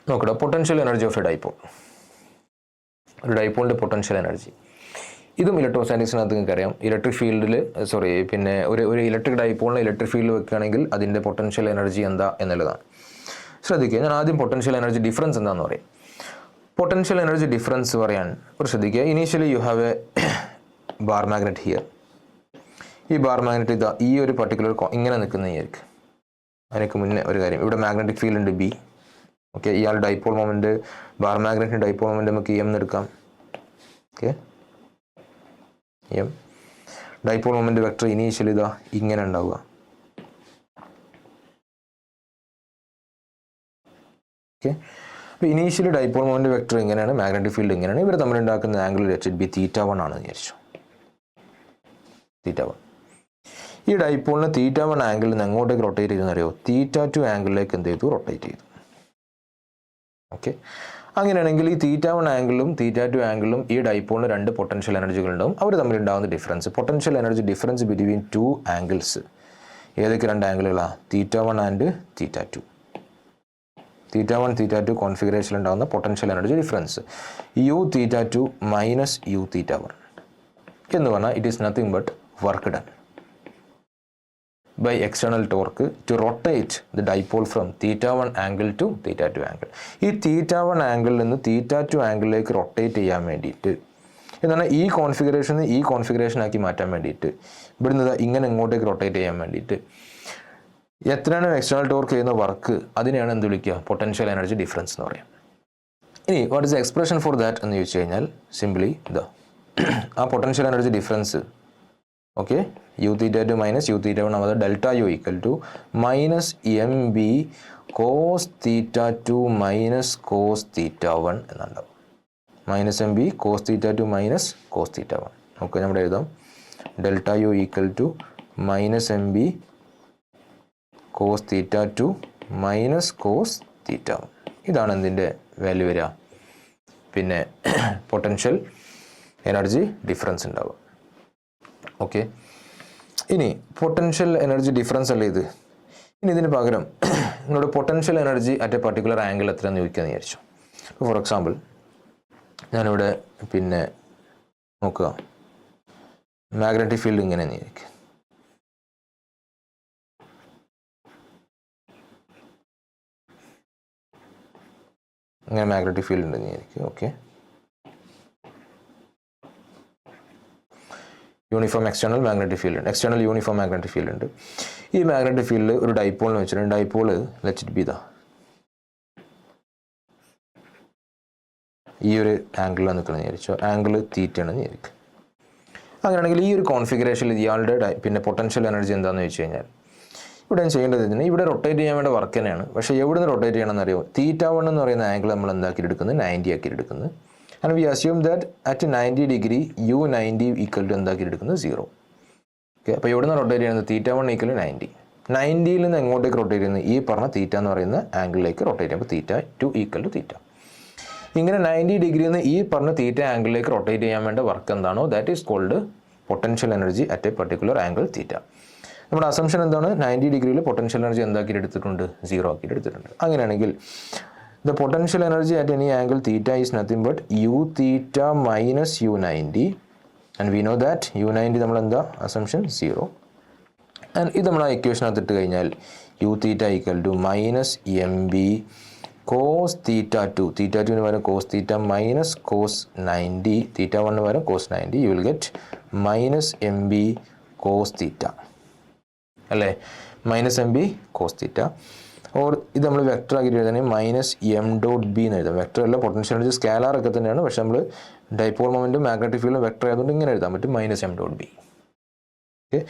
A: നോക്കട്ടെ. Potential energy of a dipole, ഒരു ഡൈപോളിൻ്റെ പൊട്ടൻഷ്യൽ എനർജി. ഇതും ഇലക്ട്രോസ്റ്റാറ്റിക്സിനകത്ത് നിങ്ങൾക്ക് അറിയാം. ഇലക്ട്രിക് ഫീൽഡിൽ പിന്നെ ഒരു ഇലക്ട്രിക് ഡൈപോളിനെ ഇലക്ട്രിക് ഫീൽഡ് വെക്കുകയാണെങ്കിൽ അതിൻ്റെ പൊട്ടൻഷ്യൽ എനർജി എന്താ എന്നുള്ളതാണ്. ശ്രദ്ധിക്കുക, ഞാൻ ആദ്യം പൊട്ടൻഷ്യൽ എനർജി ഡിഫറൻസ് എന്താണെന്ന് പറയും. പൊട്ടൻഷ്യൽ എനർജി ഡിഫറൻസ് പറയാൻ ഒരു ശ്രദ്ധിക്കുക. Initially U have a bar magnet here. ഈ ബാർ മാഗ്നറ്റ് ഇതാ ഈ ഒരു പർട്ടിക്കുലർ ഇങ്ങനെ നിൽക്കുന്നതായിരിക്കും. അതിനൊക്കെ മുന്നേ ഒരു കാര്യം, ഇവിടെ മാഗ്നറ്റിക് ഫീൽഡ് ഉണ്ട് B. ഓക്കെ, ഇയാൾ ഡൈപോൾ മൊമെൻറ്റ്, ബാർ മാഗ്നറ്റിന് ഡൈപോൾ മൊമെൻറ്റ് നമുക്ക് M എടുക്കാം. Okay, M dipole moment vector initially ഇതാ ഇങ്ങനെ ഉണ്ടാവുക. ഓക്കെ, അപ്പോൾ ഇനീഷ്യലി ഡൈപോൾ മൊമെൻറ്റ് വെക്ടർ ഇങ്ങനെയാണ്, മാഗ്നറ്റിക് ഫീൽഡ് ഇങ്ങനെയാണ്. ഇവർ തമ്മിലുണ്ടാക്കുന്ന ആംഗിൾ ലെറ്റ് ബി θ1 ആണെന്ന് വിചാരിച്ചു. θ1. ഈ ഡൈപോളിന് θ1 ആംഗിളിൽ നിന്ന് എങ്ങോട്ടേക്ക് റൊട്ടേറ്റ് ചെയ്തെന്ന് അറിയോ, θ2 ആംഗിളിലേക്ക് എന്ത് ചെയ്തു, റൊട്ടേറ്റ് ചെയ്തു. ഓക്കെ, അങ്ങനെയാണെങ്കിൽ ഈ θ1 ആംഗിളും θ2 ആംഗിളും ഈ ഡൈപോളിന് 2 പൊട്ടൻഷ്യൽ എനർജികൾ ഉണ്ടാവും. അവർ തമ്മിലുണ്ടാകുന്ന difference, potential energy difference between 2 angles ഏതൊക്കെ രണ്ട് ആംഗിളുകളാണ്? θ1 ആൻഡ് θ2. θ1 θ2 കോൺഫിഗറേഷനിൽ ഉണ്ടാകുന്ന potential energy difference uθ2 minus uθ1 എന്ന് പറഞ്ഞാൽ it is nothing but work done by external torque to rotate the dipole from θ1 angle to θ2 angle. ഈ θ1 ആംഗിളിൽ നിന്ന് θ2 ആംഗിളിലേക്ക് റൊട്ടേറ്റ് ചെയ്യാൻ വേണ്ടിയിട്ട് എന്നാൽ ഈ കോൺഫിഗറേഷന് ഈ കോൺഫിഗറേഷനാക്കി മാറ്റാൻ വേണ്ടിയിട്ട് ഇവിടുന്ന് ഇങ്ങനെ ഇങ്ങോട്ടേക്ക് റൊട്ടേറ്റ് ചെയ്യാൻ വേണ്ടിയിട്ട് എത്രയാണ് എക്സ്റ്റേണൽ ടോർക്ക് ചെയ്യുന്ന വർക്ക്, അതിനെയാണ് എന്ത് വിളിക്കുക? പൊട്ടൻഷ്യൽ എനർജി ഡിഫറൻസ് എന്ന് പറയാം. ഇനി what is the expression for that എന്ന് ചോദിച്ചു കഴിഞ്ഞാൽ സിംപ്ലി ഇതാ ആ potential energy difference okay uθ2 minus uθ1 ആവുന്നത് delta U equal to minus M B cos θ2 minus cos θ1 എന്നുണ്ടാവും. Minus M B cos θ2 minus cos θ1. നമുക്ക് നമ്മുടെ എഴുതാം delta U equal to minus M B cos θ2 minus cos θ1. ഇതാണ് എന്തിൻ്റെ വാല്യൂ വരിക? പിന്നെ പൊട്ടൻഷ്യൽ എനർജി ഡിഫറൻസ് ഉണ്ടാവുക. ഓക്കെ, ഇനി പൊട്ടൻഷ്യൽ എനർജി ഡിഫറൻസ് അല്ലേ ഇത്. ഇനി ഇതിന് പകരം നിങ്ങളുടെ potential energy at a particular angle എത്രയെന്ന് ചോദിക്കാമെന്ന് വിചാരിച്ചു. ഫോർ എക്സാമ്പിൾ ഞാനിവിടെ പിന്നെ നോക്കുക, മാഗ്നറ്റിക് ഫീൽഡ് ഇങ്ങനെ ആയിരിക്കും. ഇങ്ങനെ മാഗ്നറ്റിക് ഫീൽഡ് ഉണ്ടെന്ന് വിചാരിക്കും. Okay, uniform external magnetic field ഉണ്ട്, എക്സ്റ്റേണൽ യൂണിഫോം മാഗ്നറ്റിക് ഫീൽഡ് ഉണ്ട്. ഈ മാഗ്നറ്റിക് ഫീൽഡ് ഒരു ഡൈപോളിന് വെച്ചിട്ടുണ്ട്. ഡൈപോള് ലെറ്റ് ഇറ്റ് ബി ദാ ഈ ഒരു ആംഗിളിലാണ് നിൽക്കണമെന്ന് വിചാരിച്ചോ, ആംഗിൾ തീറ്റയാണെന്ന് വിചാരിക്കും. അങ്ങനെയാണെങ്കിൽ ഈ ഒരു കോൺഫിഗറേഷനിൽ ഇയാളുടെ പിന്നെ പൊട്ടൻഷ്യൽ എനർജി എന്താണെന്ന് വെച്ച് കഴിഞ്ഞാൽ ഇവിടെ ചെയ്യേണ്ടത് ഇതിന് ഇവിടെ റൊട്ടേറ്റ് ചെയ്യാൻ വേണ്ട വർക്ക് തന്നെയാണ്. പക്ഷേ എവിടെ നിന്ന് റൊട്ടേറ്റ് ചെയ്യണമെന്ന് അറിയോ? θ1 എന്ന് പറയുന്ന ആംഗിൾ നമ്മൾ എന്താക്കി എടുക്കുന്നത്? 90 ആക്കി എടുക്കുന്നത്. And we assume that at 90 degree u90 equal to എന്താക്കി എടുക്കുന്നത്? 0. ഓക്കെ, അപ്പോൾ എവിടെ നിന്ന് റൊട്ടേറ്റ് ചെയ്യുന്നത്? θ1 ഈക്വൽ 90. 90യിൽ നിന്ന് എങ്ങോട്ടേക്ക് റൊട്ടേറ്റ് ചെയ്യുന്നത്? ഈ പറഞ്ഞ θ എന്ന് പറയുന്ന ആംഗിളിലേക്ക് റൊട്ടേറ്റ് ചെയ്യുമ്പോൾ θ2 ഈക്വൽ ടു θ. ഇങ്ങനെ 90 ഡിഗ്രിയിൽ നിന്ന് ഈ പറഞ്ഞ θ ആംഗിളിലേക്ക് റൊട്ടേറ്റ് ചെയ്യാൻ വേണ്ട വർക്ക് എന്താണോ that is called potential energy at a particular angle θ. നമ്മുടെ അസംഷൻ എന്താണ്? 90 ഡിഗ്രിയിൽ പൊട്ടൻഷ്യൽ എനർജി എന്താക്കിയിട്ട് എടുത്തിട്ടുണ്ട്? 0 ആക്കിയിട്ട് എടുത്തിട്ടുണ്ട്. അങ്ങനെയാണെങ്കിൽ the potential energy at any angle theta is nothing but u theta minus u90, and we know that u90 നമ്മൾ എന്താ assumption 0, and ഇത് നമ്മൾ ആ ഇക്വേഷൻ അകത്തിട്ട് കഴിഞ്ഞാൽ u theta equal to minus mb cos θ2, θ2 പകരം cos theta minus cos 90, θ1 പകരം cos 90, you will get minus mb cos theta അല്ലേ, minus M B cos theta. Or ഇത് നമ്മൾ വെക്ടർ ആക്കിയിട്ട് എഴുതാൻ മൈനസ് എം ഡോട്ട് ബി എന്ന് എഴുതാം. വെക്ടർ അല്ല, പൊട്ടൻഷ്യൽ എനർജി സ്കാലാർ ഒക്കെ തന്നെയാണ്, പക്ഷേ നമ്മൾ ഡൈപോൾ മൊമെൻറ്റും മാഗ്നറ്റിക് ഫീൽഡും വെക്ടർ ആയതുകൊണ്ട് ഇങ്ങനെ എഴുതാൻ പറ്റും, minus M dot B. Okay,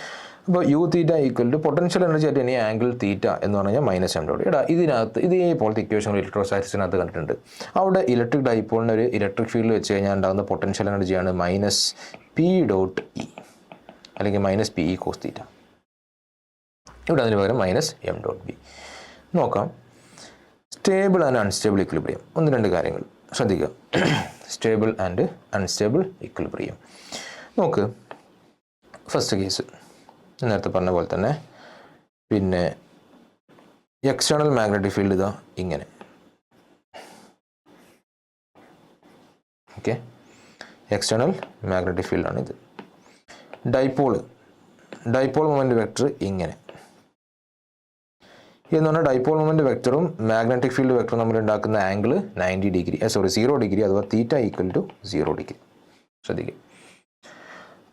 A: അപ്പോൾ U theta equal to potential energy ആയിട്ട് ഇനി ആംഗിൾ തീറ്റ എന്ന് പറഞ്ഞാൽ മൈനസ് എം ഡോട്ട്. എടാ ഇതിനകത്ത് ഇതേപോലത്തെ ഇക്വേഷൻ ഇലക്ട്രോസ്റ്റാറ്റിക്സിനകത്ത് കണ്ടിട്ടുണ്ട്. അവിടെ ഇലക്ട്രിക് ഡൈപോളിന് ഒരു ഇലക്ട്രിക് ഫീൽഡ് വെച്ച് കഴിഞ്ഞാൽ ഉണ്ടാകുന്ന പൊട്ടൻഷ്യൽ എനർജിയാണ് മൈനസ് പി ഡോട്ട് ഇ അല്ലെങ്കിൽ minus P E cos theta. ഇവിടെ അതിന് പകരം മൈനസ് എം ഡോട്ട് ബി. നോക്കാം, സ്റ്റേബിൾ ആൻഡ് അൺസ്റ്റേബിൾ ഇക്വിലിബ്രിയം. ഒന്ന് രണ്ട് കാര്യങ്ങൾ ശ്രദ്ധിക്കുക. സ്റ്റേബിൾ ആൻഡ് അൺസ്റ്റേബിൾ ഇക്വിലിബ്രിയം നോക്ക്. ഫസ്റ്റ് കേസ് നേരത്തെ പറഞ്ഞ പോലെ തന്നെ, പിന്നെ എക്സ്റ്റേണൽ മാഗ്നറ്റിക് ഫീൽഡ് ഇതാ ഇങ്ങനെ. ഓക്കെ, എക്സ്റ്റേണൽ മാഗ്നറ്റിക് ഫീൽഡാണ് ഇത്. ഡൈപോൾ മൊമെൻ്റ് വെക്ടർ ഇങ്ങനെ എന്ന് പറഞ്ഞാൽ ഡൈപോൾ മൊമെൻ്റ് വെക്ടറും മാഗ്നറ്റിക് ഫീൽഡ് വെക്ടറും നമ്മൾ ഉണ്ടാക്കുന്ന ആംഗിൾ 90 ഡിഗ്രി 0 ഡിഗ്രി അഥവാ തീറ്റ ഈക്വൽ ടു 0 ഡിഗ്രി. ശ്രദ്ധിക്കുക,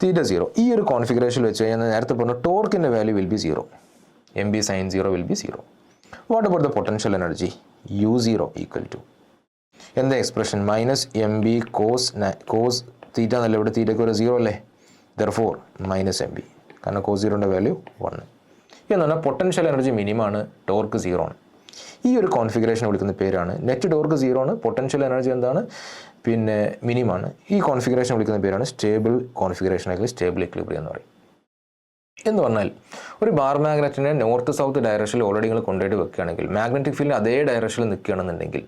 A: തീറ്റ 0. ഈ ഒരു കോൺഫിഗറേഷൻ വെച്ച് കഴിഞ്ഞാൽ നേരത്തെ പറഞ്ഞ ടോർക്കിൻ്റെ value will be 0, M B sine 0 will be 0. What about the potential energy? u0 equal to എന്താ expression? Minus M B cos theta എന്നല്ല, ഇവിടെ തീറ്റയ്ക്ക് ഒരു 0 അല്ലേ, ദെർഫോർ മൈനസ് എം ബി, കാരണം കോസ് 0ൻ്റെ വാല്യൂ 1 എന്ന് പറഞ്ഞാൽ പൊട്ടൻഷ്യൽ എനർജി മിനിമാണ്, ടോർക്ക് 0 ആണ്. ഈ ഒരു കോൺഫിഗറേഷൻ വിളിക്കുന്ന പേരാണ് നെറ്റ് ടോർക്ക് 0 ആണ്, പൊട്ടൻഷ്യൽ എനർജി എന്താണ് പിന്നെ മിനിമാണ്. ഈ കോൺഫിഗറേഷൻ വിളിക്കുന്ന പേരാണ് സ്റ്റേബിൾ കോൺഫിഗറേഷൻ അല്ലെങ്കിൽ സ്റ്റേബിൾ ഇക്വിലിബ്രിയം എന്ന് പറയും. എന്ന് പറഞ്ഞാൽ ഒരു ബാർ മാഗ്നറ്റിനെ നോർത്ത് സൗത്ത് ഡയറക്ഷനിൽ ഓൾറെഡി നിങ്ങൾ കൊണ്ടുപോയിട്ട് വെക്കുകയാണെങ്കിൽ മാഗ്നറ്റിക് ഫീൽഡ് അതേ ഡയറക്ഷനിൽ നിൽക്കുകയാണെന്നുണ്ടെങ്കിൽ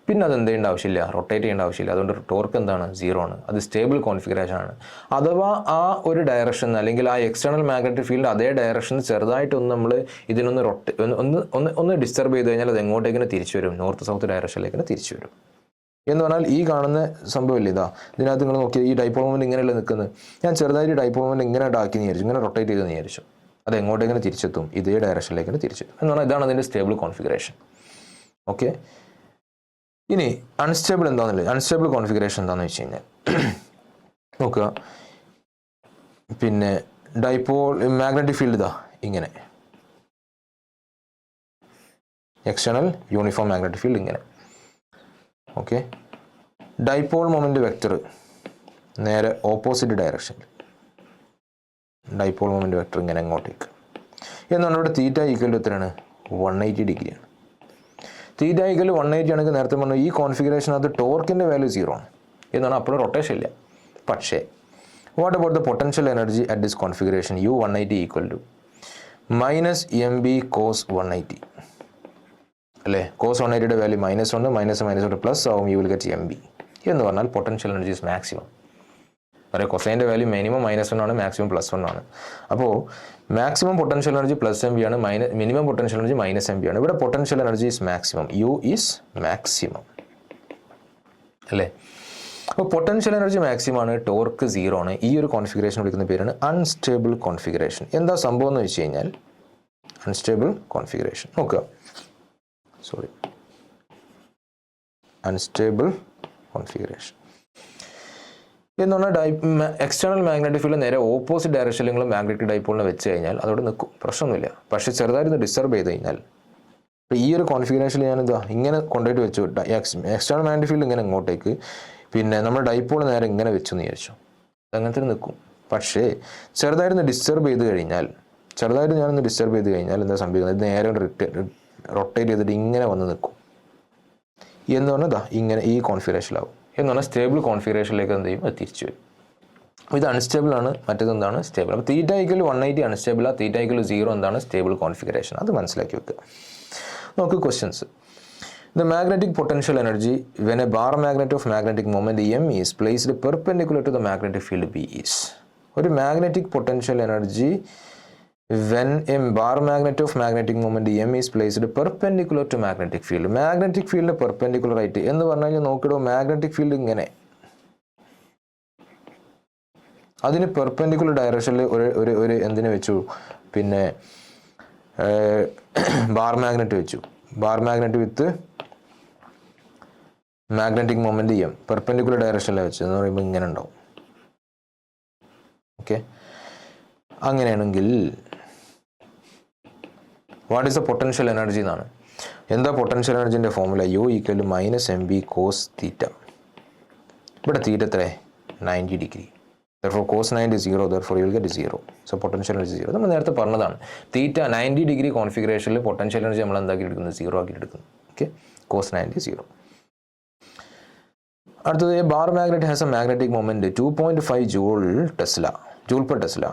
A: പിന്നെ അത് എന്ത് ചെയ്യേണ്ട ആവശ്യമില്ല, റൊട്ടേറ്റ് ചെയ്യേണ്ട ആവശ്യമില്ല. അതുകൊണ്ട് ടോർക്ക് എന്താണ്, 0 ആണ്. അത് സ്റ്റേബിൾ കോൺഫിഗറേഷൻ ആണ്. അഥവാ ആ ഒരു ഡയറക്ഷൻ അല്ലെങ്കിൽ ആ എക്സ്റ്റേണൽ മാഗ്നറ്റിക് ഫീൽഡ് അതേ ഡയറക്ഷനിൽ ചെറുതായിട്ടൊന്ന് നമ്മൾ ഇതിനൊന്ന് ഒന്ന് ഡിസ്റ്റർബ് ചെയ്ത് കഴിഞ്ഞാൽ അത് എങ്ങോട്ടേക്കിന് തിരിച്ചു വരും, നോർത്ത് സൗത്ത് ഡയറക്ഷനിലേക്ക് തിരിച്ചു വരും. എന്ന് പറഞ്ഞാൽ ഈ കാണുന്ന സംഭവമില്ല, ഇതാ ഇതിനകത്ത് നിങ്ങൾ നോക്കിയാൽ ഈ ഡൈപോൾ മൊമെന്റ് ഇങ്ങനെയല്ല നിൽക്കുന്നത്. ഞാൻ ചെറുതായിട്ട് ഡൈപോൾ മൊമെന്റ് ഇങ്ങനെ ആക്കി വിചാരിച്ചു, ഇങ്ങനെ റൊട്ടേറ്റ് ചെയ്ത് വിചാരിച്ചു, അത് എങ്ങോട്ടേക്കിന് തിരിച്ചെത്തും, ഇതേ ഡയറക്ഷനിലേക്ക് തിരിച്ചെത്തും. എന്ന് പറഞ്ഞാൽ ഇതാണ് അതിൻ്റെ സ്റ്റേബിൾ കോൺഫിഗറേഷൻ. ഓക്കെ, ഇനി അൺസ്റ്റേബിൾ എന്താണെന്നില്ല, അൺസ്റ്റേബിൾ കോൺഫിഗറേഷൻ എന്താണെന്ന് വെച്ച് കഴിഞ്ഞാൽ നോക്കുക, പിന്നെ ഡൈപോൾ മാഗ്നറ്റിക് ഫീൽഡ് ഇതാ ഇങ്ങനെ, എക്സ്റ്റേണൽ യൂണിഫോം മാഗ്നറ്റിക് ഫീൽഡ് ഇങ്ങനെ. ഓക്കെ, ഡൈപോൾ മൊമെന്റ് വെക്ടർ നേരെ ഓപ്പോസിറ്റ് ഡയറക്ഷനിൽ, ഡൈപോൾ മൊമെന്റ് വെക്ടർ ഇങ്ങനെ അങ്ങോട്ടേക്ക്. എന്നാണ് ഇവിടെ തീറ്റ ഈക്വൽ എത്രയാണ്, 180 ഡിഗ്രിയാണ്. തീറ്റ ഈക്വൽ 180 ആണെങ്കിൽ നേരത്തെ പറഞ്ഞു ഈ കോൺഫിഗറേഷൻ അത് ടോർക്കിൻ്റെ വാല്യൂ 0 ആണ് എന്നാണ്, അപ്പോഴും റൊട്ടേഷൻ ഇല്ല. പക്ഷേ what about the potential energy at this configuration, U180 equal to -mb cos 180 അല്ലേ. കോസ് 180യുടെ വാല്യൂ -1, -1 പ്ലസ് ആവും, യു വിൽ ഗെറ്റ് mb എന്ന് പറഞ്ഞാൽ പൊട്ടൻഷ്യൽ എനർജി ഇസ് മാക്സിമം. പറയാം കൊസൈൻ്റെ വാല്യൂ മിനിമം -1 ആണ്, മാക്സിമം +1 ആണ്. അപ്പോൾ മാക്സിമം പൊട്ടൻഷ്യൽ എനർജി +mb ആണ്, മിനിമം പൊട്ടൻഷ്യൽ എനർജി -mb ആണ്. ഇവിടെ potential energy is maximum, U is maximum അല്ലേ. അപ്പോൾ പൊട്ടൻഷ്യൽ എനർജി മാക്സിമം ആണ്, ടോർക്ക് 0 ആണ്. ഈ ഒരു കോൺഫിഗറേഷൻ വിളിക്കുന്ന പേരാണ് അൺസ്റ്റേബിൾ കോൺഫിഗറേഷൻ. എന്താ സംഭവം എന്ന് വെച്ച് കഴിഞ്ഞാൽ അൺസ്റ്റേബിൾ കോൺഫിഗറേഷൻ നോക്കുക, അൺസ്റ്റേബിൾ കോൺഫിഗറേഷൻ എന്ന് പറഞ്ഞാൽ എക്സ്റ്റേണൽ മാഗ്നറ്റിക് ഫീൽഡ് നേരെ ഓപ്പോസിറ്റ് ഡയറക്ഷനിൽ നിങ്ങൾ മാഗ്നറ്റിക് ഡൈപോളിനെ വെച്ച് കഴിഞ്ഞാൽ അതോടെ നിൽക്കും, പ്രശ്നമൊന്നുമില്ല. പക്ഷേ ചെറുതായിട്ട് ഡിസ്റ്റർബ് ചെയ്ത് കഴിഞ്ഞാൽ, ഇപ്പോൾ ഈ ഒരു കോൺഫിഗറേഷനിൽ ഞാനിതാ ഇങ്ങനെ കൊണ്ടുപോയിട്ട് വെച്ചു, എക്സ്റ്റേണൽ മാഗ്നറ്റിക് ഫീൽഡ് ഇങ്ങനെ ഇങ്ങോട്ടേക്ക്, പിന്നെ നമ്മൾ ഡൈപോൾ നേരെ ഇങ്ങനെ വെച്ചു എന്ന് വിചാരിച്ചു, അങ്ങനത്തെ നിൽക്കും. പക്ഷേ ചെറുതായിട്ടൊന്ന് ഡിസ്റ്റർബ് ചെയ്ത് കഴിഞ്ഞാൽ, ഞാനൊന്ന് ഡിസ്റ്റർബ് ചെയ്ത് കഴിഞ്ഞാൽ എന്താ സംഭവിക്കുന്നത്, നേരെ റൊട്ടേറ്റ് ചെയ്തിട്ട് ഇങ്ങനെ വന്ന് നിൽക്കും. എന്ന് പറഞ്ഞാൽ ഇങ്ങനെ ഈ കോൺഫിഗറേഷനിലാവും. എന്ന് പറഞ്ഞാൽ സ്റ്റേബിൾ കോൺഫിഗറേഷനിലേക്ക് എന്ത് ചെയ്യും, അത് തിരിച്ചു വരും. ഇത് അൺസ്റ്റേബിൾ ആണ്, മറ്റേത് എന്താണ് സ്റ്റേബിൾ. അപ്പോൾ theta equal 180 unstable, theta equal 0 എന്താണ് സ്റ്റേബിൾ കോൺഫിഗറേഷൻ. അത് മനസ്സിലാക്കി വെക്കുക. നോക്ക് questions. The magnetic potential energy when a bar magnet of magnetic moment M is placed perpendicular to the magnetic field B is. ഒരു magnetic potential energy when a bar magnet of magnetic moment M is placed perpendicular to magnetic field. Magnetic field perpendicular ആയിട്ട് എന്ന് പറഞ്ഞു കഴിഞ്ഞാൽ നോക്കിയിടോ, മാഗ്നറ്റിക് ഫീൽഡ് ഇങ്ങനെ അതിന് പെർപെൻഡിക്കുലർ ഡയറക്ഷനിൽ ഒരു എന്തിനു വെച്ചു, പിന്നെ ബാർ മാഗ്നറ്റ് വെച്ചു. Bar magnet with magnetic moment M perpendicular ഡയറക്ഷനിലാണ് വെച്ചത് എന്ന് പറയുമ്പോൾ ഇങ്ങനെ ഉണ്ടാവും. ഓക്കെ, അങ്ങനെയാണെങ്കിൽ what is the potential energy എന്നാണ്. എന്താ പൊട്ടൻഷ്യൽ എനർജിൻ്റെ formula, U equal to -mb cos theta. ഇവിടെ തീറ്റ എത്ര, 90 degree. therefore cos 90 is 0, therefore you will get 0. so potential energy 0. നമ്മൾ നേരത്തെ പറഞ്ഞതാണ്, തീറ്റ 90 ഡിഗ്രി കോൺഫിഗറേഷനിൽ പൊട്ടൻഷ്യൽ എനർജി നമ്മൾ എന്താക്കി എടുക്കുന്നത്, 0 ആക്കി എടുക്കുന്നു. Okay, cos 90 0. അടുത്തത്, bar magnet has A magnetic moment 2.5 joule per Tesla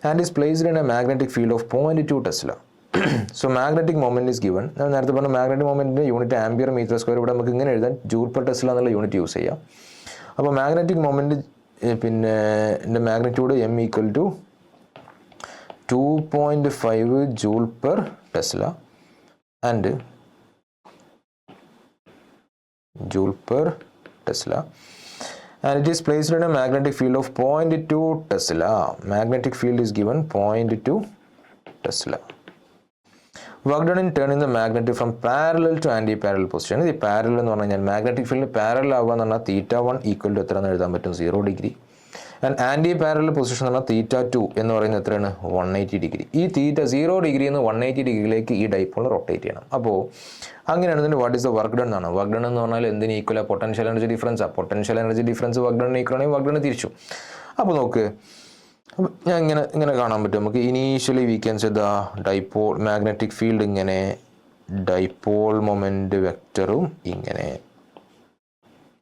A: and is placed in a magnetic field of 0.2 Tesla. So magnetic moment is given. ഞാൻ നേരത്തെ പറഞ്ഞ മാഗ്നറ്റിക് മൊമെന്റിന്റെ യൂണിറ്റ് ആംപിയർ മീറ്റർ സ്ക്വയർ, ഇവിടെ നമുക്ക് ഇങ്ങനെ എഴുതാൻ ജൂൾ പെർ ടെസ്ല എന്നുള്ള യൂണിറ്റ് യൂസ് ചെയ്യാം. അപ്പോൾ മാഗ്നറ്റിക് മൊമെന്റ് പിന്നെ magnitude M equal to 2.5 joule per tesla and joule per Tesla, and it is placed in a magnetic field of 0.2 Tesla. Magnetic field is given 0.2 Tesla. Work done in turning the magnet from parallel to anti-parallel position. ഈ പാരലൽ എന്ന് പറഞ്ഞു കഴിഞ്ഞാൽ മാഗ്നറ്റിക് ഫീൽഡ് പാരലൽ ആവുക എന്ന് പറഞ്ഞാൽ θ1 ഈക്വൽ ടു എത്ര എന്ന് എഴുതാൻ പറ്റും, 0 degree. And anti parallel position എന്ന് പറഞ്ഞാൽ θ2 എന്ന് പറയുന്നത് എത്രയാണ്, 180 ഡിഗ്രി. ഈ തീറ്റ 0 ഡിഗ്രിയിൽ നിന്ന് 180 ഡിഗ്രിയിലേക്ക് ഈ ഡൈപോൾ റൊട്ടേറ്റ് ചെയ്യണം. അപ്പോൾ അങ്ങനെയാണെന്നുണ്ടെങ്കിൽ what is the work done എന്നാണ്. വർക്ക് ഡൺ എന്ന് പറഞ്ഞാൽ എന്തിന് ഈക്വൽ, പൊട്ടൻഷ്യൽ എനർജി ഡിഫറൻസ്. ആ potential energy difference work done equal ആണെങ്കിൽ വർക്ക് ഡൺ തിരിച്ചു. അപ്പോൾ നോക്ക്, ഞാൻ ഇങ്ങനെ കാണാൻ പറ്റും നമുക്ക്. Initially V can say the dipole magnetic field ഇങ്ങനെ, ഡൈപോൾ മൊമെന്റ് വെക്ടറും ഇങ്ങനെ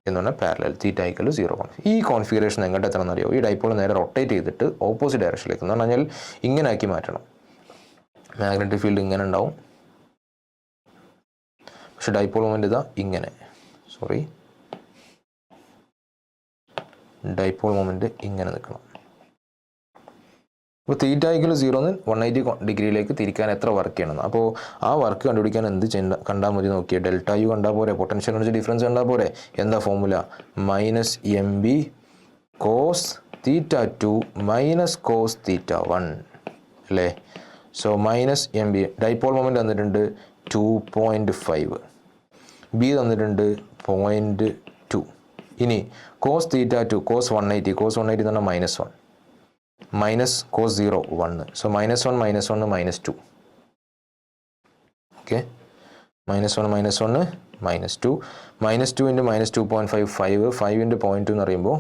A: എന്ന് പറഞ്ഞാൽ പാരലൽ, തീറ്റ ഈക്വൽ 0. ഈ കോൺഫിഗറേഷൻ എങ്ങോട്ട് എത്തണം എന്നറിയോ, ഈ ഡൈപോൾ നേരെ റൊട്ടേറ്റ് ചെയ്തിട്ട് ഓപ്പോസിറ്റ് ഡയറക്ഷനിലേക്ക് എന്ന് പറഞ്ഞാൽ ഇങ്ങനെ ആക്കി മാറ്റണം. മാഗ്നറ്റിക് ഫീൽഡ് ഇങ്ങനെ ഉണ്ടാവും, പക്ഷെ ഡൈപോൾ മൊമെന്റ് ഇതാ ഇങ്ങനെ. ഡൈപോൾ മൊമെൻറ്റ് ഇങ്ങനെ നിൽക്കണം. അപ്പോൾ തീറ്റ ഈക്വൽ 0 180 ഡിഗ്രിയിലേക്ക് തിരിക്കാൻ എത്ര വർക്ക് ചെയ്യണം. അപ്പോൾ ആ വർക്ക് കണ്ടുപിടിക്കാൻ എന്ത് കണ്ടാൽ മതി നോക്കിയാൽ ഡെൽറ്റ യു കണ്ടാൽ പോരെ, പൊട്ടൻഷ്യൽ എനർജി ഡിഫറൻസ് കണ്ടാൽ പോരെ. എന്താ formula? -mb cos θ2 minus cos θ1 അല്ലേ. സോ -mb ഡൈപോൾ മൊമെൻറ്റ് തന്നിട്ടുണ്ട് 2.5, ബി തന്നിട്ടുണ്ട് 0.2. ഇനി കോസ് θ2 കോസ് 180 എന്ന് പറഞ്ഞാൽ -1 minus cos 0 1. So -1 -1 -2. Okay, -1 -1 -2. -2 into -2.5 5 into 0.2 എന്ന് പറയുമ്പോൾ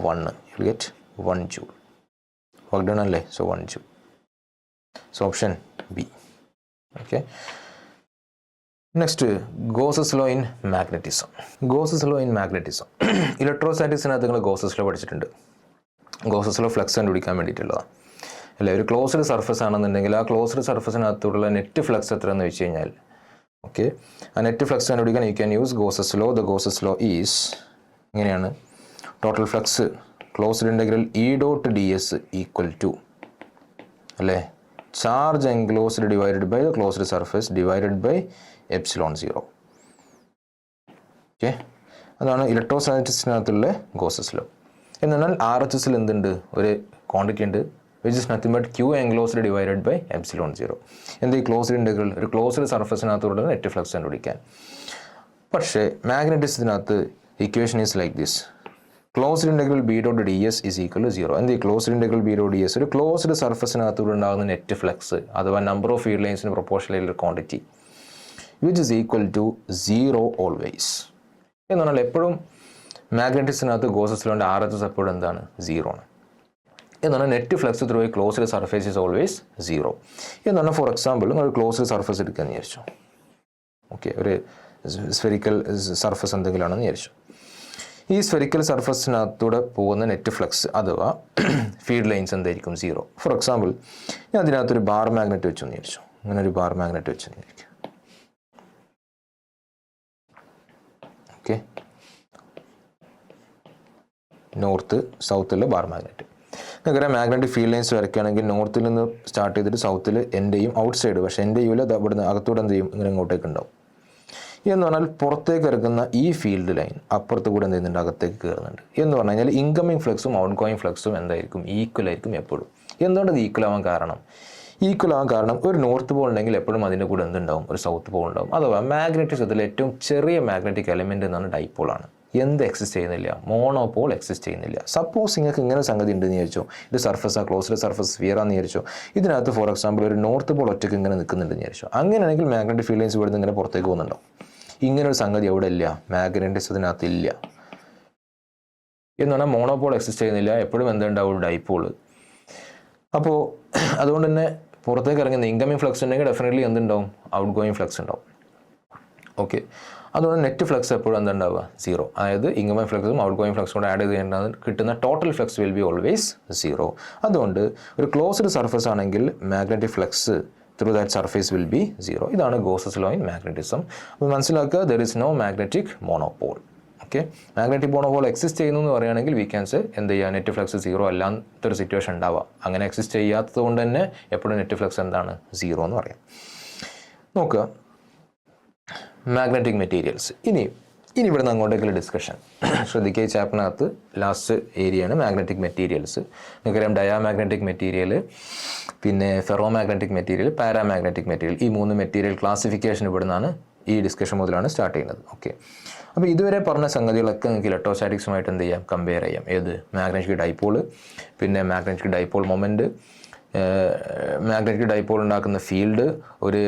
A: 1. You get 1 joule. Work done അല്ലേ. So 1 joule. So option B. Okay, next Gauss's law in magnetism. ഇലക്ട്രോസ്റ്റാറ്റിക്സിനകത്ത് നിങ്ങൾ ഗോസസ് ലോ പഠിച്ചിട്ടുണ്ട്. ഗോസസ് ലോ ഫ്ലക്സ് കണ്ടുപിടിക്കാൻ വേണ്ടിയിട്ടുള്ളതാണ് അല്ലേ. ഒരു ക്ലോസ്ഡ് സർഫസ് ആണെന്നുണ്ടെങ്കിൽ ആ ക്ലോസ്ഡ് സർഫസിനകത്തുള്ള നെറ്റ് ഫ്ലക്സ് എത്രയെന്ന് വെച്ച് കഴിഞ്ഞാൽ, ഓക്കെ, ആ നെറ്റ് ഫ്ലക്സ് കണ്ടുപിടിക്കാൻ you can use Gauss's law. The Gauss's law is ഇങ്ങനെയാണ്. Total flux closed integral E.ds equal to അല്ലേ charge enclosed divided by the closed surface divided by ε0. Okay, അതാണ് ഇലക്ട്രോസ്റ്റാറ്റിക്സിനകത്തുള്ള ഗോസസ് ലോ. എന്നാൽ RHSൽ എന്തുണ്ട്, ഒരു ക്വാണ്ടിറ്റി ഉണ്ട് which is nothing but Q enclosed divided by ε0. എന്ത് ഈ ക്ലോസ്ഡ് ഇൻ്റഗ്രൽ ഒരു ക്ലോസ്ഡ് സർഫസിനകത്തുള്ള നെറ്റ് ഫ്ലക്സ് കണ്ടുപിടിക്കാൻ. പക്ഷേ മാഗ്നറ്റിസത്തിനകത്ത് equation is like this. Closed integral B.ds is equal to 0. എന്ത് ഈ ക്ലോസ്ഡ് ഇൻ്റഗ്രൽ B.ds ഒരു ക്ലോസ്ഡ് സർഫസിനകത്തൂടെ ഉണ്ടാകുന്ന നെറ്റ് ഫ്ലക്സ് അഥവാ നമ്പർ ഓഫ് ഫീൽഡ് ലൈൻസിന് proportional quantity which is equal to 0 always. എന്ന് പറഞ്ഞാൽ എപ്പോഴും മാഗ്നറ്റിക്സിനകത്ത് ഗോസസ് ലോൻ്റെ RHS എപ്പോഴും എന്താണ്, 0 ആണ്. എന്നാണ് net flux through closed surface is always 0 എന്നാണ്. ഫോർ എക്സാമ്പിൾ ഒരു ക്ലോസ്ഡ് സർഫസ് എടുക്കാമെന്ന് വിചാരിച്ചു. ഓക്കെ, ഒരു സ്ഫെറിക്കൽ സർഫസ് എന്തെങ്കിലും ആണെന്ന് വിചാരിച്ചു. ഈ സ്ഫെറിക്കൽ സർഫസിനകത്തൂടെ പോകുന്ന നെറ്റ് ഫ്ലക്സ് അഥവാ ഫീൽഡ് ലൈൻസ് എന്തായിരിക്കും, 0. ഫോർ എക്സാമ്പിൾ ഞാൻ അതിനകത്തൊരു ബാർ മാഗ്നറ്റ് വെച്ചെന്ന് വിചാരിച്ചു. അങ്ങനെ ഒരു ബാർ മാഗ്നറ്റ് വെച്ചെന്ന് വിചാരിക്കും. ഓക്കെ, നോർത്ത് സൗത്തുള്ള ബാർ മാഗ്നറ്റ്. നമുക്കറിയാം മാഗ്നറ്റിക് ഫീൽഡ് ലൈൻസ് വരയ്ക്കുകയാണെങ്കിൽ നോർത്തിൽ നിന്ന് സ്റ്റാർട്ട് ചെയ്തിട്ട് സൗത്തിൽ എൻ്റെയും ഔട്ട് സൈഡ്, പക്ഷേ എൻ്റെ യുവിൽ ഇവിടുന്ന് അകത്തൂടെ എന്ത് ചെയ്യും, ഇങ്ങനെ ഇങ്ങോട്ടേക്ക് ഉണ്ടാവും. എന്ന് പറഞ്ഞാൽ പുറത്തേക്ക് ഇറക്കുന്ന ഈ ഫീൽഡ് ലൈൻ അപ്പുറത്ത് കൂടെ എന്ത് ചെയ്യുന്നുണ്ട്, അകത്തേക്ക് കയറുന്നുണ്ട്. എന്ന് പറഞ്ഞു കഴിഞ്ഞാൽ ഇൻകമിങ് ഫ്ലക്സും ഔട്ട് ഗോയിങ് ഫ്ലക്സും എന്തായിരിക്കും, ഈക്വൽ ആയിരിക്കും എപ്പോഴും. എന്തുകൊണ്ട് ഇത് ഈക്വൽ ആവാൻ കാരണം, ഒരു നോർത്ത് പോൾ ഉണ്ടെങ്കിൽ എപ്പോഴും അതിൻ്റെ കൂടെ എന്തുണ്ടാവും, ഒരു സൗത്ത് പോൾ ഉണ്ടാവും. അഥവാ മാഗ്നറ്റിസത്തിൽ ഏറ്റവും ചെറിയ മാഗ്നറ്റിക് എലമെൻ്റ് എന്നാണ് ഡൈപോളാണ്. എന്ത് എക്സിസ്റ്റ് ചെയ്യുന്നില്ല, മോണോപോൾ എക്സിസ്റ്റ് ചെയ്യുന്നില്ല. സപ്പോസ് നിങ്ങൾക്ക് ഇങ്ങനെ സംഗതി ഉണ്ടെന്ന് വിചാരിച്ചോ, ഇത് സർഫസാ, ക്ലോസ്ഡ് സർഫസ് സ്ഫിയറാന്ന് വിചാരിച്ചോ. ഇതിനകത്ത് ഫോർ എക്സാമ്പിൾ ഒരു നോർത്ത് പോൾ ഒറ്റയ്ക്ക് ഇങ്ങനെ നിൽക്കുന്നുണ്ടെന്ന് വിചാരിച്ചോ. അങ്ങനെയാണെങ്കിൽ മാഗ്നറ്റിക് ഫീൽഡ് ലൈൻസ് ഇവിടുന്ന് ഇങ്ങനെ പുറത്തേക്ക് പോകുന്നുണ്ടോ. ഇങ്ങനൊരു സംഗതി എവിടെ ഇല്ല, മാഗ്നറ്റിസത്തിനകത്ത് ഇല്ല. എന്ന് പറഞ്ഞാൽ മോണോപോൾ എക്സിസ്റ്റ് ചെയ്യുന്നില്ല, എപ്പോഴും എന്തുണ്ടാവും, ഡൈപോൾ. അപ്പോൾ അതുകൊണ്ട് തന്നെ പുറത്തേക്ക് ഇറങ്ങുന്ന ഇൻകമിങ് ഫ്ലക്സ് ഉണ്ടെങ്കിൽ ഡെഫിനറ്റ്ലി എന്തുണ്ടാവും, ഔട്ട് ഗോയിങ് ഫ്ലക്സ് ഉണ്ടാവും. ഓക്കെ, അതുകൊണ്ട് നെറ്റ് ഫ്ലക്സ് എപ്പോഴും എന്തുണ്ടാവുക, 0. അതായത് ഇൻകമിങ് ഫ്ലക്സും ഔട്ട് ഗോയിങ് ഫ്ലക്സും കൂടെ ആഡ് ചെയ്ത് കിട്ടുന്ന total flux will be always 0. അതുകൊണ്ട് ഒരു ക്ലോസ്ഡ് സർഫസ് ആണെങ്കിൽ magnetic flux through that surface will be 0. ഇതാണ് ഗോസസ് ലോ ഇൻ മാഗ്നറ്റിസം. അപ്പോൾ മനസ്സിലാക്കുക, there is no magnetic monopole. Okay, magnetic monopole exist ചെയ്യുന്നു എന്ന് പറയുകയാണെങ്കിൽ വി ക്യാൻ സേ എന്ത് ചെയ്യുക, നെറ്റ് ഫ്ലക്സ് 0 അല്ലാത്തൊരു സിറ്റുവേഷൻ ഉണ്ടാവുക. അങ്ങനെ എക്സിസ്റ്റ് ചെയ്യാത്തത് കൊണ്ട് തന്നെ എപ്പോഴും നെറ്റ് ഫ്ലക്സ് എന്താണ്, 0 എന്ന് പറയാം. നോക്കുക, മാഗ്നറ്റിക് മെറ്റീരിയൽസ്. ഇനി ഇവിടെ നിന്ന് അങ്ങോട്ടേക്കുള്ള ഡിസ്കഷൻ ശ്രദ്ധിക്കുക. ഈ ചാപ്റ്ററിനകത്ത് ലാസ്റ്റ് ഏരിയയാണ് മാഗ്നറ്റിക് മെറ്റീരിയൽസ്. നിങ്ങൾക്കറിയാം ഡയാമാഗ്നറ്റിക് മെറ്റീരിയൽ, പിന്നെ ferro magnetic material, paramagnetic material. ഈ 3 മെറ്റീരിയൽ ക്ലാസിഫിക്കേഷൻ ഇവിടെ നിന്നാണ്, ഈ ഡിസ്കഷൻ മുതലാണ് സ്റ്റാർട്ട് ചെയ്യുന്നത്. ഓക്കെ, അപ്പോൾ ഇതുവരെ പറഞ്ഞ സംഗതികളൊക്കെ നിങ്ങൾക്ക് ഇലക്ട്രോസ്റ്റാറ്റിക്സുമായിട്ട് എന്ത് ചെയ്യാം, കമ്പയർ ചെയ്യാം. ഏത്, മാഗ്നറ്റിക് ഡൈപോൾ, പിന്നെ magnetic dipole moment, magnetic dipole ഉണ്ടാക്കുന്ന ഫീൽഡ്, ഒരു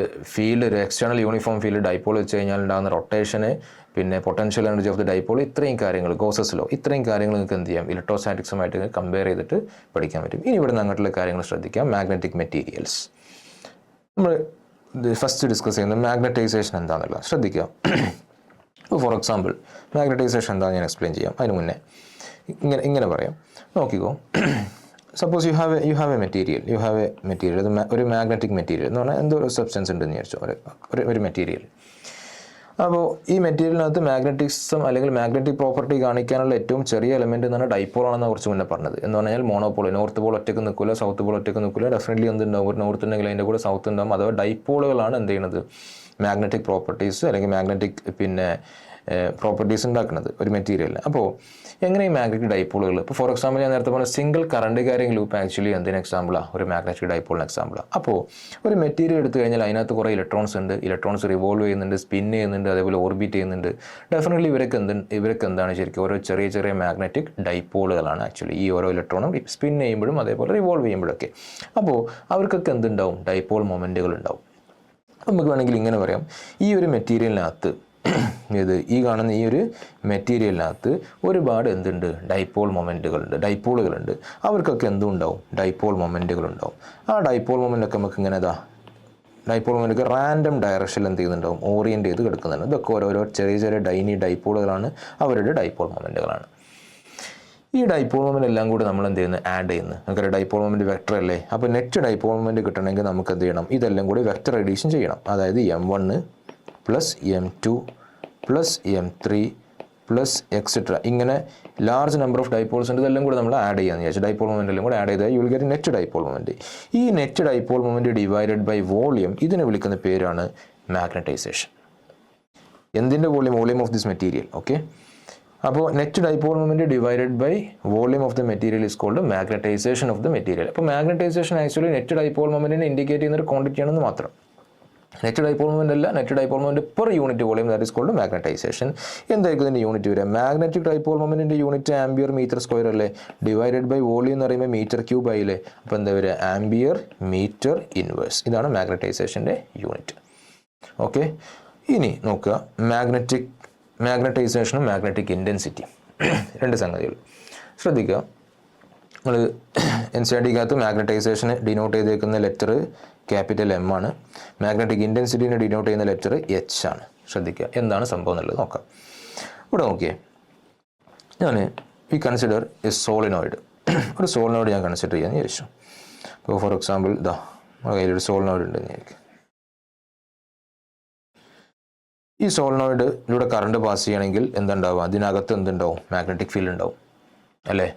A: എക്സ്റ്റേണൽ യൂണിഫോം ഫീൽഡ് ഡൈപോൾ വെച്ച് കഴിഞ്ഞാൽ ഉണ്ടാകുന്ന റൊട്ടേഷന്, പിന്നെ potential energy of the dipole, ഇത്രയും കാര്യങ്ങൾ ഗോസസ് ലോ, ഇത്രയും കാര്യങ്ങൾ നിങ്ങൾക്ക് എന്ത് ചെയ്യാം, ഇലക്ട്രോസ്റ്റാറ്റിക്സുമായിട്ട് കമ്പയർ ചെയ്തിട്ട് പഠിക്കാൻ പറ്റും. ഇനി ഇവിടെ നിന്ന് അങ്ങോട്ടുള്ള കാര്യങ്ങൾ ശ്രദ്ധിക്കാം. മാഗ്നറ്റിക് മെറ്റീരിയൽസ് നമ്മൾ ഫസ്റ്റ് ഡിസ്കസ് ചെയ്യുന്നത് മാഗ്നറ്റൈസേഷൻ എന്താണെന്നുള്ളത് ശ്രദ്ധിക്കുക. ഫോർ എക്സാമ്പിൾ മാഗ്നറ്റൈസേഷൻ എന്താണെന്ന് ഞാൻ എക്സ്പ്ലെയിൻ ചെയ്യാം. അതിന് മുന്നേ ഇങ്ങനെ പറയാം. നോക്കിക്കോ, suppose you have A material, ഒരു മാഗ്നറ്റിക് മെറ്റീരിയൽ എന്ന് പറഞ്ഞാൽ എന്തോ ഒരു സബ്സ്റ്റൻസ് ഉണ്ടെന്ന് വിചാരിച്ചോ, ഒരു മെറ്റീരിയൽ. അപ്പോൾ ഈ മെറ്റീരിയലിനകത്ത് മാഗ്നറ്റിക്സം അല്ലെങ്കിൽ മാഗ്നറ്റിക് പ്രോപ്പർട്ടി കാണിക്കാനുള്ള ഏറ്റവും ചെറിയ എലമെൻറ്റ് എന്ന് പറഞ്ഞാൽ ഡൈപോൾ ആണെന്ന് കുറച്ച് മുന്നേ പറഞ്ഞത്. എന്ന് പറഞ്ഞാൽ മോണോപോൾ, നോർത്ത് പോൾ ഒറ്റയ്ക്ക് നിൽക്കില്ല, സൗത്ത് പോൾ ഒറ്റയ്ക്ക് നിൽക്കില്ല, ഡെഫിനറ്റ്ലി എന്തുണ്ടാവും, ഒരു നോർത്ത് ഉണ്ടെങ്കിൽ അതിൻ്റെ കൂടെ സൗത്ത് ഉണ്ടാവും. അഥവാ ഡൈപോളുകളാണ് എന്ത് ചെയ്യുന്നത്, മാഗ്നറ്റിക് പ്രോപ്പർട്ടീസ് അല്ലെങ്കിൽ മാഗ്നറ്റിക് പ്രോപ്പർട്ടീസ് ഉണ്ടാക്കുന്നത് ഒരു മെറ്റീരിയലിന്. അപ്പോൾ എങ്ങനെ ഈ മാഗ്നറ്റിക് ഡൈപോളുകൾ, ഇപ്പോൾ ഫോർ എക്സാമ്പിൾ ഞാൻ നേരത്തെ പറഞ്ഞ single current carrying loop actually എന്തിന് എക്സാമ്പിളാണ്, ഒരു മാഗ്നറ്റിക് ഡൈപോളിന് എക്സാമ്പിളാണ്. അപ്പോൾ ഒരു മെറ്റീരിയൽ എടുത്തു കഴിഞ്ഞാൽ അതിനകത്ത് കുറേ ഇലക്ട്രോൺസ് ഉണ്ട്, ഇലക്ട്രോൺസ് റിവോൾവ് ചെയ്യുന്നുണ്ട്, സ്പിൻ ചെയ്യുന്നുണ്ട്, അതേപോലെ ഓർബിറ്റ് ചെയ്യുന്നുണ്ട്. ഡെഫിനറ്റ്ലി ഇവരൊക്കെ എന്താണ് ശരിക്കും ഓരോ ചെറിയ ചെറിയ മാഗ്നറ്റിക് ഡൈപോളുകളാണ് ആക്ച്വലി. ഈ ഓരോ ഇലക്ട്രോണും സ്പിൻ ചെയ്യുമ്പോഴും അതേപോലെ റിവോൾവ് ചെയ്യുമ്പോഴൊക്കെ. അപ്പോൾ അവർക്കൊക്കെ എന്തുണ്ടാവും, ഡൈപോൾ മൊമെൻറ്റുകൾ ഉണ്ടാവും. നമുക്ക് വേണമെങ്കിൽ ഇങ്ങനെ പറയാം, ഈ ഒരു മെറ്റീരിയലിനകത്ത് ഈ കാണുന്ന ഈ ഒരു മെറ്റീരിയലിനകത്ത് ഒരുപാട് എന്തുണ്ട്, ഡൈപോൾ മൊമെൻറ്റുകളുണ്ട്, ഡൈപോളുകളുണ്ട്. അവർക്കൊക്കെ എന്തുണ്ടാവും, ഡൈപോൾ മൊമെൻറ്റുകളുണ്ടാവും. ആ ഡൈപോൾ മൊമെൻ്റൊക്കെ നമുക്ക് ഇങ്ങനെ ഡൈപോൾ മൊമെൻ്റൊക്കെ റാൻഡം ഡയറക്ഷനിൽ എന്ത് ചെയ്യുന്നുണ്ടാവും, ഓറിയൻറ്റ് ചെയ്ത് കിടക്കുന്നുണ്ട്. ഇതൊക്കെ ഓരോരോ ചെറിയ ചെറിയ ഡൈപോളുകളാണ്, അവരുടെ ഡൈപോൾ മൊമെൻറ്റുകളാണ്. ഈ ഡൈപോൾ മൊമെൻ്റ് എല്ലാം കൂടി നമ്മൾ എന്ത് ചെയ്യുന്നത്, ആഡ് ചെയ്യുന്നത്. നമുക്കൊരു ഡൈപോൾ മൊമെൻ്റ് വെക്ടർ അല്ലേ, അപ്പോൾ നെറ്റ് ഡൈപോൾ മൊമെൻ്റ് കിട്ടണമെങ്കിൽ നമുക്ക് എന്ത് ചെയ്യണം, ഇതെല്ലാം കൂടി വെക്ടർ അഡീഷൻ ചെയ്യണം. അതായത് M1 plus M2 plus M3 plus etcetera, ഇങ്ങനെ ലാർജ് നമ്പർ ഓഫ് ഡൈപോൾസ് ഉണ്ട്. ഇതെല്ലാം കൂടെ നമ്മൾ ആഡ് ചെയ്യാമെന്ന് വിചാരിച്ചു. ഡൈപോൾ മൊമെൻ്റ് എല്ലാം കൂടെ ആഡ് ചെയ്താൽ you will get net dipole moment. ഈ net dipole moment divided by volume, ഇതിനെ വിളിക്കുന്ന പേരാണ് മാഗ്നറ്റൈസേഷൻ. എന്തിൻ്റെ volume, volume of this material. Okay, അപ്പോൾ net dipole moment divided by volume of the material is called magnetisation of the material. അപ്പോൾ മാഗ്നറ്റൈസേഷൻ ആക്ച്വലി നെറ്റ് ഡൈപോൾ മൊമെൻറ്റിനെ ഇൻഡിക്കേറ്റ് ചെയ്യുന്ന ഒരു ക്വാണ്ടിറ്റി ആണെന്ന് മാത്രം. നെറ്റ് ഡൈപോൾ മൊമെൻ്റ് അല്ല, net dipole moment per unit volume, that is called magnetisation. എന്തായിരിക്കും ഇതിൻ്റെ യൂണിറ്റ് വരിക, മാഗ്നറ്റിക് ഡൈപോൾ മൊമെൻറ്റിൻ്റെ യൂണിറ്റ് ആംബിയർ മീറ്റർ സ്ക്വയർ അല്ലേ, ഡിവൈഡഡ് ബൈ വോളിയം എന്ന് പറയുമ്പോൾ മീറ്റർ ക്യൂബ് ആയില്ലേ. അപ്പോൾ എന്താ വരിക, ആംബിയർ മീറ്റർ ഇൻവേഴ്സ്. ഇതാണ് മാഗ്നറ്റൈസേഷൻ്റെ യൂണിറ്റ്. ഓക്കെ, ഇനി നോക്കുക മാഗ്നറ്റൈസേഷനും മാഗ്നറ്റിക് ഇൻറ്റൻസിറ്റി, രണ്ട് സംഗതികൾ ശ്രദ്ധിക്കുക. നമ്മൾ NCERT-കകത്ത് മാഗ്നറ്റൈസേഷന് ഡിനോട്ട് ചെയ്തേക്കുന്ന ലെറ്റർ ക്യാപിറ്റൽ M ആണ്, മാഗ്നറ്റിക് ഇൻറ്റൻസിറ്റിനെ ഡിനോട്ട് ചെയ്യുന്ന ലെറ്റർ H ആണ്. ശ്രദ്ധിക്കുക എന്താണ് സംഭവം എന്നുള്ളത് നോക്കാം. ഇവിടെ നോക്കിയേ, വി കൺസിഡർ എ സോളിനോയിഡ്. ഒരു സോളിനോയിഡ് ഞാൻ കൺസിഡർ ചെയ്യാമെന്ന് വിചാരിച്ചു. ഇപ്പോൾ ഫോർ എക്സാമ്പിൾ നമ്മുടെ കയ്യിലൊരു സോളിനോയിഡ് ഉണ്ടെന്ന് വിചാരിക്കും. ഈ സോളിനോയിഡിലൂടെ കറണ്ട് പാസ് ചെയ്യണമെങ്കിൽ എന്തുണ്ടാവും, അതിനകത്ത് എന്തുണ്ടാവും, മാഗ്നറ്റിക് ഫീൽഡ് ഉണ്ടാവും അല്ലേ.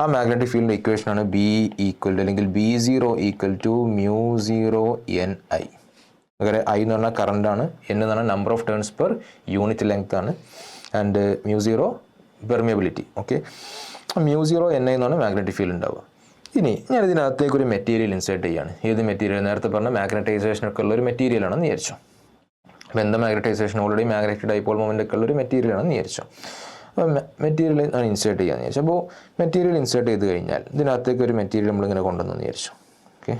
A: ആ മാഗ്നറ്റിക് ഫീൽഡിൻ്റെ ഇക്വേഷനാണ് B ഈക്വൽ അല്ലെങ്കിൽ B0 ഈക്വൽ ടു μ0 NI. അങ്ങനെ I എന്ന് പറഞ്ഞാൽ കറണ്ടാണ്, N എന്ന് പറഞ്ഞാൽ number of turns per unit length ആണ്, ആൻഡ് μ0 പെർമിയബിലിറ്റി. ഓക്കെ, μ0 NI എന്ന് പറഞ്ഞാൽ മാഗ്നറ്റിക് ഫീൽഡ് ഉണ്ടാവുക. ഇനി ഞാൻ ഇതിനകത്തേക്ക് ഒരു മെറ്റീരിയൽ ഇൻസേർട്ട് ചെയ്യുകയാണ്. ഏത് മെറ്റീരിയൽ, നേരത്തെ പറഞ്ഞ മാഗ്നറ്റൈസേഷനൊക്കെ ഉള്ള ഒരു മെറ്റീരിയലാണെന്ന് വിചാരിച്ചു. അപ്പോൾ എന്താ magnetisation, already magnetic dipole moment ഒക്കെ ഉള്ള ഒരു മെറ്റീരിയലാണെന്ന് വിചാരിച്ചു. അപ്പോൾ മെറ്റീരിയൽ ആണ് ഇൻസേർട്ട് ചെയ്യാമെന്ന് വിചാരിച്ചു. അപ്പോൾ മെറ്റീരിയൽ ഇൻസേർട്ട് ചെയ്ത് കഴിഞ്ഞാൽ ഇതിനകത്തേക്ക് ഒരു മെറ്റീരിയൽ നമ്മളിങ്ങനെ കൊണ്ടുവന്നു വിചാരിച്ചു. ഓക്കെ,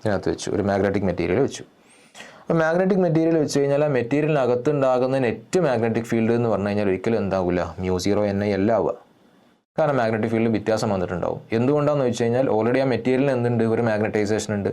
A: ഇതിനകത്ത് വെച്ചു, ഒരു മാഗ്നറ്റിക് മെറ്റീരിയൽ വെച്ചു. അപ്പോൾ മാഗ്നറ്റിക് മെറ്റീരിയൽ വെച്ച് കഴിഞ്ഞാൽ ആ മെറ്റീരിയലിനകത്ത് ഉണ്ടാകുന്ന നെറ്റ് മാഗ്നറ്റിക് ഫീൽഡ് എന്ന് പറഞ്ഞു കഴിഞ്ഞാൽ ഒരിക്കലും എന്താവില്ല, μ0 NI അല്ല ആവുക. കാരണം മാഗ്നറ്റിക് ഫീൽഡ് വ്യത്യാസം വന്നിട്ടുണ്ടാവും. എന്തുകൊണ്ടാണെന്ന് വെച്ച് കഴിഞ്ഞാൽ ഓൾറെഡി ആ മെറ്റീരിയലിന് എന്തുണ്ട്, ഒരു മാഗ്നറ്റൈസേഷൻ ഉണ്ട്,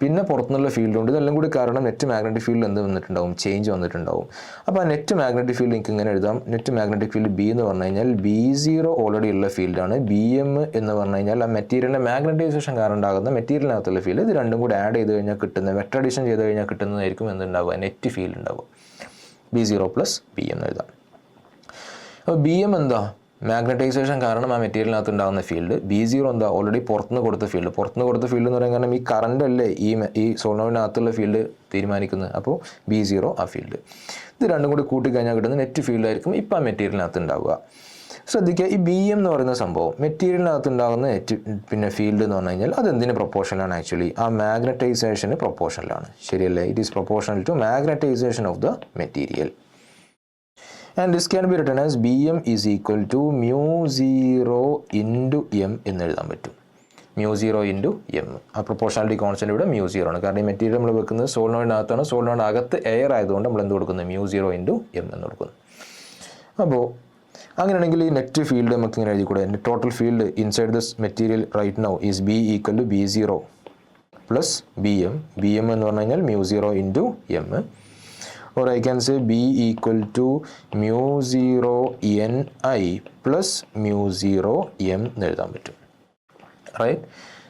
A: പിന്നെ പുറത്തുനിന്നുള്ള ഫീൽഡുണ്ട്. ഇതെല്ലാം കൂടി കാരണം നെറ്റ് മാഗ്നറ്റിക് ഫീൽഡ് എന്ത് വന്നിട്ടുണ്ടാവും, ചേഞ്ച് വന്നിട്ടുണ്ടാവും. അപ്പോൾ ആ നെറ്റ് മാഗ്നറ്റിക് ഫീൽഡ് എനിക്ക് ഇങ്ങനെ എഴുതാം, നെറ്റ് മാഗ്നറ്റിക് ഫീൽഡ് B എന്ന് പറഞ്ഞു കഴിഞ്ഞാൽ B0 ഓൾറെഡി ഉള്ള ഫീൽഡാണ്. BM എന്ന് പറഞ്ഞു കഴിഞ്ഞാൽ ആ മെറ്റീരിയലിൻ്റെ മാഗ്നറ്റൈസേഷൻ കാരണം ഉണ്ടാകുന്ന മെറ്റീരിയലിനകത്തുള്ള ഫീൽഡ്. ഇത് രണ്ടും കൂടി ആഡ് ചെയ്ത് കഴിഞ്ഞാൽ കിട്ടുന്ന, വെക്ടർ അഡീഷൻ ചെയ്ത് കഴിഞ്ഞാൽ കിട്ടുന്നതായിരിക്കും എന്തുണ്ടാവുക, നെറ്റ് ഫീൽഡ് ഉണ്ടാവുക. B0 പ്ലസ് BM എന്ന് എഴുതാം. അപ്പോൾ BM എന്താ, മാഗ്നറ്റൈസേഷൻ കാരണം ആ മെറ്റീരിയലിനകത്ത് ഉണ്ടാകുന്ന ഫീൽഡ്. B0 എന്താ, ഓൾറെഡി പുറത്തുനിന്ന് കൊടുത്ത ഫീൽഡ്. പുറത്തുനിന്ന് കൊടുത്ത ഫീൽഡ് എന്ന് പറയാൻ കാരണം ഈ കറണ്ട് അല്ലേ ഈ സോളിനോയിഡിനകത്തുള്ള ഫീൽഡ് തീരുമാനിക്കുന്നത്. അപ്പോൾ B0 ആ ഫീൽഡ്. ഇത് രണ്ടും കൂടി കൂട്ടിക്കഴിഞ്ഞാൽ കിട്ടുന്ന നെറ്റ് ഫീൽഡ് ആയിരിക്കും ഇപ്പോൾ ആ മെറ്റീരിയലിനകത്ത് ഉണ്ടാവുക. ശ്രദ്ധിക്കുക, ഈ BM എന്ന് പറയുന്ന സംഭവം മെറ്റീരിയലിനകത്ത് ഉണ്ടാകുന്ന നെറ്റ് ഫീൽഡ് എന്ന് പറഞ്ഞു കഴിഞ്ഞാൽ അതെന്തിന് പ്രൊപ്പോർഷനാണ്, ആക്ച്വലി ആ മാഗ്നറ്റൈസേഷന് പ്രൊപ്പോർഷനിലാണ്. ശരിയല്ലേ, it is proportional to magnetization of the material. And this can be written as BM is equal to μ0 into M എന്ന് എഴുതാൻ പറ്റും. μ0 into M. ആ പ്രൊപ്പോർഷണാലിറ്റി കോൺസ്റ്റന്റ് ഇവിടെ μ0 ആണ്. കാരണം ഈ മെറ്റീരിയൽ നമ്മൾ വെക്കുന്നത് സോളിനോയിഡിനകത്താണ്. സോളിനോയിഡ് അകത്ത് എയർ ആയതുകൊണ്ട് നമ്മൾ എന്ത് കൊടുക്കുന്നു, μ0 into M എന്ന് കൊടുക്കുന്നു. അപ്പോൾ അങ്ങനെയാണെങ്കിൽ ഈ നെറ്റ് ഫീൽഡ് നമുക്ക് ഇങ്ങനെ എഴുതിക്കൂടെ, total field inside this material right now is B equal to B0 plus BM. BM എന്ന് പറഞ്ഞു കഴിഞ്ഞാൽ μ0 into M. Or I can say B equal to μ0 NI plus μ0 M എന്ന് എഴുതാൻ പറ്റും. റൈറ്റ്,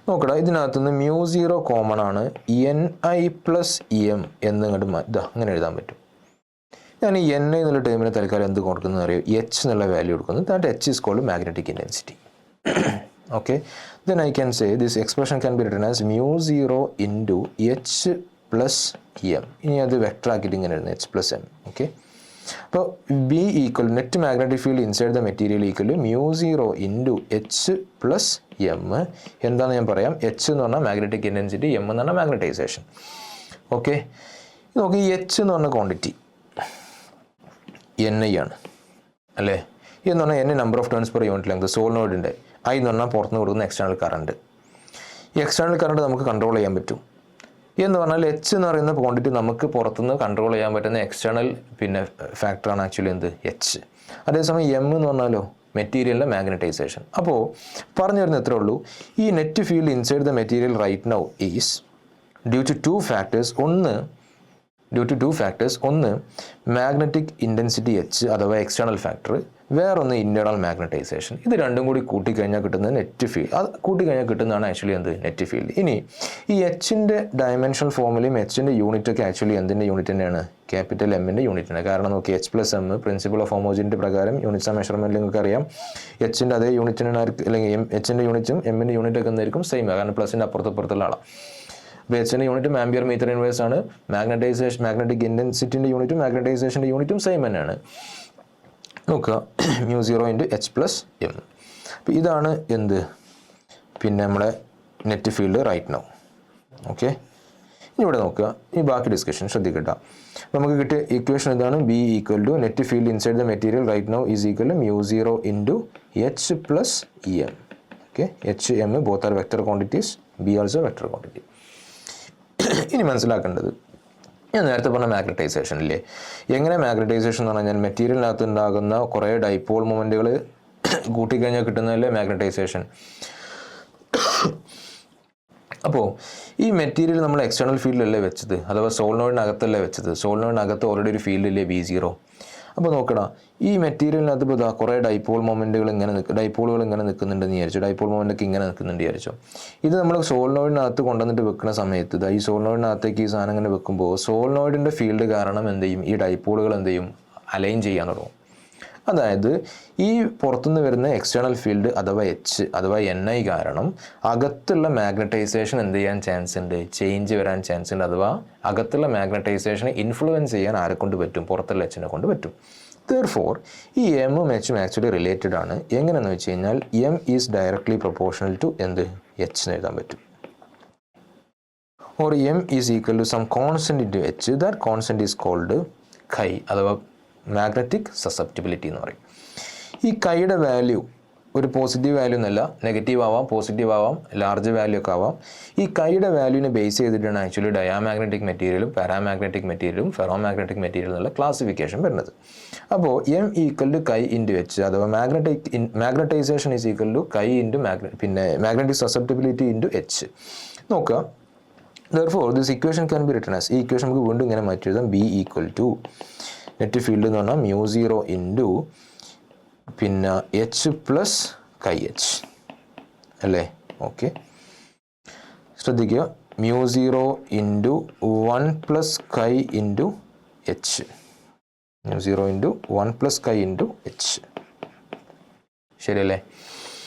A: നോക്കടാ, ഇതിനകത്തുനിന്ന് μ0 കോമൺ ആണ്, ni പ്ലസ് എം എന്നിങ്ങോട്ട് ഇതാ അങ്ങനെ എഴുതാൻ പറ്റും. ഞാൻ ഈ എൻ എന്നുള്ള ടേമിന് തൽക്കാലം എന്ത് കൊടുക്കുന്നത് അറിയോ, എച്ച് എന്നുള്ള വാല്യൂ കൊടുക്കുന്നത്. That H is called magnetic intensity. Okay, then I can say this expression can be written as μ0 into H plus M. ഇനി അത് വെക്ടർ ആക്കിയിട്ട് ഇങ്ങനെ എഴുതുന്നത് എച്ച് പ്ലസ് എം. ഓക്കെ, അപ്പോൾ B equal net magnetic field inside the material equal μ0 into H plus M. എന്താണെന്ന് ഞാൻ പറയാം. എച്ച് എന്ന് പറഞ്ഞാൽ മാഗ്നറ്റിക് ഇൻറ്റൻസിറ്റി, എം എന്ന് പറഞ്ഞാൽ മാഗ്നറ്റൈസേഷൻ. ഓക്കെ, നോക്കി, ഈ എച്ച് എന്ന് പറഞ്ഞ ക്വാണ്ടിറ്റി എൻ ഐ ആണ് അല്ലേ. എന്ന് പറഞ്ഞാൽ N number of turns per unit length സോളിനോയിഡിൻ്റെ. ഐ എന്ന് പറഞ്ഞാൽ പുറത്തുനിന്ന് കൊടുക്കുന്ന എക്സ്റ്റേണൽ കറണ്ട്. ഈ എക്സ്റ്റേണൽ കറണ്ട് നമുക്ക് കൺട്രോൾ ചെയ്യാൻ പറ്റും. എന്ന് പറഞ്ഞാൽ എച്ച് എന്ന് പറയുന്ന ക്വാണ്ടിറ്റി നമുക്ക് പുറത്തുനിന്ന് കൺട്രോൾ ചെയ്യാൻ പറ്റുന്ന എക്സ്റ്റേണൽ ഫാക്ടറാണ് ആക്ച്വലി എന്ത്, എച്ച്. അതേസമയം എം എന്ന് പറഞ്ഞാലോ മെറ്റീരിയലിൻ്റെ മാഗ്നറ്റൈസേഷൻ. അപ്പോൾ പറഞ്ഞു വരുന്നത് എത്രേ ഉള്ളൂ, ഈ net field inside the material right now is due to two factors. ഒന്ന് മാഗ്നറ്റിക് ഇൻറ്റൻസിറ്റി എച്ച് അഥവാ എക്സ്റ്റേണൽ ഫാക്ടർ, വേറൊന്ന് ഇൻറ്റേർണൽ മാഗ്നറ്റൈസേഷൻ. ഇത് രണ്ടും കൂടി കൂട്ടിക്കഴിഞ്ഞാൽ കിട്ടുന്നത് നെറ്റ് ഫീൽഡ്. അത് കൂട്ടിക്കഴിഞ്ഞാൽ കിട്ടുന്നതാണ് ആക്ച്വലി എന്ത്, നെറ്റ് ഫീൽഡ്. ഇനി ഈ എച്ചിൻ്റെ ഡയമെൻഷണൽ ഫോമിലും എച്ചിൻ്റെ യൂണിറ്റൊക്കെ ആക്ച്വലി എന്തിൻ്റെ യൂണിറ്റ് തന്നെയാണ്, ക്യാപിറ്റൽ എമ്മിൻ്റെ യൂണിറ്റ് ആണ്. കാരണം നോക്കി, H plus M principle of homogeneity പ്രകാരം യൂണിറ്റ്സ് ഓഫ് മെഷർമെൻറ്റ് നിങ്ങൾക്ക് അറിയാം. എച്ചിൻ്റെ അതേ യൂണിറ്റിനാണ്, അല്ലെങ്കിൽ എച്ചിൻ്റെ യൂണിറ്റും എമ്മിൻ്റെ യൂണിറ്റൊക്കെ എന്തായിരിക്കും, സെയിം. കാരണം പ്ലസിൻ്റെ അപ്പുറത്തുള്ള ആളാണ്. അപ്പോൾ എച്ചിൻ്റെ യൂണിറ്റും ആംബിയർ മീറ്റർ ഇൻവേഴ്സ് ആണ്. മാഗ്നറ്റിക് ഇൻറ്റൻസിറ്റിൻ്റെ യൂണിറ്റും മാഗ്നറ്റൈസേഷൻ്റെ യൂണിറ്റും സെയിം തന്നെയാണ്. നോക്കുക, μ0 ഇൻറ്റു എച്ച് പ്ലസ് എം. അപ്പോൾ ഇതാണ് എന്ത്, നമ്മുടെ net field right now. Okay, ഇനി ഇവിടെ നോക്കുക, ഈ ബാക്കി ഡിസ്കഷൻ ശ്രദ്ധിക്കട്ടെ. നമുക്ക് കിട്ടിയ ഇക്വേഷൻ ഇതാണ്. B equal to net field inside the material right now is equal to μ0 into H plus M. Okay, H M both are vector quantities, B also vector quantity. ഇനി മനസ്സിലാക്കേണ്ടത്, ഞാൻ നേരത്തെ പറഞ്ഞ മാഗ്നറ്റൈസേഷൻ ഇല്ലേ, എങ്ങനെ മാഗ്നറ്റൈസേഷൻ എന്ന് പറഞ്ഞാൽ മെറ്റീരിയലിനകത്ത് ഉണ്ടാകുന്ന കുറേ ഡൈപോൾ മൊമെൻറ്റുകൾ കൂട്ടിക്കഴിഞ്ഞാൽ കിട്ടുന്നതല്ലേ മാഗ്നറ്റൈസേഷൻ. അപ്പോൾ ഈ മെറ്റീരിയൽ നമ്മൾ എക്സ്റ്റേണൽ ഫീൽഡിലല്ലേ വെച്ചത്, അഥവാ സോളിനോയിഡിനകത്തല്ലേ വെച്ചത്. സോളിനോയിഡിനകത്ത് ഓൾറെഡി ഒരു ഫീൽഡില്ലേ B0. അപ്പോൾ നോക്കടാ, ഈ മെറ്റീരിയലിനകത്ത് ഇപ്പോൾ ഇതാ കുറേ ഡൈപോളുകൾ ഇങ്ങനെ നിൽക്കുന്നുണ്ടെന്ന് വിചാരിച്ചു. ഡൈപോൾ മൊമെൻ്റൊക്കെ ഇങ്ങനെ നിൽക്കുന്നുണ്ട് വിചാരിച്ചു. ഇത് നമ്മൾ സോളിനോയിഡിനകത്ത് കൊണ്ടുവന്നിട്ട് വെക്കുന്ന സമയത്ത് ഈ സോളിനോയിഡിനകത്തേക്ക് ഈ സാധനം ഇങ്ങനെ വെക്കുമ്പോൾ സോളിനോയിഡിൻ്റെ ഫീൽഡ് കാരണം എന്ത് ചെയ്യും, ഈ ഡൈപോളുകൾ എന്ത് ചെയ്യും, അലൈൻ ചെയ്യാൻ തുടങ്ങും. അതായത് ഈ പുറത്തുനിന്ന് വരുന്ന എക്സ്റ്റേണൽ ഫീൽഡ് അഥവാ എച്ച് അഥവാ ni കാരണം അകത്തുള്ള മാഗ്നറ്റൈസേഷൻ എന്ത് ചെയ്യാൻ ചാൻസ് ഉണ്ട്, ചേഞ്ച് വരാൻ ചാൻസ് ഉണ്ട്. അഥവാ അകത്തുള്ള മാഗ്നറ്റൈസേഷനെ ഇൻഫ്ലുവൻസ് ചെയ്യാൻ ആരെ കൊണ്ട് പറ്റും, പുറത്തുള്ള എച്ചിനെ കൊണ്ട് പറ്റും. Therefore, ഈ എമ്മും എച്ചും ആക്ച്വലി റിലേറ്റഡ് ആണ്. എങ്ങനെയെന്ന് വെച്ച് കഴിഞ്ഞാൽ M is directly proportional to എന്ത്, എച്ച് എന്ന് എഴുതാൻ പറ്റും. Or M is equal to some constant into H. That constant is called chi അഥവാ മാഗ്നറ്റിക് സസെപ്റ്റിബിലിറ്റി എന്ന് പറയും. ഈ കൈയുടെ വാല്യൂ ഒരു പോസിറ്റീവ് വാല്യൂ എന്നല്ല, നെഗറ്റീവ് ആവാം, പോസിറ്റീവ് ആവാം, ലാർജ് വാല്യൂ ഒക്കെ ആവാം. ഈ കൈയുടെ വാല്യൂവിനെ ബേസ് ചെയ്തിട്ടാണ് ആക്ച്വലി ഡയാമാഗ്നറ്റിക് മെറ്റീരിയലും പാരാമാഗ്നറ്റിക് മെറ്റീരിയലും ഫെറോമാഗ്നറ്റിക് മെറ്റീരിയൽ എന്നുള്ള ക്ലാസിഫിക്കേഷൻ വരുന്നത്. അപ്പോൾ M equal to chi into H അഥവാ magnetization is equal to chi into magnetic susceptibility into H. നോക്കുക, therefore this equation can be written as, ഈ ഇക്വേഷൻ നമുക്ക് വീണ്ടും ഇങ്ങനെ മാറ്റി എഴുതാം. B equal to net field എന്ന് പറഞ്ഞാൽ μ0 into H plus chi H അല്ലേ. ഓക്കെ, ശ്രദ്ധിക്കുക, μ0 into 1 plus chi into H, μ0 into 1 plus chi into H. ശരിയല്ലേ?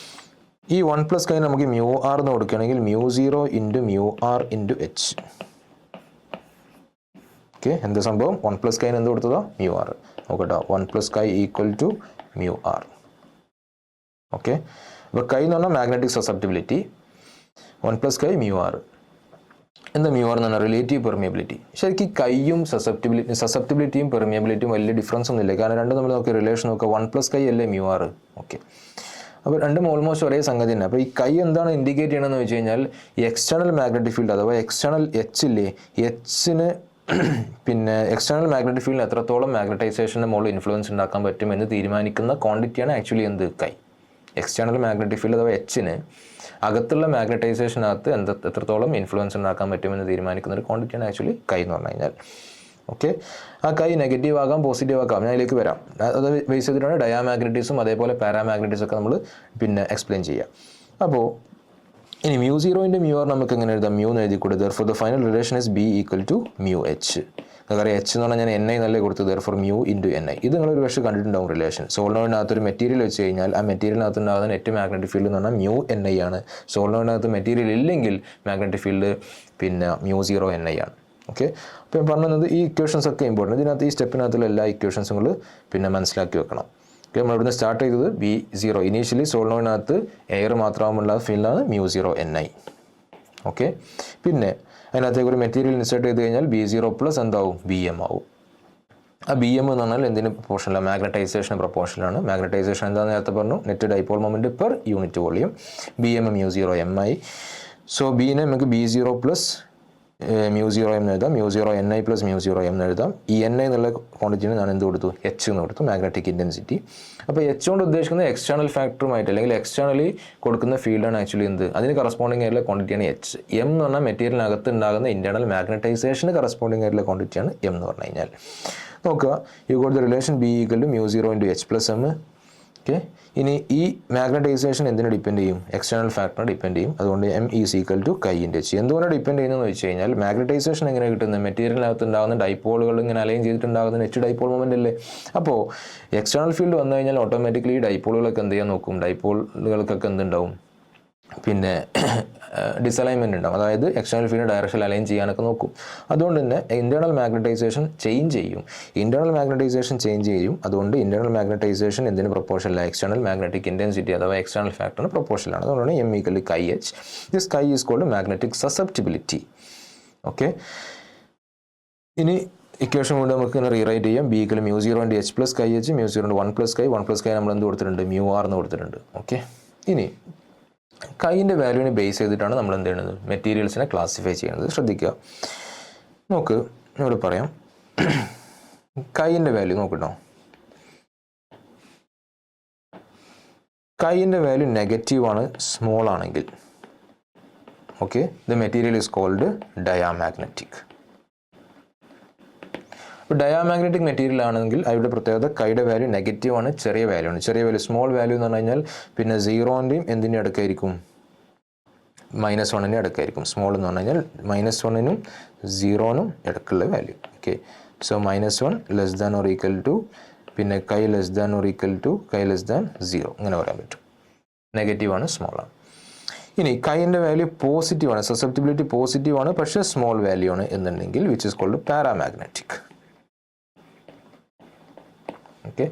A: ഈ 1 പ്ലസ് കൈ നമുക്ക് μr എന്ന് കൊടുക്കുകയാണെങ്കിൽ μ0 into μr into H. Okay, എന്ത് സംഭവം, 1 പ്ലസ് കൈന് എന്ത് കൊടുത്തതോ, μr. നോക്കട്ടോ, 1 പ്ലസ് കൈ ഈക്വൽ ടു μr. ഓക്കെ, അപ്പോൾ കൈ എന്ന് പറഞ്ഞാൽ മാഗ്നറ്റിക് സസെപ്റ്റിബിലിറ്റി, 1 പ്ലസ് കൈ μr. എന്താ μr എന്ന് പറഞ്ഞാൽ റിലേറ്റീവ് പെർമിയബിലിറ്റി. ശരിക്കും കൈയും സസെപ്റ്റിബിലിറ്റിയും പെർമിയബിലിറ്റിയും വലിയ ഡിഫറൻസ് ഒന്നുമില്ല. കാരണം രണ്ടും നമ്മൾ നോക്കി റിലേഷൻ നോക്കുക, 1 പ്ലസ് കൈ അല്ലേ μr. ഓക്കെ, അപ്പോൾ രണ്ടും ഓൾമോസ്റ്റ് ഒരേ സംഗതി തന്നെ. അപ്പോൾ ഈ കൈ എന്താണ് ഇൻഡിക്കേറ്റ് ചെയ്യണമെന്ന് വെച്ച് കഴിഞ്ഞാൽ ഈ എക്സ്റ്റേണൽ മാഗ്നറ്റിക് ഫീൽഡ് അഥവാ എക്സ്റ്റേണൽ എച്ച് ഇല്ലേ, എച്ചിന് എക്സ്റ്റേണൽ മാഗ്നറ്റിക് ഫീൽഡിന് എത്രത്തോളം മാഗ്നറ്റൈസേഷൻ്റെ മുകളിൽ ഇൻഫ്ലുവൻസ് ഉണ്ടാക്കാൻ പറ്റും എന്ന് തീരുമാനിക്കുന്ന ക്വാണ്ടിറ്റിയാണ് ആക്ച്വലി എന്ത്, കൈ. എക്സ്റ്റേണൽ മാഗ്നറ്റിക് ഫീൽഡ് അഥവാ എച്ചിന് അകത്തുള്ള മാഗ്നറ്റൈസേഷനകത്ത് എത്രത്തോളം ഇൻഫ്ലുവൻസ് ഉണ്ടാക്കാൻ പറ്റുമെന്ന് തീരുമാനിക്കുന്ന ഒരു ക്വാണ്ടിറ്റിയാണ് ആക്ച്വലി കൈ എന്ന് പറഞ്ഞു കഴിഞ്ഞാൽ. ഓക്കെ, ആ കൈ നെഗറ്റീവ് ആകാം, പോസിറ്റീവ് ആകാം, ഞാൻ അതിലേക്ക് വരാം. അത് ബേസ് ചെയ്തിട്ടാണ് ഡയാമാഗ്നറ്റിക്സും അതേപോലെ പാരാമാഗ്നറ്റിക്സും ഒക്കെ നമ്മൾ എക്സ്പ്ലെയിൻ ചെയ്യുക. അപ്പോൾ ഇനി മ്യൂ സീറോൻ്റെ മ്യൂ ആർ നമുക്ക് എങ്ങനെ എഴുതാം? മ്യൂ എന്ന് എഴുതി കൊടുത്ത് for the final relation is B equal to mu H. നമുക്കറിയാം എച്ച് എന്ന് പറഞ്ഞാൽ ഞാൻ എൻ ഐ നല്ല കൊടുത്തത് for mu into N I. ഇത് നിങ്ങളൊരു പക്ഷേ കണ്ടിട്ടുണ്ടാവും റിലേഷൻ. സോളിനോയിഡിനകത്തൊരു മെറ്റീരിയൽ വെച്ച് കഴിഞ്ഞാൽ ആ മെറ്റീരിയലിനകത്ത് ഉണ്ടാകുന്ന നെറ്റ് മാഗ്നറ്റിക് ഫീൽഡ് എന്ന് പറഞ്ഞാൽ മ്യൂ എൻ ഐ ആണ്. സോളിനോയിഡിനകത്ത് മെറ്റീരിയൽ ഇല്ലെങ്കിൽ മാഗ്നറ്റിക് ഫീൽഡ് പിന്നെ മ്യൂ സീറോ എൻ ഐ ആണ്. ഓക്കെ, അപ്പോൾ ഞാൻ പറഞ്ഞത് ഈ ഇക്വേഷൻസ് ഒക്കെ ഇമ്പോർട്ടൻറ്റ്. ഇതിനകത്ത് ഈ സ്റ്റെപ്പിനകത്തുള്ള എല്ലാ ഇക്വേഷൻസും നിങ്ങൾ പിന്നെ മനസ്സിലാക്കി വെക്കണം. ഓക്കെ, നമ്മളിവിടുന്ന് സ്റ്റാർട്ട് ചെയ്തത് ബി സീറോ. ഇനീഷ്യലി സോളിനോയിഡിനകത്ത് എയർ മാത്രമുള്ള ഫീൽഡാണ് mu zero N I. Okay, പിന്നെ അതിനകത്തേക്ക് ഒരു മെറ്റീരിയൽ ഇൻസേർട്ട് ചെയ്ത് കഴിഞ്ഞാൽ ബി സീറോ പ്ലസ് എന്താവും? ബി എം ആവും. ആ ബി എം എന്ന് പറഞ്ഞാൽ എന്തിന് പ്രൊപ്പോർഷനലാണ്? മാഗ്നറ്റൈസേഷൻ പ്രൊപ്പോർഷനാണ്. മാഗ്നറ്റൈസേഷൻ എന്താണെന്ന് നേരത്തെ പറഞ്ഞു, net dipole moment per unit volume. B M mu zero M I. So ബീനെ നമുക്ക് B zero plus mu zero M എന്ന് എഴുതാം, mu zero N I plus mu zero M എന്ന് എഴുതാം. ഈ എൻ ഐ എന്നുള്ള ക്വാണ്ടിറ്റിന് ഞാൻ എന്ത് കൊടുത്തു? എച്ച് എന്ന് കൊടുത്തു, മാഗ്നറ്റിക് ഇൻറ്റൻസിറ്റി. അപ്പോൾ എച്ച് കൊണ്ട് ഉദ്ദേശിക്കുന്നത് എക്സ്റ്റേണൽ ഫാക്ടറുമായിട്ട് അല്ലെങ്കിൽ എക്സ്റ്റേണലി കൊടുക്കുന്ന ഫീൽഡാണ് ആക്ച്വലി എന്ത്, അതിന് കറസ്പോണ്ടിങ് ആയിട്ടുള്ള ക്വാണ്ടിറ്റിയാണ് എച്ച്. എം എന്ന് പറഞ്ഞാൽ മെറ്റീരിയലിനകത്ത് ഉണ്ടാകുന്ന ഇൻറ്റേർണൽ മാഗ്നറ്റൈസേഷന് കറസ്പോണ്ടിങ് ആയിട്ടുള്ള ക്വാണ്ടിറ്റിയാണ് എം എന്ന് പറഞ്ഞു കഴിഞ്ഞാൽ. നോക്കുക, you got the relation B equal to mu zero into H plus M. Okay, ഇനി ഈ മാഗ്നറ്റൈസേഷൻ എന്തിനെ ഡിപ്പെൻഡ് ചെയ്യും? എക്സ്റ്റേണൽ ഫാക്ടറിനെ ഡിപ്പെൻഡ് ചെയ്യും. അതുകൊണ്ട് M is equal to chi into H. എന്തുകൊണ്ടാണ് ഡിപ്പെൻഡ് ചെയ്യുന്നതെന്ന് വെച്ച് കഴിഞ്ഞാൽ മാഗ്നറ്റൈസേഷൻ എങ്ങനെ കിട്ടുന്നത്? മെറ്റീരിയലിനകത്ത് ഉണ്ടാകുന്ന ഡൈപോളുകൾ ഇങ്ങനെ അലൈൻ ചെയ്തിട്ടുണ്ടാകുന്ന നെറ്റ് ഡൈപോൾ മൊമെൻ്റ് അല്ലേ. അപ്പോൾ എക്സ്റ്റേണൽ ഫീൽഡ് വന്നു കഴിഞ്ഞാൽ ഓട്ടോമാറ്റിക്കലി ഡൈപോളുകളൊക്കെ എന്ത് ചെയ്യാൻ നോക്കും? ഡൈപോളുകൾക്കൊക്കെ എന്തുണ്ടാവും? പിന്നെ ഡിസലൈൻമെൻറ്റ് ഉണ്ടാവും. അതായത് എക്സ്റ്റേണൽ ഫീൽഡ് ഡയറക്ഷൻ അലൈൻ ചെയ്യാനൊക്കെ നോക്കും. അതുകൊണ്ട് തന്നെ ഇൻറ്റേർണൽ മാഗ്നറ്റൈസേഷൻ ചേഞ്ച് ചെയ്യും. അതുകൊണ്ട് ഇൻറ്റേർണൽ മാഗ്നറ്റൈസേഷൻ എന്തിന് പ്രൊപ്പോർഷനല്ല? എക്സ്റ്റേണൽ മാഗ്നറ്റിക് ഇൻറ്റൻസിറ്റി അഥവാ എക്സ്റ്റേണൽ ഫാക്ടറിന് പ്രൊപ്പോർഷനാണ്. അതുകൊണ്ടാണ് M equal to chi H. This chi is called magnetic susceptibility. Okay, ഇനി ഇക്വേഷൻ കൊണ്ട് നമുക്ക് ഇങ്ങനെ റീറൈറ്റ് ചെയ്യാം. B equal mu zero into H plus chi H, mu zero into one plus chi നമ്മൾ എന്ത് കൊടുത്തിട്ടുണ്ട്? മ്യൂ ആർ എന്ന് കൊടുത്തിട്ടുണ്ട്. ഓക്കെ, ഇനി കൈൻ്റെ വാല്യൂവിനെ ബേസ് ചെയ്തിട്ടാണ് നമ്മൾ എന്ത് ചെയ്യുന്നത്? മെറ്റീരിയൽസിനെ ക്ലാസിഫൈ ചെയ്യുന്നത്. ശ്രദ്ധിക്കുക, നോക്ക് ഇവിടെ പറയാം. കൈൻ്റെ വാല്യൂ നോക്കട്ടോ. കൈൻ്റെ വാല്യൂ നെഗറ്റീവ് ആണ്, സ്മോൾ ആണെങ്കിൽ. Okay, the material is called diamagnetic. ഇപ്പോൾ ഡയാമാഗ്നറ്റിക് മെറ്റീരിയൽ ആണെങ്കിൽ അവരുടെ പ്രത്യേകത കൈയുടെ വാല്യൂ നെഗറ്റീവ് ആണ്, ചെറിയ വാല്യൂ ആണ്. ചെറിയ വാല്യൂ സ്മോൾ വാല്യൂ എന്ന് പറഞ്ഞു കഴിഞ്ഞാൽ പിന്നെ സീറോൻ്റെയും എന്തിൻ്റെ അടുക്കായിരിക്കും? -1ൻ്റെ അടുക്കായിരിക്കും. സ്മോൾ എന്ന് പറഞ്ഞു കഴിഞ്ഞാൽ -1നും 0നും ഇടക്കുള്ള value. Okay, so -1 less than or equal to പിന്നെ chi less than or equal to chi less than 0 അങ്ങനെ പറയാൻ പറ്റും. നെഗറ്റീവ് ആണ്, സ്മോൾ ആണ്. ഇനി കൈൻ്റെ വാല്യൂ പോസിറ്റീവ് ആണ്, സസെപ്റ്റിബിലിറ്റി പോസിറ്റീവ് ആണ്, പക്ഷേ സ്മോൾ വാല്യൂ ആണ് എന്നുണ്ടെങ്കിൽ which is called paramagnetic. Okay,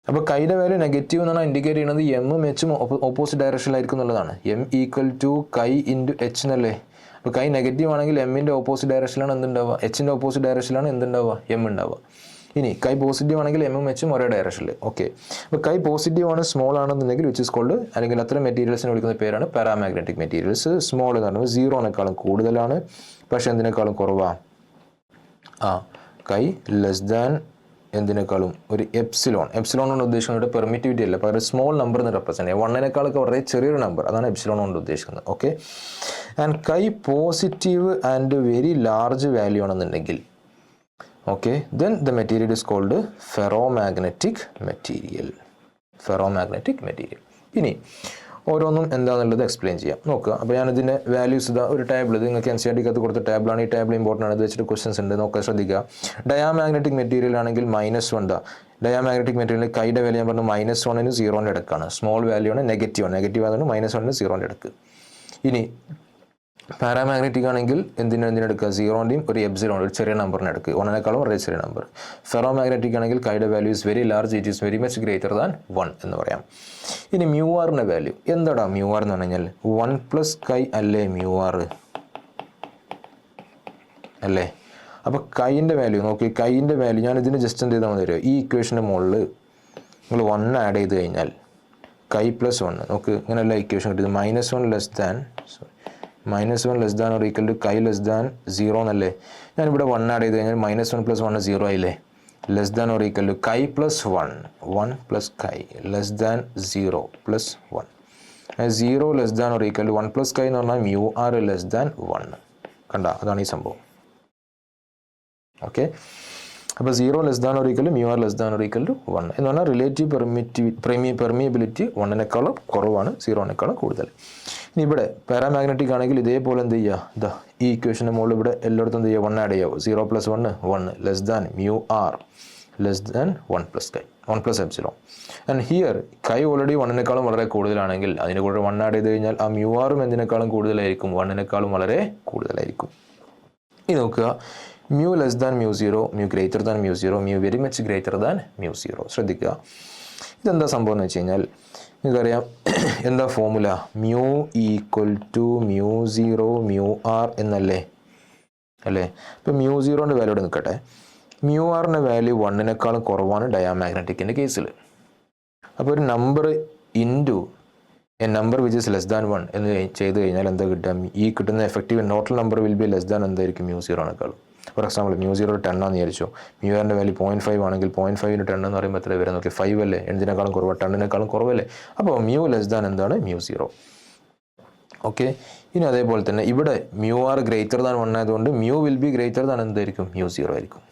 A: അപ്പോൾ കൈയുടെ വാല്യൂ നെഗറ്റീവ് എന്നാണ് ഇൻഡിക്കേറ്റ് ചെയ്യുന്നത് എമ്മും എച്ചും ഓപ്പോസിറ്റ് ഡയറക്ഷനിലായിരിക്കും എന്നുള്ളതാണ്. M equal to chi into H എന്നല്ലേ. അപ്പോൾ കൈ നെഗറ്റീവ് ആണെങ്കിൽ എമ്മിൻ്റെ ഓപ്പോസിറ്റ് ഡയറക്ഷനിലാണ് എന്തുണ്ടാവുക? എച്ചിൻ്റെ ഓപ്പോസിറ്റ് ഡയറക്ഷനിലാണ് എന്തുണ്ടാവുക? എം ഉണ്ടാവുക. ഇനി കൈ പോസിറ്റീവ് ആണെങ്കിൽ എമ്മും എച്ചും ഒരേ ഡയറക്ഷനിൽ. ഓക്കെ, അപ്പോൾ കൈ പോസിറ്റീവ് ആണ്, സ്മോൾ ആണെന്നുണ്ടെങ്കിൽ വിച്ച് ഇസ് കോൾഡ്, അല്ലെങ്കിൽ അത്തരം മെറ്റീരിയൽസിനെ വിളിക്കുന്ന പേരാണ് പാരാമാഗ്നറ്റിക് മെറ്റീരിയൽസ്. സ്മോൾ എന്ന് പറയുന്നത് സീറോനേക്കാളും കൂടുതലാണ്, പക്ഷേ എന്തിനേക്കാളും കുറവാണ്? കൈ ലെസ് ദാൻ എന്തിനേക്കാളും ഒരു എപ്സിലോൺ. എപ്സിലോൺ കൊണ്ട് ഉദ്ദേശിക്കുന്നത് പെർമിറ്റിവിറ്റി അല്ല, പകരം സ്മോൾ നമ്പർ എന്ന് റെപ്രസെൻറ്റ് ചെയ്യുക. 1നേക്കാളൊക്കെ വളരെ ചെറിയൊരു നമ്പർ, അതാണ് എപ്സിലോൺ കൊണ്ട് ഉദ്ദേശിക്കുന്നത്. Okay, and chi positive and very large value ആണെന്നുണ്ടെങ്കിൽ okay, then the material is called ferromagnetic material. ഇനി ഓരോന്നും എന്താണെന്നുള്ളത് എക്സ്പ്ലെയിൻ ചെയ്യാം. നോക്കുക, അപ്പോൾ ഞാനിതിൻ്റെ വാല്യൂസ് ഇതാ ഒരു ടേബിൾ, ഇത് നിങ്ങൾക്ക് NCERT-ക്കകത്ത് കൊടുത്ത ടേബിളാണ്. ഈ ടേബിൾ ഇമ്പോർട്ടൻ്റ് ആണ്, ഇത് വെച്ചിട്ട് ക്വസ്റ്റൻസ് ഉണ്ട്. നോക്കുക, ശ്രദ്ധിക്കുക. ഡയാമാഗ്നറ്റിക് മെറ്റീരിയൽ ആണെങ്കിൽ -1 ഡയാമാഗ്നറ്റിക് മെറ്റീരിയൽ കൈയുടെ വാല്യൂ ഞാൻ പറഞ്ഞു -1നും 0ൻ്റെ ഇടക്കാണ്. സ്മോൾ വാല്യൂ ആണ്, നെഗറ്റീവ് ആയതുകൊണ്ട് -1നും 0ൻ്റെ ഇടക്ക്. ഇനി പാരാമാഗ്നറ്റിക് ആണെങ്കിൽ എന്തിനെടുക്കുക? 0ൻ്റെയും ഒരു എപ്സിലോൺ ഒരു ചെറിയ നമ്പറിന് എടുക്കുക, 1നേക്കാളും വളരെ ചെറിയ നമ്പർ. ഫെറോമാഗ്നറ്റിക് ആണെങ്കിൽ കൈയുടെ value is very large, it is very much greater than 1 എന്ന് പറയാം. ഇനി മ്യൂ ആറിൻ്റെ വാല്യൂ എന്താടാ? മ്യൂ ആർ എന്ന് പറഞ്ഞു കഴിഞ്ഞാൽ 1 പ്ലസ് കൈ അല്ലേ മ്യൂ ആർ അല്ലേ. അപ്പോൾ കൈൻ്റെ വാല്യൂ നോക്കി, കൈൻ്റെ വാല്യൂ ഞാൻ ഇതിന് ജസ്റ്റ് എന്ത് ചെയ്താൽ മതി? ഈ ഇക്വേഷൻ്റെ മുകളിൽ നിങ്ങൾ 1 ആഡ് ചെയ്ത് കഴിഞ്ഞാൽ കൈ പ്ലസ് 1 നോക്ക്, ഇങ്ങനെയല്ല ഇക്വേഷൻ കിട്ടിയത്. -1 less than or equal to chi less than 0 എന്നല്ലേ. ഞാനിവിടെ 1 ആഡ് ചെയ്ത് കഴിഞ്ഞാൽ -1 + 1 0 ആയില്ലേ. Less than or equal to chi plus 1 plus chi less than 0 plus 1. 0 less than or equal to 1 plus chi എന്ന് പറഞ്ഞാൽ മ്യൂ ആർ ലെസ് ദാൻ 1. കണ്ട, അതാണ് ഈ സംഭവം. ഓക്കെ, അപ്പോൾ 0 less than or equal to mu R less than or equal to 1 എന്ന് പറഞ്ഞാൽ റിലേറ്റീവ് പെർമിയബിലിറ്റി 1നേക്കാളും കുറവാണ്, 0നേക്കാളും കൂടുതൽ. ഇനി ഇവിടെ പാരാമാഗ്നറ്റിക് ആണെങ്കിൽ ഇതേപോലെ എന്ത് ചെയ്യുക, ഇതാ ഈ ഇക്വേഷൻ്റെ മുകളിൽ ഇവിടെ എല്ലായിടത്തും എന്ത് ചെയ്യുക, 1 ആഡ് ചെയ്യുക. 0 + 1 1 less than mu R less than 1 + chi 1 + epsilon. And here chi already 1-നേക്കാളും വളരെ കൂടുതലാണെങ്കിൽ അതിന് കൂടെ 1 ആഡ് ചെയ്ത് കഴിഞ്ഞാൽ ആ മ്യൂ ആറും എന്തിനേക്കാളും കൂടുതലായിരിക്കും, 1-നേക്കാളും വളരെ കൂടുതലായിരിക്കും. ഇനി നോക്കുക, mu less than mu 0, mu greater than mu 0, mu very much greater than mu 0. ശ്രദ്ധിക്കുക, ഇതെന്താ സംഭവം എന്ന് വെച്ച് കഴിഞ്ഞാൽ നിങ്ങൾക്കറിയാം എന്താ formula, mu = mu 0 mu R എന്നല്ലേ അല്ലേ. ഇപ്പോൾ മ്യൂ 0ൻ്റെ വാല്യൂ ഇവിടെ നിൽക്കട്ടെ. മ്യൂ ആറിൻ്റെ വാല്യൂ 1-നേക്കാളും കുറവാണ് ഡയാമാഗ്നറ്റിക്കിൻ്റെ കേസിൽ. അപ്പോൾ ഒരു number into A number which is less than 1 എന്ന് ചെയ്ത് കഴിഞ്ഞാൽ എന്താ കിട്ടുക, ഈ കിട്ടുന്ന effective total number will be less than എന്തായിരിക്കും, മ്യൂ 0-നേക്കാളും. ഫോർ എക്സാമ്പിൾ മ്യൂ 0 10 ആണെന്ന് വിചാരിച്ചു. മ്യൂ ആറിൻ്റെ വാല്യൂ 0.5 ആണെങ്കിൽ 0.5 × 10 എന്ന് പറയുമ്പോൾ എത്ര വരെ നോക്കി, 5 അല്ലേ, എന്തിനേക്കാളും കുറവ്, 10-നേക്കാളും കുറവല്ലേ. അപ്പോൾ മ്യൂ ലെസ് ദാൻ എന്താണ്, മ്യൂ 0. ഓക്കെ. ഇനി അതേപോലെ തന്നെ ഇവിടെ മ്യൂ ആർ ഗ്രേറ്റർ ദാൻ 1 ആയതുകൊണ്ട് mu will be greater than എന്തായിരിക്കും, മ്യൂ 0 ആയിരിക്കും.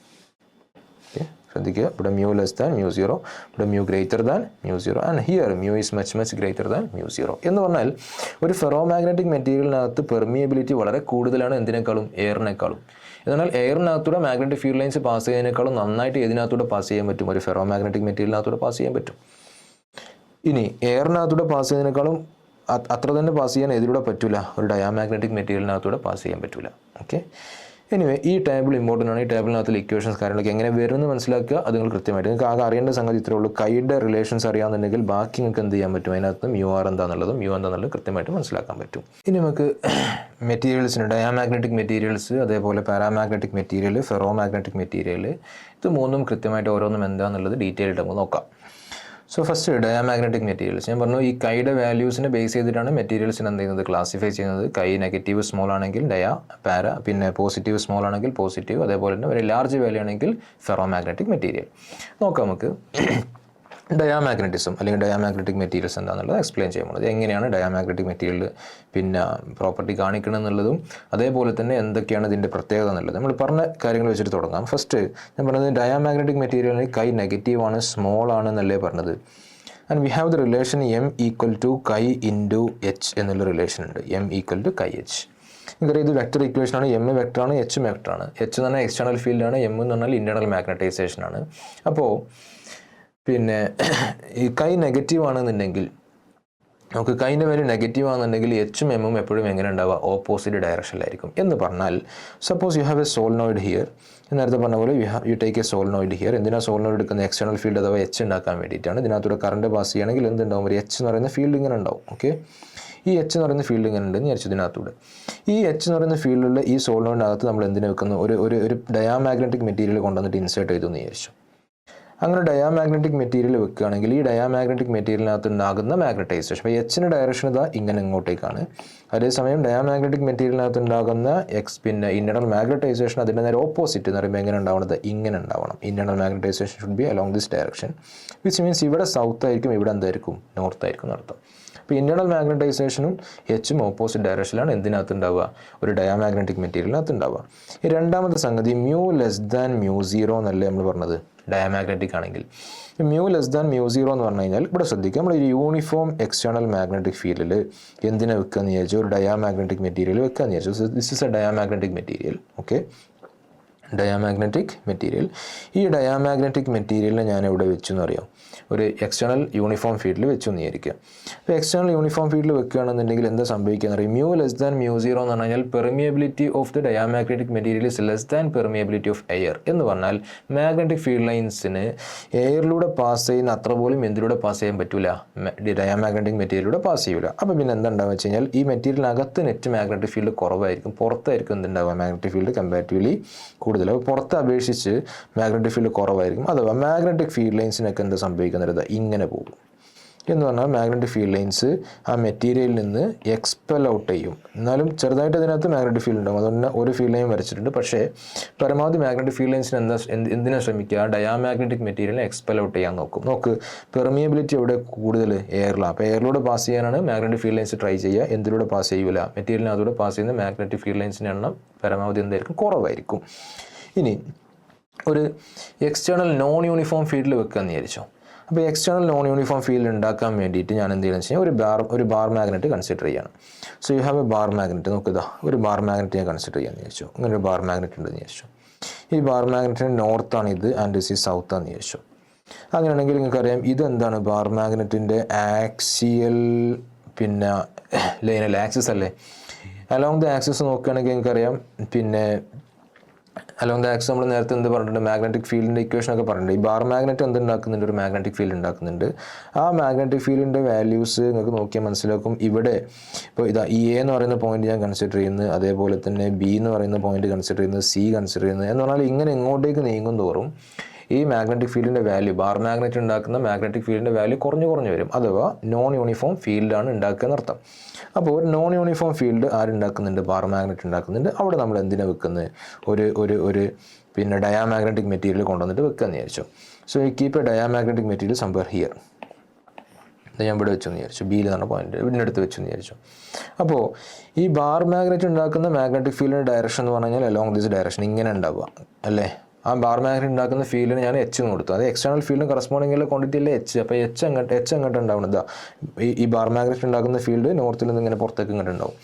A: ഓക്കെ, ശ്രദ്ധിക്കുക, ഇവിടെ മ്യൂ ലെസ് ദാൻ മ്യൂ 0, ഇവിടെ mu greater than mu 0 and here mu is much greater than mu 0. എന്ന് പറഞ്ഞാൽ ഒരു ഫെറോമാഗ്നറ്റിക് മെറ്റീരിയലിനകത്ത് പെർമിയബിലിറ്റി വളരെ കൂടുതലാണ് എന്തിനേക്കാളും, എയറിനേക്കാളും. എന്നാൽ എയറിനകത്തൂടെ മാഗ്നറ്റിക് ഫീൽഡ് ലൈൻസ് പാസ് ചെയ്യുന്നതിനേക്കാളും നന്നായിട്ട് ഏതിനകത്തൂടെ പാസ് ചെയ്യാൻ പറ്റും, ഒരു ഫെറോമാഗ്നറ്റിക് മെറ്റീരിയലിനകത്തൂടെ പാസ് ചെയ്യാൻ പറ്റും. ഇനി എയറിനകത്തൂടെ പാസ് ചെയ്യുന്നതിനേക്കാളും അത്ര തന്നെ പാസ് ചെയ്യാൻ ഏതിലൂടെ പറ്റില്ല, ഒരു ഡയാമാഗ്നറ്റിക് മെറ്റീരിയലിനകത്തൂടെ പാസ് ചെയ്യാൻ പറ്റില്ല. ഓക്കെ. എനിവേ ഈ ടേബിൾ ഇമ്പോർട്ടൻ്റ് ആണ്. ഈ ടേബിളിനകത്തുള്ള ഇക്വേഷൻസ് കാര്യങ്ങളൊക്കെ എങ്ങനെ വരുമെന്ന് മനസ്സിലാക്കുക, അത് നിങ്ങൾ കൃത്യമായിട്ട് നിങ്ങൾക്ക് ആകെ അറിയേണ്ട സംഗതി ഇത്രേ ഉള്ളൂ. കൈയുടെ റിലേഷൻസ് അറിയാമെന്നുണ്ടെങ്കിൽ ബാക്കി നിങ്ങൾക്ക് എന്ത് ചെയ്യാൻ പറ്റും, അതിനകത്ത് മ്യൂ ആർ എന്താണെന്നുള്ളതും മ്യൂ എന്താണെന്നുള്ളത് കൃത്യമായിട്ട് മനസ്സിലാക്കാൻ പറ്റും. ഇനി നമുക്ക് മെറ്റീരിയൽസിന് ഡയാമാഗ്നറ്റിക് മെറ്റീരിയൽസ്, അതേപോലെ പാരാമാഗ്നറ്റിക് മെറ്റീരിയൽ, ഫെറോമാഗ്നറ്റിക് മെറ്റീരിയൽ, ഇത് മൂന്നും കൃത്യമായിട്ട് ഓരോന്നും എന്താണെന്നുള്ളത് ഡീറ്റെയിൽ ആയിട്ട് നമുക്ക് നോക്കാം. സോ ഫസ്റ്റ് ഡയാമാഗ്നറ്റിക് മെറ്റീരിയൽസ്, ഞാൻ പറഞ്ഞു ഈ കൈയുടെ വാല്യൂസിനെ ബേസ് ചെയ്തിട്ടാണ് മെറ്റീരിയൽസിന് എന്ത് ചെയ്യുന്നത്, ക്ലാസിഫൈ ചെയ്യുന്നത്. കൈ നെഗറ്റീവ് സ്മോൾ ആണെങ്കിൽ ഡയാ, പാര, പിന്നെ പോസിറ്റീവ് സ്മോൾ ആണെങ്കിൽ പോസിറ്റീവ്, അതേപോലെ തന്നെ ഒരു ലാർജ് വാല്യൂ ആണെങ്കിൽ ഫെറോമാഗ്നറ്റിക് മെറ്റീരിയൽ. നോക്കാം നമുക്ക് ഡയാമാഗ്നറ്റിസം അല്ലെങ്കിൽ ഡയാമാഗ്നറ്റിക് മെറ്റീരിയൽസ് എന്താണെന്നുള്ളത് എക്സ്പ്ലെയിൻ ചെയ്യാൻ പോകുന്നത്. എങ്ങനെയാണ് ഡയാമാഗ്നറ്റിക് മെറ്റീരിയൽ പിന്നെ പ്രോപ്പർട്ടി കാണിക്കണം എന്നുള്ളതും അതേപോലെ തന്നെ എന്തൊക്കെയാണ് ഇതിൻ്റെ പ്രത്യേകത എന്നുള്ളത് നമ്മൾ പറഞ്ഞ കാര്യങ്ങൾ വെച്ചിട്ട് തുടങ്ങാം. ഫസ്റ്റ് ഞാൻ പറഞ്ഞത് ഡയാമാഗ്നറ്റിക് മെറ്റീരിയലിന് കൈ നെഗറ്റീവ് ആണ്, സ്മോൾ ആണെന്നല്ലേ പറഞ്ഞത്. And we have the relation M = കൈ × H എന്നുള്ള റിലേഷൻ ഉണ്ട്. M = കൈ H. നിങ്ങൾക്കറിയാം ഇത് വെക്ടർ ഇക്വേഷനാണ്. M വെക്ടറാണ്, H വെക്ടറാണ്. H എന്ന് പറഞ്ഞാൽ എക്സ്റ്റേണൽ ഫീൽഡാണ്, M എന്ന് പറഞ്ഞാൽ ഇൻറ്റേർണൽ മാഗ്നറ്റൈസേഷൻ ആണ്. അപ്പോൾ പിന്നെ ഈ കൈ നെഗറ്റീവ് ആണെന്നുണ്ടെങ്കിൽ നമുക്ക് കൈൻ്റെ വാല്യൂ നെഗറ്റീവ് ആണെന്നുണ്ടെങ്കിൽ എച്ചും എമ്മും എപ്പോഴും എങ്ങനെ ഉണ്ടാവുക, ഓപ്പോസിറ്റ് ഡയറക്ഷനിലായിരിക്കും. എന്ന് പറഞ്ഞാൽ suppose you have A solenoid here, നേരത്തെ പറഞ്ഞ പോലെ you take A solenoid here. എന്തിനാണ് സോളിനോയിഡ് എടുക്കുന്ന, എക്സ്റ്റേണൽ ഫീൽഡ് അഥവാ എച്ച് ഉണ്ടാക്കാൻ വേണ്ടിയിട്ടാണ്. ഇതിനകത്തൂടെ കറണ്ട് പാസ് ചെയ്യുകയാണെങ്കിൽ എന്തുണ്ടാവും, ഒരു എച്ച് എന്ന് പറയുന്ന ഫീൽഡ് ഇങ്ങനെ ഉണ്ടാവും. ഓക്കെ, ഈ എച്ച് എന്ന് പറയുന്ന ഫീൽഡ് ഇങ്ങനെ ഉണ്ടെന്ന് വിചാരിച്ചു. ഇതിനകത്തൂടെ ഈ എച്ച് എന്ന് പറയുന്ന ഫീൽഡിലുള്ള ഈ സോളിനോയിഡിനകത്ത് നമ്മൾ എന്തിനു വെക്കുന്നു, ഒരു ഡയാമാഗ്നറ്റിക് മെറ്റീരിയൽ കൊണ്ടുവന്നിട്ട് ഇൻസേർട്ട് ചെയ്തു എന്ന് വിചാരിച്ചു. അങ്ങനെ ഡയാമാഗ്നറ്റിക് മെറ്റീരിയൽ വെക്കുകയാണെങ്കിൽ ഈ ഡയാമാഗ്നറ്റിക് മെറ്റീരിയലിനകത്ത് ഉണ്ടാകുന്ന മാഗ്നറ്റൈസേഷൻ, അപ്പോൾ എച്ചിൻ്റെ ഡയറക്ഷൻ ഇതാ ഇങ്ങനെ ഇങ്ങോട്ടേക്കാണ്. അതേസമയം ഡയാമാഗ്നറ്റിക് മെറ്റീരിയലിനകത്ത് ഉണ്ടാകുന്ന പിന്നെ ഇൻറ്റേർണൽ മാഗ്നറ്റൈസേഷൻ അതിൻ്റെ നേരെ ഓപ്പോസിറ്റ് എന്ന് പറയുമ്പോൾ എങ്ങനെ ഉണ്ടാവുന്നത്, ഇങ്ങനെ ഉണ്ടാവണം. Internal magnetisation should be along this direction, which means ഇവിടെ സൗത്ത് ആയിരിക്കും, ഇവിടെ എന്തായിരിക്കും, നോർത്ത് ആയിരിക്കും എന്നർത്ഥം. അപ്പോൾ ഇൻറ്റേർണൽ മാഗ്നറ്റൈസേഷനും എച്ചും ഓപ്പോസിറ്റ് ഡയറക്ഷനിലാണ് എന്തിനകത്ത് ഉണ്ടാവുക, ഒരു ഡയാമാഗ്നറ്റിക് മെറ്റീരിയലിനകത്ത് ഉണ്ടാവുക. ഈ രണ്ടാമത്തെ സംഗതി മ്യൂ ലെസ് ദാൻ മ്യൂ 0 എന്നല്ലേ നമ്മൾ പറഞ്ഞത് ഡയാമാഗ്നറ്റിക് ആണെങ്കിൽ. മ്യൂ ലെസ് ദാൻ മ്യൂ 0 എന്ന് പറഞ്ഞു കഴിഞ്ഞാൽ ഇവിടെ ശ്രദ്ധിക്കുക, നമ്മൾ ഒരു യൂണിഫോം എക്സ്റ്റേണൽ മാഗ്നറ്റിക് ഫീൽഡിൽ എന്തിനെ വെക്കുകയെന്ന് വിചാരിച്ചു, ഒരു ഡയാമാഗ്നറ്റിക് മെറ്റീരിയൽ വെക്കുകയെന്ന് വിചാരിച്ചു. This is A diamagnetic material. Okay, diamagnetic material. ഈ ഡയാമാഗ്നറ്റിക് മെറ്റീരിയലിനെ ഞാൻ എവിടെ വെച്ചു എന്ന് അറിയാം, ഒരു എക്സ്റ്റേണൽ യൂണിഫോം ഫീൽഡിൽ വെച്ചു എന്ന് വിചാരിക്കുക. അപ്പോൾ എക്സ്റ്റേണൽ യൂണിഫോം ഫീൽഡിൽ വെക്കുകയാണെന്നുണ്ടെങ്കിൽ എന്താ സംഭവിക്കുക എന്ന് പറയും, മ്യൂ ലെസ് ദാൻ മ്യൂ 0 എന്ന് പറഞ്ഞു കഴിഞ്ഞാൽ permeability of the diamagnetic material is less than permeability of air. എന്ന് പറഞ്ഞാൽ മാഗ്നറ്റിക് ഫീൽഡ് ലൈൻസിന് എയറിലൂടെ പാസ് ചെയ്യുന്ന അത്ര പോലും എന്തിലൂടെ പാസ് ചെയ്യാൻ പറ്റില്ല, ഡയാമാഗ്നറ്റിക് മെറ്റീരിയലിലൂടെ പാസ് ചെയ്യില്ല. അപ്പോൾ പിന്നെ എന്താണ്ടാവുക വെച്ച് കഴിഞ്ഞാൽ ഈ മെറ്റീരിയലിനകത്ത് നെറ്റ് മാഗ്നറ്റിക് ഫീൽഡ് കുറവായിരിക്കും, പുറത്തായിരിക്കും എന്തുണ്ടാവുക, മാഗ്നറ്റിക് ഫീൽഡ് കമ്പാരിറ്റീവ്ലി കൂടുതൽ. അപ്പോൾ പുറത്ത് അപേക്ഷിച്ച് മാഗ്നറ്റിക് ഫീൽഡ് കുറവായിരിക്കും. അഥവാ മാഗ്നറ്റിക് ഫീൽഡ് ലൈൻസിനൊക്കെ എന്താ സംഭവിക്കുന്നത്, ഇങ്ങനെ പോകും. എന്ന് പറഞ്ഞാൽ മാഗ്നറ്റിക് ഫീൽഡ് ലൈൻസ് ആ മെറ്റീരിയലിൽ നിന്ന് എക്സ്പെൽ ഔട്ട് ചെയ്യും. എന്നാലും ചെറുതായിട്ട് അതിനകത്ത് മാഗ്നറ്റിക് ഫീൽഡ് ഉണ്ടാകും, അതുകൊണ്ട് ഒരു ഫീൽഡ് ലൈൻ വരച്ചിട്ടുണ്ട്. പക്ഷേ പരമാവധി മാഗ്നറ്റിക് ഫീൽഡ് ലൈൻസിന് എന്തിനാ ശ്രമിക്കുക, ഡയാമാഗ്നറ്റിക് മെറ്റീരിയലിനെ എക്സ്പെൽ ഔട്ട് ചെയ്യാൻ നോക്ക്. പെർമിയബിലിറ്റി എവിടെ കൂടുതൽ, എയറിലാണ്. അപ്പോൾ എയറിലൂടെ പാസ് ചെയ്യാനാണ് മാഗ്നറ്റിക് ഫീൽഡ് ലൈൻസ് ട്രൈ ചെയ്യുക. എന്തിലൂടെ പാസ് ചെയ്യൂല, മെറ്റീരിയലിനകത്തൂടെ പാസ് ചെയ്യുന്ന മാഗ്നറ്റിക് ഫീൽഡ് ലൈൻസിൻ്റെ എണ്ണം പരമാവധി എന്തായിരിക്കും, കുറവായിരിക്കും. ഇനി ഒരു എക്സ്റ്റേണൽ നോൺ യൂണിഫോം ഫീൽഡിൽ വെക്കുകയെന്ന് വിചാരിച്ചോ. അപ്പോൾ എക്സ്റ്റേണൽ നോൺ യൂണിഫോം ഫീൽഡ് ഉണ്ടാക്കാൻ വേണ്ടിയിട്ട് ഞാൻ എന്ത് ചെയ്യുന്നത് വെച്ച് കഴിഞ്ഞാൽ ഒരു ബാർ മാഗ്നറ്റ് കൺസിഡർ ചെയ്യണം. So you have a bar magnet. നോക്കുക, ഒരു ബാർ മാഗ്നറ്റ് ഞാൻ കൺസിഡർ ചെയ്യാമെന്ന് വിചാരിച്ചു. ഇങ്ങനെ ഒരു ബാർ മാഗ്നറ്റ് ഉണ്ടെന്ന് വിചാരിച്ചു. ഈ ബാർ മാഗ്നറ്റിൻ്റെ നോർത്താണ് ഇത് ആൻഡ് ദിസ് ഈസ് സൗത്താന്ന് വിചാരിച്ചു. അങ്ങനെയാണെങ്കിൽ നിങ്ങൾക്കറിയാം ഇതെന്താണ് ബാർ മാഗ്നറ്റിൻ്റെ ആക്സിയൽ പിന്നെ ലൈനൽ ആക്സിസ് അല്ലേ. അലോങ് ദ ആക്സിസ് നോക്കുകയാണെങ്കിൽ നിങ്ങൾക്കറിയാം പിന്നെ അലോങ് ദ ആക്സിസ് നമ്മൾ നേരത്തെ എന്ത് പറഞ്ഞിട്ടുണ്ട്, മാഗ്നറ്റിക് ഫീൽഡിൻ്റെ ഇക്വേഷനൊക്കെ പറഞ്ഞിട്ടുണ്ട്. ഈ ബാർ മാഗ്നറ്റ് എന്ത് ഉണ്ടാക്കുന്നുണ്ട്, ഒരു മാഗ്നറ്റിക് ഫീൽഡ് ഉണ്ടാക്കുന്നുണ്ട്. ആ മാഗ്നറ്റിക് ഫീൽഡിൻ്റെ വാല്യൂസ് നിങ്ങൾക്ക് നോക്കിയാൽ മനസ്സിലാക്കും. ഇവിടെ ഇപ്പോൾ ഇതാ ഈ എ എന്ന് പറയുന്ന പോയിന്റ് ഞാൻ കൺസിഡർ ചെയ്യുന്നത്, അതേപോലെ തന്നെ ബി എന്ന് പറയുന്ന പോയിന്റ് കൺസിഡർ ചെയ്യുന്നത്, സി കൺസിഡർ ചെയ്യുന്നത് എന്ന് പറഞ്ഞാൽ ഇങ്ങനെ ഇങ്ങോട്ടേക്ക് നീങ്ങും തോറും ഈ മാഗ്നറ്റിക് ഫീൽഡിൻ്റെ വാല്യൂ, ബാർ മാഗ്നറ്റ് ഉണ്ടാക്കുന്ന മാഗ്നറ്റിക് ഫീൽഡിൻ്റെ വാല്യൂ കുറഞ്ഞു വരും. അഥവാ നോൺ യൂണിഫോം ഫീൽഡാണ് ഉണ്ടാക്കുക എന്നർത്ഥം. അപ്പോൾ ഒരു നോൺ യൂണിഫോം ഫീൽഡ് ആരുണ്ടാക്കുന്നുണ്ട്, ബാർ മാഗ്നറ്റ് ഉണ്ടാക്കുന്നുണ്ട്. അവിടെ നമ്മൾ എന്തിനാണ് വെക്കുന്നത്, ഒരു പിന്നെ ഡയാമാഗ്നറ്റിക് മെറ്റീരിയൽ കൊണ്ടുവന്നിട്ട് വെക്കുകയെന്ന് വിചാരിച്ചു. സോ ഈ keep A diamagnetic material somewhere here. ഞാൻ ഇവിടെ വെച്ചെന്ന് വിചാരിച്ചു, ബിയിൽ എന്ന് പറഞ്ഞ പോയിന്റ് ഇവിടെ അടുത്ത് വെച്ചെന്ന് വിചാരിച്ചു. അപ്പോൾ ഈ ബാർ മാഗ്നറ്റ് ഉണ്ടാക്കുന്ന മാഗ്നറ്റിക് ഫീൽഡിൻ്റെ ഡയറക്ഷൻ എന്ന് പറഞ്ഞു കഴിഞ്ഞാൽ അലോങ് ദിസ് ഡയറക്ഷൻ ഇങ്ങനെ ഉണ്ടാവുക അല്ലേ. ആ ബാർ മാഗ്നറ്റ് ഉണ്ടാക്കുന്ന ഫീൽഡിന് ഞാൻ എച്ച് എന്ന് കൊടുത്തു. അത് എക്സ്റ്റേണൽ ഫീൽഡിന് കറസ്പോണ്ടിങ്ങിലുള്ള ക്വാണ്ടിറ്റി അല്ലേ എച്ച്. അപ്പോൾ എച്ച് അങ്ങോട്ട് ഉണ്ടാവുന്നത് ഈ ബാർ മാഗ്നറ്റ് ഉണ്ടാക്കുന്ന ഫീൽഡ് നോർത്തിൽ നിന്ന് ഇങ്ങനെ പുറത്തേക്ക് ഇങ്ങോട്ട് ഉണ്ടാവും.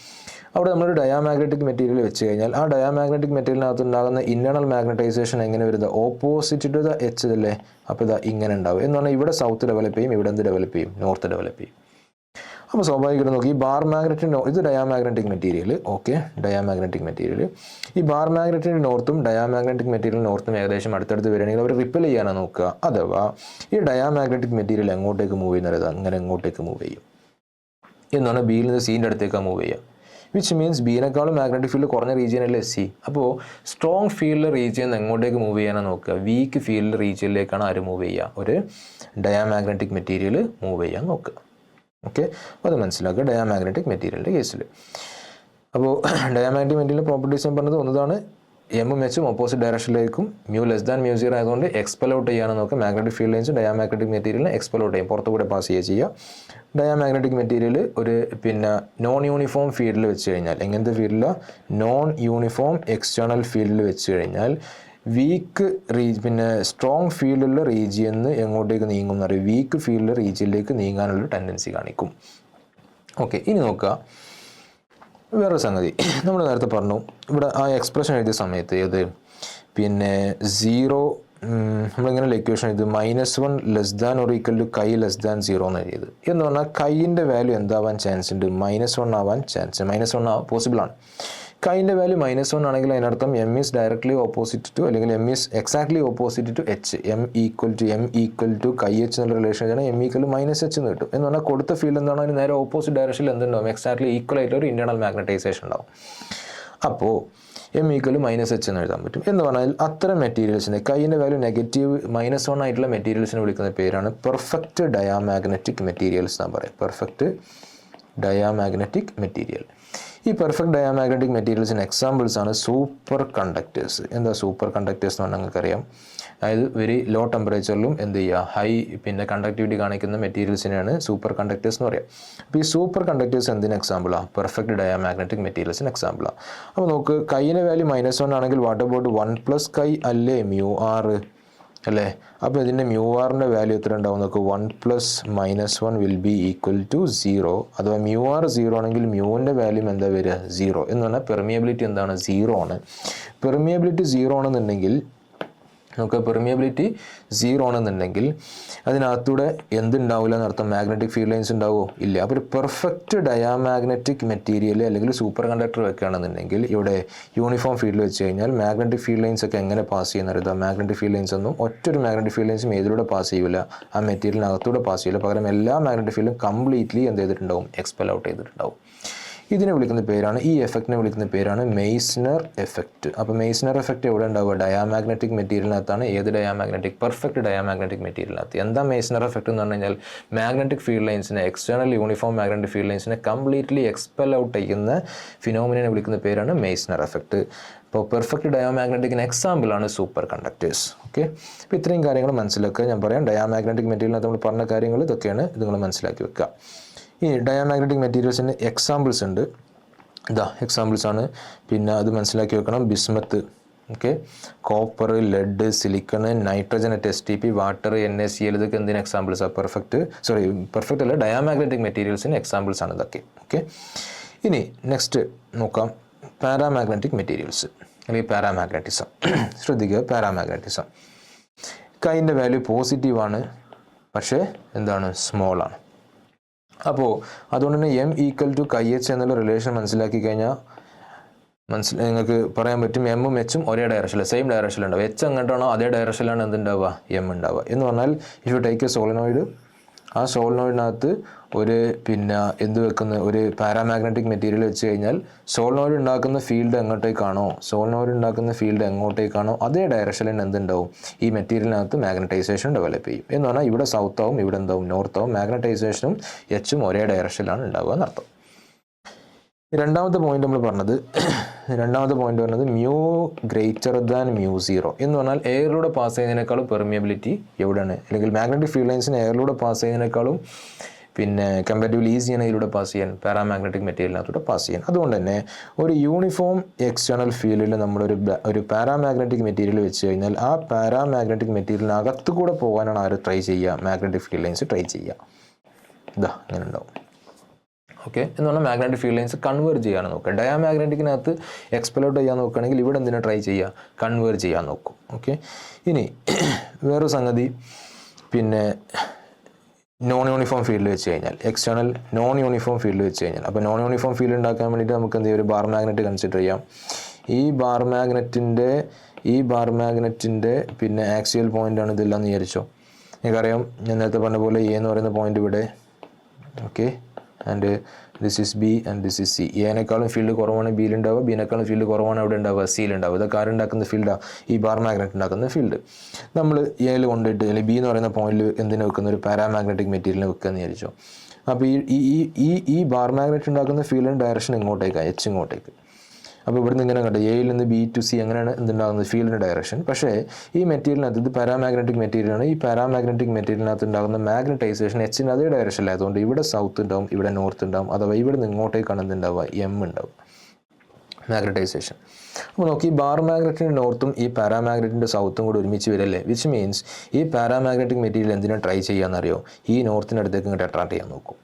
A: അവിടെ നമ്മളൊരു ഡയാമാഗ്നറ്റിക് മെറ്റീരിയൽ വെച്ച് കഴിഞ്ഞാൽ ആ ഡയാമാഗ്നറ്റിക് മെറ്റീരിയലിനകത്ത് ഉണ്ടാകുന്ന ഇൻറ്റേർണൽ മാഗ്നറ്റൈസേഷൻ എങ്ങനെ വരുന്നത്, ഓപ്പോസിറ്റ് ടു ദ എച്ച് അല്ലേ. അപ്പോൾ ഇതാ ഇങ്ങനെ ഉണ്ടാവും എന്ന് പറഞ്ഞാൽ ഇവിടെ സൗത്ത് ഡെവലപ്പ് ചെയ്യും, ഇവിടെ എന്ത് ഡെവലപ്പ് ചെയ്യും, നോർത്ത് ഡെവലപ്പ് ചെയ്യും. അപ്പോൾ സ്വാഭാവികമായിട്ട് നോക്കി ഈ ബാർ മാഗ്നറ്റിൻ്റെ ഇത് diamagnetic material, okay, diamagnetic material. ഈ ബാർ മാഗ്നറ്റിൻ്റെ നോർത്തും ഡയാമാഗ്നറ്റിക് മെറ്റീരിയൽ നോർത്തും ഏകദേശം അടുത്തടുത്ത് വരികയാണെങ്കിൽ അവർ റിപ്പൽ ചെയ്യാനാണ് നോക്കുക. അഥവാ ഈ ഡയാമാഗ്നറ്റിക് മെറ്റീരിയൽ എങ്ങോട്ടേക്ക് മൂവ് ചെയ്യുന്നത്, അങ്ങനെ എങ്ങോട്ടേക്ക് മൂവ് ചെയ്യും എന്നാണ് ബിയിൽ നിന്ന് സീൻ്റെ അടുത്തേക്കാണ് മൂവ് ചെയ്യുക. വിച്ച് മീൻസ് ബിയിനേക്കാളും മാഗ്നറ്റിക് ഫീൽഡ് കുറഞ്ഞ റീജിയനല്ലേ സി. അപ്പോൾ സ്ട്രോങ് ഫീൽഡ് റീജിയൻ എങ്ങോട്ടേക്ക് മൂവ് ചെയ്യാനാണ് നോക്കുക, വീക്ക് ഫീൽഡ് റീജിയനിലേക്കാണ് ആര് മൂവ് ചെയ്യുക, ഒരു ഡയാമാഗ്നറ്റിക് മെറ്റീരിയൽ മൂവ് ചെയ്യാൻ നോക്കുക. ഓക്കെ, അപ്പോൾ അത് മനസ്സിലാക്കുക ഡയാമാഗ്നറ്റിക് മെറ്റീരിയലിൻ്റെ കേസിൽ. അപ്പോൾ ഡയാമാഗ്നറ്റിക് മെറ്റീരിയൽ പ്രോപ്പർട്ടീസ് ഞാൻ പറഞ്ഞത് ഒന്നതാണ് എമ്മും എച്ചും ഓപ്പോസിറ്റ് ഡയറക്ഷനിലേക്കും mu less than mu zero ആയതുകൊണ്ട് എക്സ്പെൽ ഔട്ട് ചെയ്യാനാണ് നോക്കുക. മാഗ്നറ്റിക് ഫീൽഡ് ലൈൻസ് ഡയാമാഗ്നറ്റിക് മെറ്റീരിയലിനെ എക്സ്പെൽ ഔട്ട് ചെയ്യും, പുറത്തു കൂടെ പാസ് ചെയ്യുക. ഡയാമാഗ്നറ്റിക് മെറ്റീരിയൽ ഒരു പിന്നെ നോൺ യൂണിഫോം ഫീൽഡിൽ വെച്ച് കഴിഞ്ഞാൽ, എങ്ങനത്തെ ഫീൽഡിലാണ്, നോൺ യൂണിഫോം എക്സ്റ്റേണൽ ഫീൽഡിൽ വെച്ച് കഴിഞ്ഞാൽ വീക്ക് പിന്നെ സ്ട്രോങ് ഫീൽഡുള്ള റീജിയന്ന് എങ്ങോട്ടേക്ക് നീങ്ങും എന്ന് പറയും, വീക്ക് ഫീൽഡ് റീജിയനിലേക്ക് നീങ്ങാനുള്ള ടെൻഡൻസി കാണിക്കും. ഓക്കെ, ഇനി നോക്കുക വേറൊരു സംഗതി. നമ്മൾ നേരത്തെ പറഞ്ഞു ഇവിടെ ആ എക്സ്പ്രഷൻ എഴുതിയ സമയത്ത് ഇത് പിന്നെ സീറോ നമ്മളിങ്ങനെ ഇക്വേഷൻ ഇത് -1 less than or equal to chi less than 0 എന്ന് എഴുതിയത്. എന്ന് പറഞ്ഞാൽ കൈയിൻ്റെ വാല്യൂ എന്താവാൻ ചാൻസ് ഉണ്ട്, -1 ആവാൻ ചാൻസ്, -1 പോസിബിൾ ആണ്. കൈൻ്റെ വാല്യൂ -1 ആണെങ്കിൽ അതിനർത്ഥം M is directly opposite to, അല്ലെങ്കിൽ M is exactly opposite to H. M equal to chi H എന്നുള്ള റിലേഷൻ ആണ് എം ഈക്വൽ -h എന്ന് കിട്ടും. എന്ന് പറഞ്ഞാൽ കൊടുത്ത ഫീൽഡ് എന്താണ്, അതിന് നേരെ ഓപ്പോസിറ്റ് ഡയറക്ഷനിൽ എന്തുണ്ടാവും, എക്സാക്ട്ലി ഈക്വൽ ആയിട്ട് ഒരു ഇൻറ്റേർണൽ മാഗ്നറ്റൈസേഷൻ ഉണ്ടാവും. അപ്പോൾ എം ഈക്വൽ -h എന്ന് എഴുതാൻ പറ്റും. എന്ന് പറഞ്ഞാൽ അത്തരം മെറ്റീരിയൽസിന് കൈയിൻ്റെ വാല്യൂ നെഗറ്റീവ് -1 ആയിട്ടുള്ള മെറ്റീരിയൽസിനെ വിളിക്കുന്ന പേരാണ് പെർഫെക്റ്റ് ഡയാമാഗ്നറ്റിക് മെറ്റീരിയൽസ് എന്നാണ് പറയുക. Perfect diamagnetic material. ഈ പെർഫെക്റ്റ് ഡയാമാഗ്നറ്റിക് മെറ്റീരിയൽസിന് എക്സാമ്പിൾസ് ആണ് സൂപ്പർ കണ്ടക്ടേഴ്സ്. എന്താ സൂപ്പർ കണ്ടക്ടേഴ്സ് എന്ന് പറഞ്ഞാൽ നിങ്ങൾക്കറിയാം, അതായത് വെരി ലോ ടെമ്പറേച്ചറിലും എന്ത് ചെയ്യുക, ഹൈ പിന്നെ കണ്ടക്ടിവിറ്റി കാണിക്കുന്ന മെറ്റീരിയൽസിനെയാണ് സൂപ്പർ കണ്ടക്ടേഴ്സ് എന്ന് പറയുക. അപ്പോൾ ഈ സൂപ്പർ കണ്ടക്ടേഴ്സ് എന്തിന് എക്സാമ്പിളാണ്, പെർഫെക്റ്റ് ഡയാമാഗ്നറ്റിക് മെറ്റീരിയൽസിന് എക്സാമ്പിളാണ്. അപ്പോൾ നോക്ക് കൈയിൻ്റെ വാല്യൂ -1 ആണെങ്കിൽ വാട്ട് അബൌട്ട് 1 + കൈ അല്ലേ μr അല്ലേ. അപ്പോൾ ഇതിൻ്റെ μrൻ്റെ വാല്യൂ എത്ര ഉണ്ടാവും നോക്ക്, 1 + -1 വിൽ ബി ഈക്വൽ ടു 0. അഥവാ μr 0 ആണെങ്കിൽ മ്യൂവിൻ്റെ വാല്യൂ എന്താ വരിക, 0 എന്ന് പറഞ്ഞാൽ പെർമിയബിലിറ്റി എന്താണ്, 0 ആണ്. പെർമിയബിലിറ്റി 0 ആണെന്നുണ്ടെങ്കിൽ നമുക്ക് പെർമിയബിലിറ്റി 0 ആണെന്നുണ്ടെങ്കിൽ അതിനകത്തൂടെ എന്തുണ്ടാവില്ല എന്നർത്ഥം, മാഗ്നറ്റിക് ഫീൽഡ് ലൈൻസ് ഉണ്ടാവുമോ, ഇല്ല. അപ്പോൾ ഒരു പെർഫെക്റ്റ് ഡയാമാഗ്നറ്റിക് മെറ്റീരിയൽ അല്ലെങ്കിൽ സൂപ്പർ കണ്ടക്ടർ വെക്കുകയാണെന്നുണ്ടെങ്കിൽ ഇവിടെ യൂണിഫോം ഫീൽഡിൽ വെച്ച് കഴിഞ്ഞാൽ മാഗ്നറ്റിക് ഫീൽഡ് ലൈൻസ് ഒക്കെ എങ്ങനെ പാസ് ചെയ്യുന്നത്, മാഗ്നറ്റിക് ഫീൽഡ് ലൈൻസ് ഒന്നും ഒറ്റൊരു മാഗ്നറ്റിക് ഫീൽഡ് ലൈൻസും ഏതിലൂടെ പാസ് ചെയ്യില്ല, ആ മെറ്റീരിയലിനകത്തൂടെ പാസ് ചെയ്യില്ല. പകരം എല്ലാ മാഗ്നറ്റിക് ഫീൽഡും കംപ്ലീറ്റ്ലി എന്ത് ചെയ്തിട്ടുണ്ടാവും, എക്സ്പെൽ ഔട്ട് ചെയ്തിട്ടുണ്ടാവും. ഇതിനെ വിളിക്കുന്ന പേരാണ്, ഈ എഫക്റ്റിനെ വിളിക്കുന്ന പേരാണ് മെയ്സ്നർ എഫക്റ്റ്. അപ്പോൾ മെയ്സ്നർ എഫക്റ്റ് എവിടെ ഉണ്ടാവുക, ഡയാമാഗ്നറ്റിക് മെറ്റീരിയലിനകത്താണ്. ഏത് ഡയാമാഗ്നറ്റിക്, പെർഫെക്റ്റ് ഡയാമാഗ്നറ്റിക് മെറ്റീരിയലിനകത്ത്. എന്താ മെയ്സ്നർ എഫക്റ്റ് എന്ന് പറഞ്ഞു കഴിഞ്ഞാൽ മാഗ്നറ്റിക് ഫീൽഡ് ലൈൻസിനെ, എക്സ്റ്റേണൽ യൂണിഫോം മാഗ്നറ്റിക് ഫീൽഡ് ലൈൻസിനെ കംപ്ലീറ്റ്ലി എക്സ്പെൽ ഔട്ട് ചെയ്യുന്ന ഫിനോമിനെ വിളിക്കുന്ന പേരാണ് മെയ്സ്നർ എഫക്റ്റ്. അപ്പോൾ പെർഫെക്റ്റ് ഡയാമാഗ്നറ്റിക്കിന് എക്സാമ്പിളാണ് സൂപ്പർ കണ്ടക്ടേഴ്സ്. ഓക്കെ, അപ്പോൾ ഇത്രയും കാര്യങ്ങൾ മനസ്സിലാക്കുക. ഞാൻ പറയാം ഡയാമാഗ്നറ്റിക് മെറ്റീരിയലിനകത്ത് നമ്മൾ പറഞ്ഞ കാര്യങ്ങൾ ഇതൊക്കെയാണ്, ഇത് നിങ്ങൾ മനസ്സിലാക്കി വെക്കുക. ഈ ഡയാമാഗ്നറ്റിക് മെറ്റീരിയൽസിന് എക്സാമ്പിൾസ് ഉണ്ട്, ഇതാ എക്സാമ്പിൾസ് ആണ്. പിന്നെ അത് മനസ്സിലാക്കി വെക്കണം. Bismuth, okay, copper, lead, silicon, nitrogen at STP, water, NaCl ഇതൊക്കെ എന്തിന് എക്സാമ്പിൾസാണ്? പെർഫെക്റ്റ് അല്ല, ഡയാമാഗ്നറ്റിക് മെറ്റീരിയൽസിന് എക്സാമ്പിൾസ് ആണ് ഇതൊക്കെ. ഓക്കെ, ഇനി നെക്സ്റ്റ് നോക്കാം പാരാമാഗ്നറ്റിക് മെറ്റീരിയൽസ് അല്ലെങ്കിൽ പാരാമാഗ്നറ്റിസം. ശ്രദ്ധിക്കുക, പാരാമാഗ്നറ്റിസം കൈൻ്റെ വാല്യൂ പോസിറ്റീവാണ്, പക്ഷേ എന്താണ്, സ്മോൾ ആണ്. അപ്പോൾ അതുകൊണ്ട് തന്നെ M=H എന്നുള്ള റിലേഷൻ മനസ്സിലാക്കി കഴിഞ്ഞാൽ നിങ്ങൾക്ക് പറയാൻ പറ്റും എമ്മും എച്ചും ഒരേ ഡയറക്ഷനിൽ, സെയിം ഡയറക്ഷനിലുണ്ടാവും. എച്ച് എങ്ങോട്ടാണോ അതേ ഡയറക്ഷനിലാണ് എന്തുണ്ടാവുക, എം ഉണ്ടാവുക. എന്ന് പറഞ്ഞാൽ if you take A solenoid, ആ സോളിനോയിഡിനകത്ത് എന്ത് വെക്കുന്ന ഒരു പാരാമാഗ്നറ്റിക് മെറ്റീരിയൽ വെച്ച് കഴിഞ്ഞാൽ സോളിനോയിഡ് ഉണ്ടാക്കുന്ന ഫീൽഡ് എങ്ങോട്ടേക്കാണോ അതേ ഡയറക്ഷനിൽ എന്തുണ്ടാവും, ഈ മെറ്റീരിയലിനകത്ത് മാഗ്നറ്റൈസേഷൻ ഡെവലപ്പ് ചെയ്യും. എന്ന് പറഞ്ഞാൽ ഇവിടെ സൗത്ത് ആവും, ഇവിടെ എന്താവും, നോർത്ത് ആവും. മാഗ്നറ്റൈസേഷനും എച്ചും ഒരേ ഡയറക്ഷനിലാണ് ഉണ്ടാവുക എന്നർത്ഥം. രണ്ടാമത്തെ പോയിന്റ് പറഞ്ഞത് മ്യൂ ഗ്രേറ്റർ ദാൻ μ0 എന്ന് പറഞ്ഞാൽ എയറിലൂടെ പാസ് ചെയ്യുന്നതിനേക്കാളും പെർമിയബിലിറ്റി എവിടെയാണ്, അല്ലെങ്കിൽ മാഗ്നറ്റിക് ഫീൽഡ് ലൈൻസിന് എയറിലൂടെ പാസ് ചെയ്യുന്നതിനേക്കാളും കമ്പാരിറ്റീവ്ലി ഈസിയാണ് ഇതിലൂടെ പാസ് ചെയ്യാൻ, പാരാമാഗ്നറ്റിക് മെറ്റീരിയലിനകത്തൂടെ പാസ് ചെയ്യാൻ. അതുകൊണ്ട് തന്നെ ഒരു യൂണിഫോം എക്സ്റ്റേണൽ ഫീൽഡിൽ നമ്മളൊരു പാരാമാഗ്നറ്റിക് മെറ്റീരിയൽ വെച്ച് കഴിഞ്ഞാൽ ആ പാരാമാഗ്നറ്റിക് മെറ്റീരിയലിനകത്ത് കൂടെ പോകാനാണ് ആര് ട്രൈ ചെയ്യുക, മാഗ്നറ്റിക് ഫീൽഡ് ലൈൻസ് ട്രൈ ചെയ്യുക. അങ്ങനെ ഉണ്ടാവും. ഓക്കെ, എന്ന് പറഞ്ഞാൽ മാഗ്നറ്റിക് ഫീൽഡ് ലൈൻസ് കൺവേർജ് ചെയ്യാൻ നോക്കുക. ഡയാമാഗ്നറ്റിക്കിനകത്ത് എക്സ്പെലോട്ട് ചെയ്യാൻ നോക്കുകയാണെങ്കിൽ ഇവിടെ എന്തിനാ ട്രൈ ചെയ്യുക, കൺവേർജ് ചെയ്യാൻ നോക്കും. ഓക്കെ, ഇനി വേറൊരു സംഗതി, നോൺ യൂണിഫോം ഫീൽഡ് വെച്ച് കഴിഞ്ഞാൽ, എക്സ്റ്റേണൽ നോൺ യൂണിഫോം ഫീൽഡ് വെച്ച് കഴിഞ്ഞാൽ, അപ്പോൾ നോൺ യൂണിഫോം ഫീൽഡ് ഉണ്ടാക്കാൻ വേണ്ടിയിട്ട് നമുക്ക് എന്ത് ചെയ്യും, ഒരു ബാർ മാഗ്നറ്റ് കൺസിഡർ ചെയ്യാം. ഈ ബാർ മാഗ്നറ്റിൻ്റെ ആക്സിയൽ പോയിൻ്റാണ് ഇതെല്ലാം എന്ന് വിചാരിച്ചോ. എനിക്കറിയാം, ഞാൻ നേരത്തെ പറഞ്ഞ പോലെ എ എന്ന് പറയുന്ന പോയിന്റ് ഇവിടെ, okay, and this is B and this is C. എനേക്കാളും ഫീൽഡ് കുറവാണ് ബിയിലുണ്ടാവുക, ബിനേക്കാളും ഫീൽഡ് കുറവാണ് അവിടെ ഉണ്ടാവുക, സിയിലുണ്ടാവുക. ഇതൊക്കെ ആരുണ്ടാക്കുന്ന ഫീൽഡാണ്, ഈ ബാർ മാഗ്നറ്റ് ഉണ്ടാക്കുന്ന ഫീൽഡ്. നമ്മൾ എയിൽ കൊണ്ടിട്ട് അല്ലെങ്കിൽ ബി എന്ന് പറയുന്ന പോയിന്റിൽ എന്തിനു വെക്കുന്ന, ഒരു പാരാമാഗ്നറ്റിക് മെറ്റീരിയലിന് വെക്കുകയെന്ന് വിചാരിച്ചോ. അപ്പോൾ ഈ ബാർ മാഗ്നറ്റ് ഉണ്ടാക്കുന്ന ഫീൽഡിൻ്റെ ഡയറക്ഷൻ ഇങ്ങോട്ടേക്കാണ്, എച്ച് ഇങ്ങോട്ടേക്ക്. അപ്പോൾ ഇവിടുന്ന് ഇങ്ങനെ കണ്ടു, എയിൽ നിന്ന് B to C അങ്ങനെയാണ് എന്തുണ്ടാകുന്നത്, ഫീൽഡിൻ്റെ ഡയറക്ഷൻ. പക്ഷേ ഈ മെറ്റീരിയലിനകത്ത് ഇത് പാരാമാഗ്നറ്റിക് മെറ്റീരിയലാണ്. ഈ പാരാമാഗ്നറ്റിക് മെറ്റീരിയലിനകത്ത് ഉണ്ടാകുന്ന മാഗ്നറ്റൈസേഷൻ എച്ചിന് അതേ ഡയറക്ഷനിലായതുകൊണ്ട് ഇവിടെ സൗത്ത് ഉണ്ടാവും, ഇവിടെ നോർത്ത് ഉണ്ടാവും. അഥവാ ഇവിടെ നിന്ന് ഇങ്ങോട്ടേക്കാണ് എന്തുണ്ടാവുക, എം ഉണ്ടാവും, മാഗ്നറ്റൈസേഷൻ. അപ്പോൾ നോക്കി, ഈ ബാർ മാഗ്നറ്റിൻ്റെ നോർത്തും ഈ പാരാമാഗ്നറ്റിൻ്റെ സൗത്തും കൂടി ഒരുമിച്ച് വരല്ലേ, വിച്ച് മീൻസ് ഈ പാരാമാഗ്നറ്റിക് മെറ്റീരിയൽ എന്തിനാണ് ട്രൈ ചെയ്യാമെന്നറിയോ, ഈ നോർത്തിനടുത്തേക്ക് ഇങ്ങോട്ട് അട്രാക്ട് ചെയ്യാൻ നോക്കും.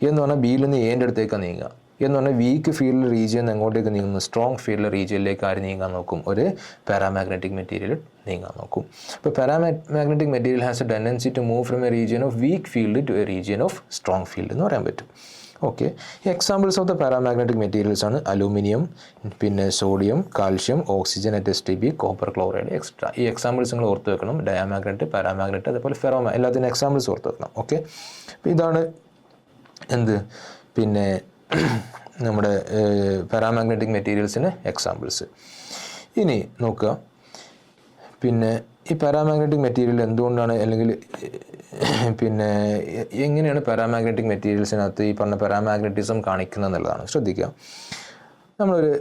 A: എന്ന് പറഞ്ഞാൽ ബിയിൽ നിന്ന് എൻ്റെ അടുത്തേക്കാണ് നീങ്ങുക. എന്ന് പറഞ്ഞാൽ വീക്ക് ഫീൽഡ് റീജിയൻ എങ്ങോട്ടേക്ക് നീങ്ങുന്നു, സ്ട്രോങ് ഫീൽഡ് റീജിയനിലേക്ക് ആര് നീങ്ങാൻ നോക്കും, ഒരു പാരാമാഗ്നറ്റിക് മെറ്റീരിയൽ നീങ്ങാൻ നോക്കും. അപ്പോൾ paramagnetic material has a tendency to move from a region of weak field to a region of strong field എന്ന് പറയാൻ പറ്റും. Okay, examples of the paramagnetic materials ആണ് aluminium, sodium, calcium, oxygen at STP, copper chloride etcetera. ഈ എക്സാമ്പിൾസ് നിങ്ങൾ ഓർത്ത് വെക്കണം. ഡയാമാഗ്നറ്റ്, പാരാമാഗ്നറ്റ്, അതേപോലെ ഫെറോമ, എല്ലാത്തിനും എക്സാമ്പിൾസ് ഓർത്ത് വെക്കണം. ഓക്കെ, അപ്പോൾ ഇതാണ് നമ്മുടെ പാരാമാഗ്നറ്റിക് മെറ്റീരിയൽസിന് എക്സാമ്പിൾസ്. ഇനി നോക്കുക, ഈ പാരാമാഗ്നറ്റിക് മെറ്റീരിയൽ എന്തുകൊണ്ടാണ്, അല്ലെങ്കിൽ എങ്ങനെയാണ് പാരാമാഗ്നറ്റിക് മെറ്റീരിയൽസിനകത്ത് ഈ പറഞ്ഞ പാരാമാഗ്നറ്റിസം കാണിക്കുന്നത് എന്നുള്ളതാണ്. ശ്രദ്ധിക്കുക, നമ്മളൊരു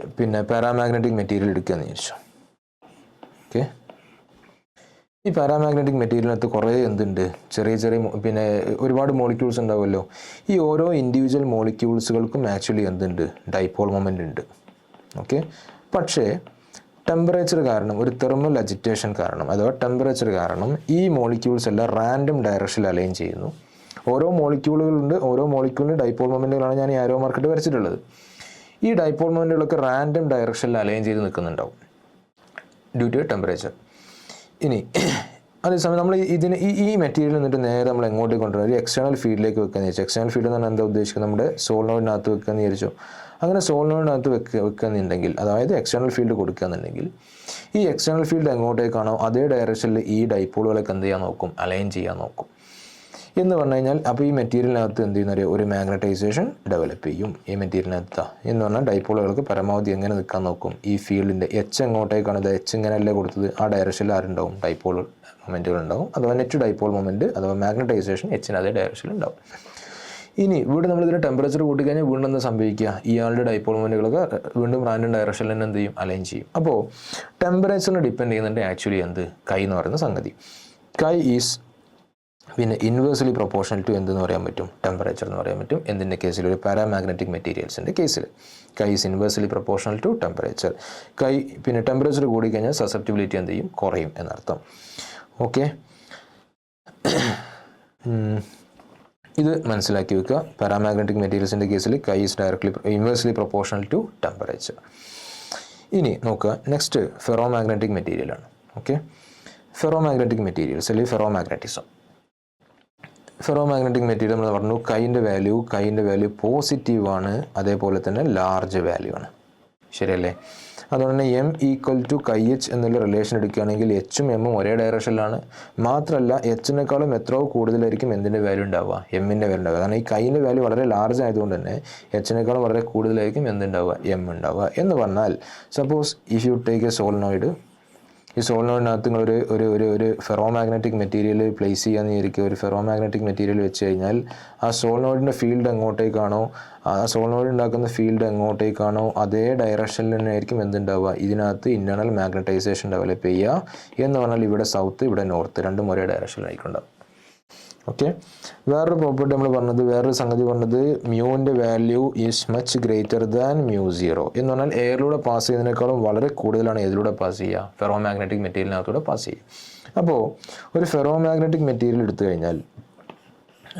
A: പാരാമാഗ്നറ്റിക് മെറ്റീരിയൽ എടുക്കുകയെന്ന് വിചാരിച്ചു. ഓക്കെ, ഈ പാരാമാഗ്നറ്റിക് മെറ്റീരിയലിനകത്ത് കുറേ എന്തുണ്ട്, ചെറിയ ഒരുപാട് മോളിക്യൂൾസ് ഉണ്ടാവുമല്ലോ. ഈ ഓരോ ഇൻഡിവിജ്വൽ മോളിക്യൂൾസുകൾക്കും ആക്ച്വലി എന്തുണ്ട്, ഡൈപോൾ മൊമെൻ്റ് ഉണ്ട്. ഓക്കെ, പക്ഷേ ടെമ്പറേച്ചർ കാരണം, ഒരു തെർമൽ അജിറ്റേഷൻ കാരണം, അഥവാ ടെമ്പറേച്ചർ കാരണം ഈ മോളിക്യൂൾസ് എല്ലാം റാൻഡം ഡയറക്ഷനിൽ അലൈൻ ചെയ്യുന്നു. ഓരോ മോളിക്യൂളുകളുണ്ട്, ഓരോ മോളിക്യൂളിന് ഡൈപോൾ മൊമെൻറ്റുകളാണ് ഞാൻ ഈ ആരോ മാർക്കിട്ട് വരച്ചിട്ടുള്ളത്. ഈ ഡൈപോൾ മൊമെൻറ്റുകളൊക്കെ റാൻഡം ഡയറക്ഷനിൽ അലൈൻ ചെയ്ത് നിൽക്കുന്നുണ്ടാവും ഡ്യൂ ടു ടെമ്പറേച്ചർ. ഇനി അതേസമയം നമ്മൾ ഈ മെറ്റീരിയൽ എന്നിട്ട് നേരെ നമ്മൾ എങ്ങോട്ടേക്ക് കൊണ്ടുവരും, ഒരു എക്സ്റ്റേണൽ ഫീൽഡിലേക്ക് വെക്കാന്ന് വിചാരിച്ചു. എക്സ്റ്റേണൽ ഫീൽഡ് എന്ന് പറഞ്ഞാൽ എന്താ ഉദ്ദേശിക്കുന്നത്, നമ്മുടെ സോളിനോയിഡിനകത്ത് വെക്കാന്ന് വിചാരിച്ചു. അങ്ങനെ സോളിനോയിഡിനകത്ത് വെക്കുന്നുണ്ടെങ്കിൽ, അതായത് എക്സ്റ്റേണൽ ഫീൽഡ് കൊടുക്കുകയെന്നുണ്ടെങ്കിൽ, ഈ എക്സ്റ്റേണൽ ഫീൽഡ് എങ്ങോട്ടേക്കാണോ അതേ ഡയറക്ഷനിൽ ഈ ഡൈപോളുകളൊക്കെ എന്ത് ചെയ്യാൻ നോക്കും, അലൈൻ ചെയ്യാൻ നോക്കും. എന്ന് പറഞ്ഞു കഴിഞ്ഞാൽ അപ്പോൾ ഈ മെറ്റീരിയലിനകത്ത് എന്ത് ചെയ്യുന്ന ഒരു മാഗ്നറ്റൈസേഷൻ ഡെവലപ്പ് ചെയ്യും ഈ മെറ്റീരിയലിനകത്ത്. എന്ന് പറഞ്ഞാൽ ഡൈപോളുകൾക്ക് പരമാവധി എങ്ങനെ നിൽക്കാൻ നോക്കും, ഈ ഫീൽഡിൻ്റെ എച്ച് എങ്ങോട്ടേക്കാണ്, ഇത് എച്ച് ഇങ്ങനെയല്ലേ കൊടുത്തത്, ആ ഡയറക്ഷനിൽ ആരുണ്ടാവും, ഡൈപോൾ മൊമെൻറ്റുകൾ ഉണ്ടാവും. അഥവാ നെറ്റ് ഡൈപോൾ മൊമെൻറ്റ് അഥവാ മാഗ്നറ്റൈസേഷൻ എച്ചിന് അതേ ഡയറക്ഷനിൽ ഉണ്ടാവും. ഇനി ഇവിടെ നമ്മളിതിൻ്റെ ടെമ്പറേച്ചർ കൂട്ടിക്കഴിഞ്ഞാൽ വീണ്ടും എന്താ സംഭവിക്കുക, ഇയാളുടെ ഡൈപോൾ മൊമെൻറ്റുകളൊക്കെ വീണ്ടും റാൻഡം ഡയറക്ഷനിൽ തന്നെ എന്ത് ചെയ്യും, അലൈൻ ചെയ്യും. അപ്പോൾ ടെമ്പറേച്ചറിനെ ഡിപ്പെൻഡ് ചെയ്യുന്നുണ്ട് ആക്ച്വലി കൈ എന്ന് പറയുന്ന സംഗതി. കൈ ഈസ് പിന്നെ ഇൻവേഴ്സ്ലി പ്രൊപ്പോർഷണൽ ടു എന്തെന്ന് പറയാൻ പറ്റും, ടെമ്പറേച്ചർ എന്ന് പറയാൻ പറ്റും. എന്തിൻ്റെ കേസിൽ? ഒരു പാരാമാഗ്നറ്റിക് മെറ്റീരിയൽസിൻ്റെ കേസിൽ chi is inversely proportional to temperature. Chi പിന്നെ ടെമ്പറേച്ചർ കൂടിക്കഴിഞ്ഞാൽ സസെപ്റ്റിബിലിറ്റി എന്ത് ചെയ്യും? കുറയും എന്നർത്ഥം. ഓക്കെ, ഇത് മനസ്സിലാക്കി വെക്കുക. പാരാമാഗ്നറ്റിക് മെറ്റീരിയൽസിൻ്റെ കേസിൽ chi is directly inversely proportional to temperature. ഇനി നോക്കുക, നെക്സ്റ്റ് ഫെറോമാഗ്നറ്റിക് മെറ്റീരിയലാണ്. ഓക്കെ, ഫെറോമാഗ്നറ്റിക് മെറ്റീരിയൽസ് അല്ലെങ്കിൽ ഫെറോമാഗ്നറ്റിസം. ഫെറോമാഗ്നറ്റിക് മെറ്റീരിയൽ നമ്മൾ പറഞ്ഞു കൈൻ്റെ വാല്യൂ പോസിറ്റീവാണ്, അതേപോലെ തന്നെ ലാർജ് വാല്യൂ ആണ്. ശരിയല്ലേ? അതുകൊണ്ട് തന്നെ M equal to chi H എന്നുള്ള റിലേഷൻ എടുക്കുകയാണെങ്കിൽ എച്ചും എമ്മും ഒരേ ഡയറക്ഷനിലാണ്. മാത്രമല്ല എച്ചിനേക്കാളും എത്രയോ കൂടുതലായിരിക്കും എന്തിൻ്റെ വാല്യൂ ഉണ്ടാവുക? എമ്മിൻ്റെ വാല്യൂ ഉണ്ടാവുക. കാരണം ഈ കൈൻ്റെ വാല്യൂ വളരെ ലാർജ് ആയതുകൊണ്ട് തന്നെ എച്ചിനേക്കാളും വളരെ കൂടുതലായിരിക്കും എന്തുണ്ടാവുക? എം ഉണ്ടാവുക. എന്ന് പറഞ്ഞാൽ suppose if you take A solenoid, ഈ സോളിനോയിഡിനകത്ത് നിങ്ങൾ ഒരു ഫെറോമാഗ്നറ്റിക് മെറ്റീരിയൽ പ്ലേസ് ചെയ്യാന്ന് വിചാരിക്കുക. ഒരു ഫെറോമാഗ്നറ്റിക് മെറ്റീരിയൽ വെച്ച് കഴിഞ്ഞാൽ ആ സോളിനോയിഡിൻ്റെ ഫീൽഡ് എങ്ങോട്ടേക്കാണോ, ആ സോളിനോയിഡ് ഉണ്ടാക്കുന്ന ഫീൽഡ് എങ്ങോട്ടേക്കാണോ അതേ ഡയറക്ഷനിൽ തന്നെ ആയിരിക്കും എന്തുണ്ടാവുക? ഇതിനകത്ത് ഇൻറ്റേർണൽ മാഗ്നറ്റൈസേഷൻ ഡെവലപ്പ് ചെയ്യുക. എന്ന് പറഞ്ഞാൽ ഇവിടെ സൗത്ത്, ഇവിടെ നോർത്ത്, രണ്ടും ഒരേ ഡയറക്ഷനിലായിരിക്കും ഉണ്ടാവും. ഓക്കെ, വേറൊരു പ്രോപ്പർട്ടി നമ്മൾ പറഞ്ഞത്, വേറൊരു സംഗതി പറഞ്ഞത് മ്യൂവിൻ്റെ value is much greater than mu 0 എന്ന് പറഞ്ഞാൽ എയറിലൂടെ പാസ് ചെയ്യുന്നതിനേക്കാളും വളരെ കൂടുതലാണ് ഏതിലൂടെ പാസ് ചെയ്യുക? ഫെറോമാഗ്നറ്റിക് മെറ്റീരിയലിനകത്തൂടെ പാസ് ചെയ്യും. അപ്പോൾ ഒരു ഫെറോമാഗ്നറ്റിക് മെറ്റീരിയൽ എടുത്തു കഴിഞ്ഞാൽ,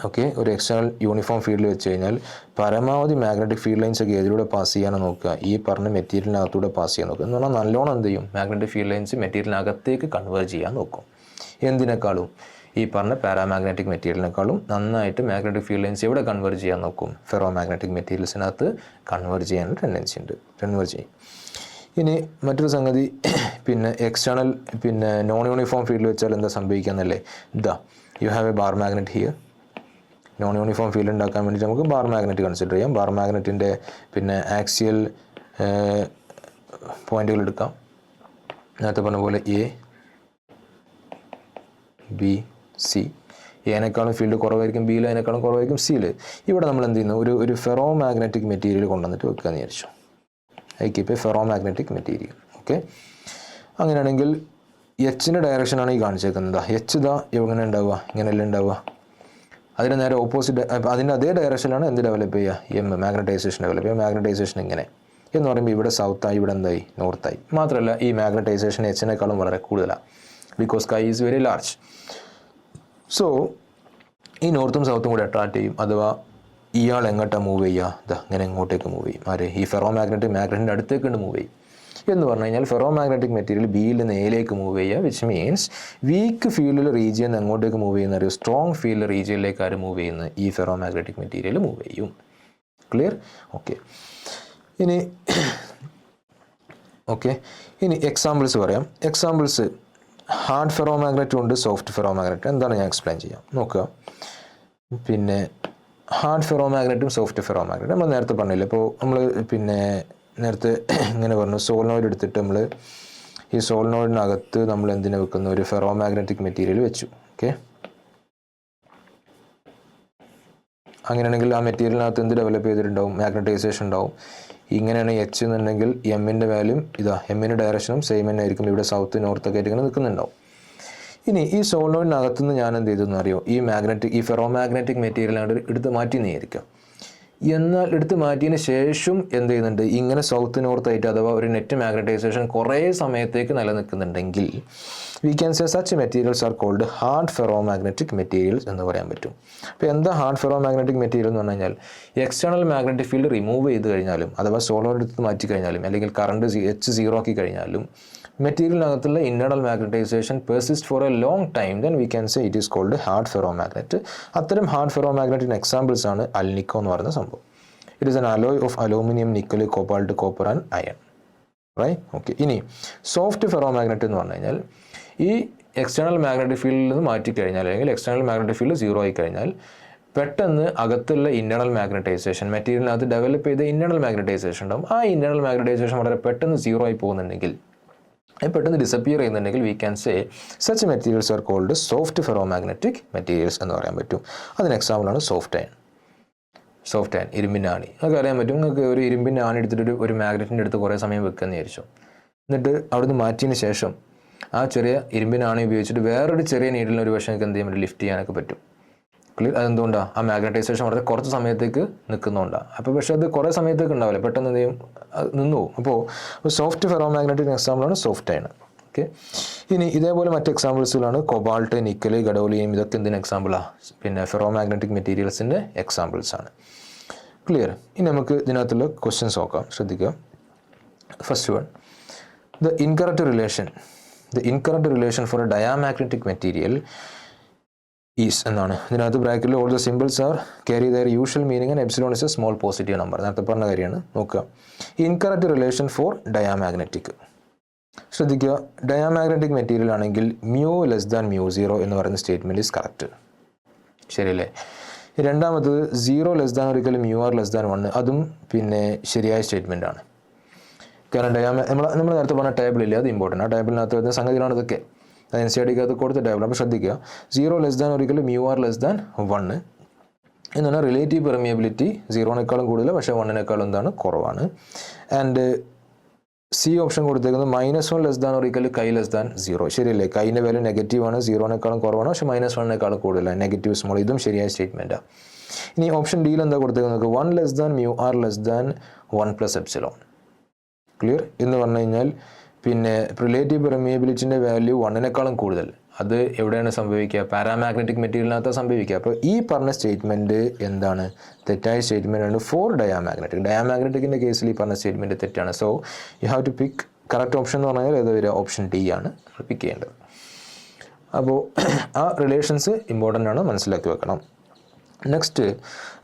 A: ഓക്കെ, ഒരു എക്സ്റ്റേണൽ യൂണിഫോം ഫീൽഡിൽ വെച്ച് കഴിഞ്ഞാൽ പരമാവധി മാഗ്നറ്റിക് ഫീൽഡ് ലൈൻസ് ഒക്കെ ഏതിലൂടെ പാസ് ചെയ്യാനോ നോക്കുക? ഈ പറഞ്ഞ മെറ്റീരിയലിനകത്തൂടെ പാസ് ചെയ്യാൻ നോക്കുക. എന്ന് പറഞ്ഞാൽ നല്ലോണം എന്ത് ചെയ്യും? മാഗ്നറ്റിക് ഫീൽഡ് ലൈൻസ് മെറ്റീരിയലിനകത്തേക്ക് കൺവേർട്ട് ചെയ്യാൻ നോക്കും. എന്തിനേക്കാളും? ഈ പറഞ്ഞ പാരാമാഗ്നറ്റിക് മെറ്റീരിയലിനേക്കാളും നന്നായിട്ട് മാഗ്നറ്റിക് ഫീൽഡ് ലൈൻസ് എവിടെ കൺവേർട്ട് ചെയ്യാൻ നോക്കും? ഫെറോമാഗ്നറ്റിക് മെറ്റീരിയൽസിനകത്ത് കൺവേർട്ട് ചെയ്യാനുള്ള ടെൻഡൻസി ഉണ്ട്, കൺവേർട്ട് ചെയ്യും. ഇനി മറ്റൊരു സംഗതി, പിന്നെ എക്സ്റ്റേണൽ നോൺ യൂണിഫോം ഫീൽഡിൽ വെച്ചാൽ എന്താ സംഭവിക്കാന്നല്ലേ? You have a bar magnet here. Non uniform field ഉണ്ടാക്കാൻ വേണ്ടിയിട്ട് നമുക്ക് ബാർ മാഗ്നറ്റ് കൺസിഡർ ചെയ്യാം. ബാർ മാഗ്നറ്റിൻ്റെ ആക്സിയൽ പോയിന്റുകൾ എടുക്കാം. നേരത്തെ പറഞ്ഞ പോലെ എ, ബി, സി. എനേക്കാളും ഫീൽഡ് കുറവായിരിക്കും ബിയിൽ, അതിനേക്കാളും കുറവായിരിക്കും സിയിൽ. ഇവിടെ നമ്മൾ എന്ത് ചെയ്യുന്നു? ഒരു ഫെറോ മാഗ്നറ്റിക് മെറ്റീരിയൽ കൊണ്ടുവന്നിട്ട് വെക്കാമെന്ന് വിചാരിച്ചു. I keep A ferro magnetic material. Okay, അങ്ങനെയാണെങ്കിൽ എച്ചിൻ്റെ ഡയറക്ഷനാണ് ഈ കാണിച്ചേക്കുന്നത്. എച്ച് എങ്ങനെ ഉണ്ടാവുക? ഇങ്ങനെയല്ലേ ഉണ്ടാവുക? അതിന് നേരെ ഓപ്പോസിറ്റ്, അതിൻ്റെ അതേ ഡയറക്ഷനിലാണ് എന്ത് ഡെവലപ്പ് ചെയ്യുക? എം, മാഗ്നറ്റൈസേഷൻ ഡെവലപ്പ് ചെയ്യുക. മാഗ്നറ്റൈസേഷൻ ഇങ്ങനെ എന്ന് പറയുമ്പോൾ ഇവിടെ സൗത്തായി, ഇവിടെ എന്തായി? നോർത്തായി. മാത്രമല്ല ഈ മാഗ്നറ്റൈസേഷൻ എച്ചിനേക്കാളും വളരെ കൂടുതലാണ്, ബിക്കോസ് കൈ ഈസ് വെരി ലാർജ്. സോ ഈ നോർത്തും സൗത്തും കൂടെ അട്രാക്ട് ചെയ്യും. അഥവാ ഇയാൾ എങ്ങോട്ടാണ് മൂവ് ചെയ്യുക? ഇങ്ങനെ എങ്ങോട്ടേക്ക് മൂവ് ചെയ്യും? ആര്? ഈ മാഗ്നറ്റിൻ്റെ അടുത്തേക്ക് മൂവ് ചെയ്യും. എന്ന് പറഞ്ഞു കഴിഞ്ഞാൽ ഫെറോമാഗ്നറ്റിക് മെറ്റീരിയൽ ബിയിൽ നിന്ന് എയിലേക്ക് മൂവ് ചെയ്യുക, വിച്ച് മീൻസ് വീക്ക് ഫീൽഡിൽ റീജിയൻ എങ്ങോട്ടേക്ക് മൂവ് ചെയ്യുന്ന അറിയോ? സ്ട്രോങ് ഫീൽഡ് റീജിയനിലേക്ക് ആര് മൂവ് ചെയ്യുന്നത്? ഈ ഫെറോമാഗ്നറ്റിക് മെറ്റീരിയൽ മൂവ് ചെയ്യും. ക്ലിയർ? ഓക്കെ, ഇനി എക്സാമ്പിൾസ് പറയാം. എക്സാമ്പിൾസ് ഹാർഡ് ഫെറോമാഗ്നറ്റും ഉണ്ട്, സോഫ്റ്റ് ഫെറോമാഗ്നറ്റും. എന്താണ് ഞാൻ എക്സ്പ്ലെയിൻ ചെയ്യാം, നോക്കുക. ഹാർഡ് ഫെറോമാഗ്നറ്റും സോഫ്റ്റ് ഫെറോമാഗ്നറ്റും നമ്മൾ നേരത്തെ പറഞ്ഞില്ല. ഇപ്പോൾ നമ്മൾ നേരത്തെ ഇങ്ങനെ പറഞ്ഞു, സോളിനോയിഡ് എടുത്തിട്ട് നമ്മൾ ഈ സോളിനോയിഡിനകത്ത് നമ്മൾ എന്തിനു വെക്കുന്നു? ഒരു ഫെറോമാഗ്നറ്റിക് മെറ്റീരിയൽ വെച്ചു. ഓക്കെ, അങ്ങനെയാണെങ്കിൽ ആ മെറ്റീരിയലിനകത്ത് എന്ത് ഡെവലപ്പ് ചെയ്തിട്ടുണ്ടാവും? മാഗ്നറ്റൈസേഷൻ ഉണ്ടാവും. ഇങ്ങനെയാണ് എച്ച് എന്നുണ്ടെങ്കിൽ എമ്മിൻ്റെ വാല്യൂം എമ്മിൻ്റെ ഡയറക്ഷനും സെയിം തന്നെ ആയിരിക്കും. ഇവിടെ സൗത്ത് നോർത്തൊക്കെ ആയിട്ട് ഇങ്ങനെ നിൽക്കുന്നുണ്ടാവും. ഇനി ഈ സോളിനോയിഡിനകത്തുനിന്ന് ഞാൻ എന്ത് ചെയ്തെന്ന് അറിയോ? ഈ ഫെറോമാഗ്നറ്റിക് മെറ്റീരിയൽ എടുത്ത് മാറ്റി നീയിരിക്കും. എന്നാൽ എടുത്ത് മാറ്റിയതിന് ശേഷം എന്ത് ചെയ്യുന്നുണ്ട്? ഇങ്ങനെ സൗത്ത് നോർത്ത് ആയിട്ട് അഥവാ ഒരു നെറ്റ് മാഗ്നറ്റൈസേഷൻ കുറേ സമയത്തേക്ക് നിലനിൽക്കുന്നുണ്ടെങ്കിൽ we can say such materials are called hard ferromagnetic materials എന്ന് പറയാൻ പറ്റും. അപ്പോൾ എന്താ ഹാർഡ് ഫെറോമാഗ്നറ്റിക് മെറ്റീരിയൽ എന്ന് പറഞ്ഞു കഴിഞ്ഞാൽ എക്സ്റ്റേണൽ മാഗ്നറ്റിക് ഫീൽഡ് റിമൂവ് ചെയ്ത് കഴിഞ്ഞാലും അഥവാ സോളിനോയിഡ് എടുത്ത് മാറ്റി കഴിഞ്ഞാലും അല്ലെങ്കിൽ കറണ്ട് എച്ച് 0 ആക്കി കഴിഞ്ഞാലും മെറ്റീരിയലിനകത്തുള്ള internal magnetisation persist for a long time, then we can say it is called hard ferromagnet. അത്തരം ഹാർഡ് ഫെറോമാഗ്നറ്റിന് എക്സാമ്പിൾസ് ആണ് അൽനിക്കോ എന്ന് പറയുന്ന സംഭവം. It is an alloy of aluminium, nickel, cobalt, copper and iron. Right? Okay, ഇനി സോഫ്റ്റ് ഫെറോമാഗ്നറ്റ് എന്ന് പറഞ്ഞു കഴിഞ്ഞാൽ ഈ എക്സ്റ്റേണൽ മാഗ്നറ്റിക് ഫീൽഡിൽ നിന്ന് മാറ്റിക്കഴിഞ്ഞാൽ അല്ലെങ്കിൽ എക്സ്റ്റേണൽ മാഗ്നറ്റിക് ഫീൽഡ് 0 ആയി കഴിഞ്ഞാൽ പെട്ടെന്ന് അകത്തുള്ള ഇൻറ്റേർണൽ മാഗ്നറ്റൈസേഷൻ മെറ്റീരിയലിനകത്ത് ഡെവലപ്പ് ചെയ്ത ഇൻറ്റേർണൽ മാഗ്നറ്റൈസേഷൻ ഉണ്ടാവും. ആ ഇൻറ്റേർണൽ മാഗ്നറ്റൈസേഷൻ വളരെ പെട്ടെന്ന് 0 ആയി പോകുന്നുണ്ടെങ്കിൽ, പെട്ടെന്ന് ഡിസപ്പിയർ ചെയ്യുന്നുണ്ടെങ്കിൽ we can say such materials are called soft ferromagnetic materials എന്ന് പറയാൻ പറ്റും. അതിന് എക്സാമ്പിളാണ് സോഫ്റ്റ് അയൺ. സോഫ്റ്റ് അയൺ, ഇരുമ്പിൻ്റെ ആണി, അതൊക്കെ അറിയാൻ പറ്റും. നിങ്ങൾക്ക് ഒരു ഇരുമ്പിൻ്റെ ആണി എടുത്തിട്ട് ഒരു മാഗ്നറ്റിൻ്റെ അടുത്ത് കുറേ സമയം വെക്കുകയെന്ന് വിചാരിച്ചു. എന്നിട്ട് അവിടുന്ന് മാറ്റിയതിന് ശേഷം ആ ചെറിയ ഇരുമ്പിനാണ് ഉപയോഗിച്ചിട്ട് വേറൊരു ചെറിയ നീഡിലിന് ഒരു പക്ഷേ എനിക്ക് എന്ത് ചെയ്യാൻ പറ്റും, ലിഫ്റ്റ് ചെയ്യാനൊക്കെ പറ്റും. ക്ലിയർ? അതെന്തുകൊണ്ടാണ്? ആ മാഗ്നറ്റൈസേഷൻ വളരെ കുറച്ച് സമയത്തേക്ക് നിൽക്കുന്നുണ്ടാണ്. അപ്പോൾ പക്ഷേ അത് കുറേ സമയത്തേക്ക് ഉണ്ടാവില്ല, പെട്ടെന്ന് എന്ത് ചെയ്യും, നിന്നു പോകും. അപ്പോൾ സോഫ്റ്റ് ഫെറോ മാഗ്നറ്റിക് എക്സാമ്പിളാണ് സോഫ്റ്റ് അയൺ. ഓക്കെ. ഇനി ഇതേപോലെ മറ്റ് എക്സാമ്പിൾസുകളാണ് കോബാൾട്ട്, നിക്കൽ, ഗഡോലിയം. ഇതൊക്കെ എന്തിന് എക്സാമ്പിളാണ്? പിന്നെ ഫെറോ മാഗ്നറ്റിക് മെറ്റീരിയൽസിൻ്റെ എക്സാമ്പിൾസാണ്. ക്ലിയർ? ഇനി നമുക്ക് ഇതിനകത്തുള്ള ക്വസ്റ്റ്യൻസ് നോക്കാം, ശ്രദ്ധിക്കുക. First one, the incorrect relation for a diamagnetic material is എന്നാണ്. ഇതിനകത്ത് ബ്രാക്കറ്റിൽ all the symbols are carry their usual meaning and epsilon is a small positive number. നേരത്തെ പറഞ്ഞ കാര്യമാണ്. നോക്കുക, ഇൻകറക്റ്റ് റിലേഷൻ ഫോർ ഡയാമാഗ്നറ്റിക്. ശ്രദ്ധിക്കുക, ഡയാമാഗ്നറ്റിക് മെറ്റീരിയൽ ആണെങ്കിൽ μ<μ0 എന്ന് പറയുന്ന സ്റ്റേറ്റ്മെൻറ്റ് ഈസ് കറക്റ്റ്. ശരിയല്ലേ? രണ്ടാമത്തത് 0 μr<1, അതും പിന്നെ ശരിയായ സ്റ്റേറ്റ്മെൻ്റ് ആണ്. കാരണം നമ്മൾ നേരത്തെ പറഞ്ഞ ടേബിളില്ലേ, അത് ഇമ്പോർട്ടൻ്റ്. ആ ടേബിളിനകത്ത് വരുന്ന സംഗതികളാണ് ഇതൊക്കെ. അത് NCERT-ക്കകത്ത് കൊടുത്ത ടേബിൾ. അപ്പോൾ ശ്രദ്ധിക്കുക, 0 μr 1 എന്നാണ് റിലേറ്റീവ് പെർമിയബിലിറ്റി 0-നേക്കാളും കൂടുതൽ, പക്ഷേ 1-നേക്കാളും എന്താണ്, കുറവാണ്. ആൻഡ് സി ഓപ്ഷൻ കൊടുത്തേക്കുന്നത് -1 K<0. ശരിയല്ലേ? കൈൻ്റെ വാല്യൂ നെഗറ്റീവാണ്, 0-നേക്കാളും കുറവാണ്, പക്ഷേ -1-നേക്കാളും കൂടുതലാണ്, നെഗറ്റീവ് സ്മോൾ. ഇതും ശരിയായ സ്റ്റേറ്റ്മെൻറ്റാണ്. ഇനി ഓപ്ഷൻ ഡിയിൽ എന്താ കൊടുത്തേക്കുന്നത്? 1 μr 1 + ക്ലിയർ എന്ന് പറഞ്ഞു കഴിഞ്ഞാൽ പിന്നെ റിലേറ്റീവ് പെർമിയബിലിറ്റിൻ്റെ വാല്യൂ 1-നേക്കാളും കൂടുതൽ. അത് എവിടെയാണ് സംഭവിക്കുക? പാരാമാഗ്നറ്റിക് മെറ്റീരിയലിനകത്താണ് സംഭവിക്കുക. അപ്പോൾ ഈ പറഞ്ഞ സ്റ്റേറ്റ്മെൻറ്റ് എന്താണ്? തെറ്റായ സ്റ്റേറ്റ്മെൻ്റ് ആണ് ഫോർ ഡയാമാഗ്നറ്റിക്കിൻ്റെ കേസിൽ ഈ പറഞ്ഞ സ്റ്റേറ്റ്മെൻറ്റ് തെറ്റാണ്. So you have to pick correct option എന്ന് പറഞ്ഞാൽ ഏത് വരിക? ഓപ്ഷൻ ഡി ആണ് പിക്ക് ചെയ്യേണ്ടത്. അപ്പോൾ ആ റിലേഷൻസ് ഇമ്പോർട്ടൻ്റ് ആണ്, മനസ്സിലാക്കി വെക്കണം. Next,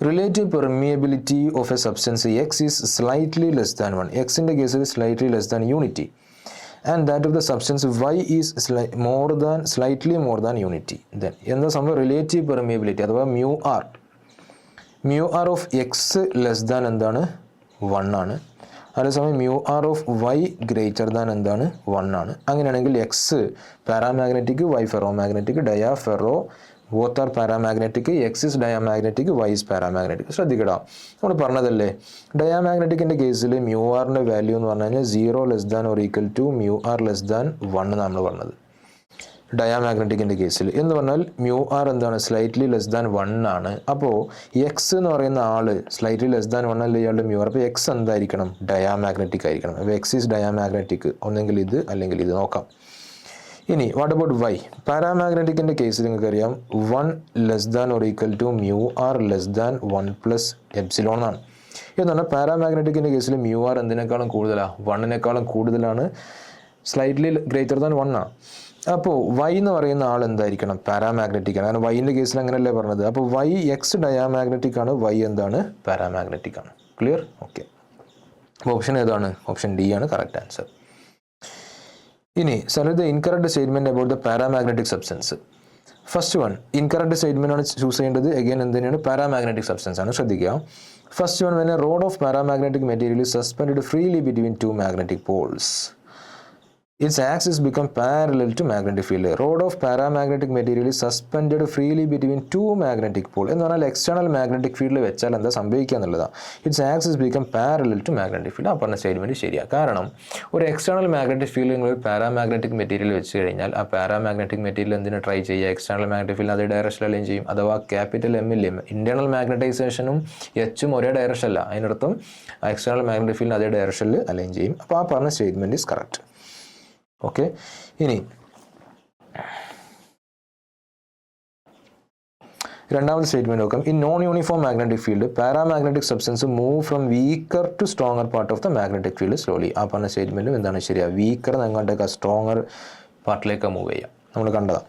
A: relative permeability of A substance X is slightly less than 1. എക്സിൻ്റെ കേസിൽ slightly less than unity. And that of the substance Y is slightly more than unity. Then എന്താ സംഭവം? റിലേറ്റീവ് പെർമിയബിലിറ്റി അഥവാ μr of X less than എന്താണ്? 1 ആണ്. അതേസമയം μr of Y greater than എന്താണ്? 1 ആണ്. അങ്ങനെയാണെങ്കിൽ X paramagnetic, Y ferromagnetic, ഡയാഫെറോ both are paramagnetic, X is diamagnetic, Y is paramagnetic. ശ്രദ്ധിക്കടാ, നമ്മൾ പറഞ്ഞതല്ലേ ഡയാമാഗ്നറ്റിക്കിൻ്റെ കേസിൽ μr-ൻ്റെ വാല്യൂ എന്ന് പറഞ്ഞു കഴിഞ്ഞാൽ 0 < = μr < 1 നമ്മൾ പറഞ്ഞത് ഡയാമാഗ്നറ്റിക്കിൻ്റെ കേസിൽ. എന്ന് പറഞ്ഞാൽ μr എന്താണ്? സ്ലൈറ്റ്ലി ലെസ് ദാൻ 1 ആണ്. അപ്പോൾ എക്സ് എന്ന് പറയുന്ന ആൾ സ്ലൈറ്റ്ലി ലെസ് ദാൻ 1 അല്ലേ ഇയാളുടെ μr. അപ്പോൾ എക്സ് എന്തായിരിക്കണം? ഡയാമാഗ്നറ്റിക് ആയിരിക്കണം. അപ്പോൾ എക്സ് ഈസ് ഡയാമാഗ്നറ്റിക്, ഒന്നെങ്കിൽ ഇത് അല്ലെങ്കിൽ ഇത്. നോക്കാം. ഇനി വാട്ട് അബൌട്ട് Y? പാരാമാഗ്നറ്റിക്കിൻ്റെ കേസിൽ നിങ്ങൾക്കറിയാം 1 < = μr < 1 + ε ആണ്. എന്നാണ് പാരാമാഗ്നറ്റിക്കിൻ്റെ കേസിൽ μr എന്തിനേക്കാളും കൂടുതലാണ്? 1-നേക്കാളും കൂടുതലാണ്, സ്ലൈറ്റ്ലി ഗ്രേറ്റർ ദാൻ 1 ആണ്. അപ്പോൾ Y എന്ന് പറയുന്ന ആൾ എന്തായിരിക്കണം? പാരാമാഗ്നറ്റിക് ആണ്. കാരണം വൈൻ്റെ കേസിൽ അങ്ങനെയല്ലേ പറഞ്ഞത്. അപ്പോൾ Y എക്സ് ഡയാമാഗ്നറ്റിക് ആണ്, Y എന്താണ്? പാരാമാഗ്നറ്റിക് ആണ്. ക്ലിയർ? ഓക്കെ. അപ്പോൾ ഓപ്ഷൻ ഏതാണ്? ഓപ്ഷൻ ഡി ആണ് കറക്റ്റ് ആൻസർ. ഇനി the incorrect statement about the paramagnetic substance. First one, incorrect statement ആണ് ചൂസ് ചെയ്യേണ്ടത്. അഗൈൻ എന്തിനാണ്? പാരാമാഗ്നറ്റിക് സബ്സ്റ്റൻസ് ആണ്. ശ്രദ്ധിക്കുക. First one, when a rod of paramagnetic material is suspended freely between two magnetic poles, its axis become parallel to magnetic field. Rod of paramagnetic material is suspended freely between two magnetic poles. എന്ന് പറഞ്ഞാൽ എക്സ്റ്റേണൽ മാഗ്നറ്റിക് ഫീൽഡിൽ വെച്ചാൽ എന്താ സംഭവിക്കുക എന്നുള്ളതാണ്. Its axis become parallel to magnetic field. ആ പറഞ്ഞ സ്റ്റേറ്റ്മെൻറ്റ് ശരിയാണ്. കാരണം ഒരു എക്സ്റ്റേണൽ മാഗ്നറ്റിക് ഫീൽഡ് നിങ്ങൾ പാരാമാഗ്നറ്റിക് മെറ്റീരിയൽ വെച്ച് കഴിഞ്ഞാൽ ആ പാരാമാഗ്നറ്റിക് മെറ്റീരിയൽ എന്തിനു ട്രൈ ചെയ്യുക? എക്സ്റ്റേണൽ മാഗ്നറ്റിക് ഫീൽഡ് അതേ ഡയറക്ഷൻ അലൈൻ ചെയ്യും. അഥവാ ക്യാപിറ്റൽ എമ്മില്ലേ ഇന്റേണൽ മാഗ്നറ്റൈസേഷനും എച്ചും ഒരേ ഡയറക്ഷൻ അല്ല, അതിനർത്ഥം എക്സ്റ്റേണൽ മാഗ്നറ്റിക് ഫീൽഡ് അതേ ഡയറക്ഷനിൽ അലൈൻ ചെയ്യും. അപ്പോൾ ആ പറഞ്ഞ സ്റ്റേറ്റ്മെൻറ്റ് ഈസ് കറക്റ്റ്. ഓക്കെ. ഇനി രണ്ടാമത്തെ സ്റ്റേറ്റ്മെന്റ് നോക്കാം. In non uniform magnetic field paramagnetic substance move from weaker to stronger part of the magnetic field slowly. ആ പറഞ്ഞ സ്റ്റേറ്റ്മെന്റും എന്താണ് ശരിയാ? വീക്കർ എങ്ങോട്ടേക്ക് സ്ട്രോങ്ങർ പാർട്ടിലേക്ക് മൂവ് ചെയ്യാം. നമ്മൾ കണ്ടതാണ്.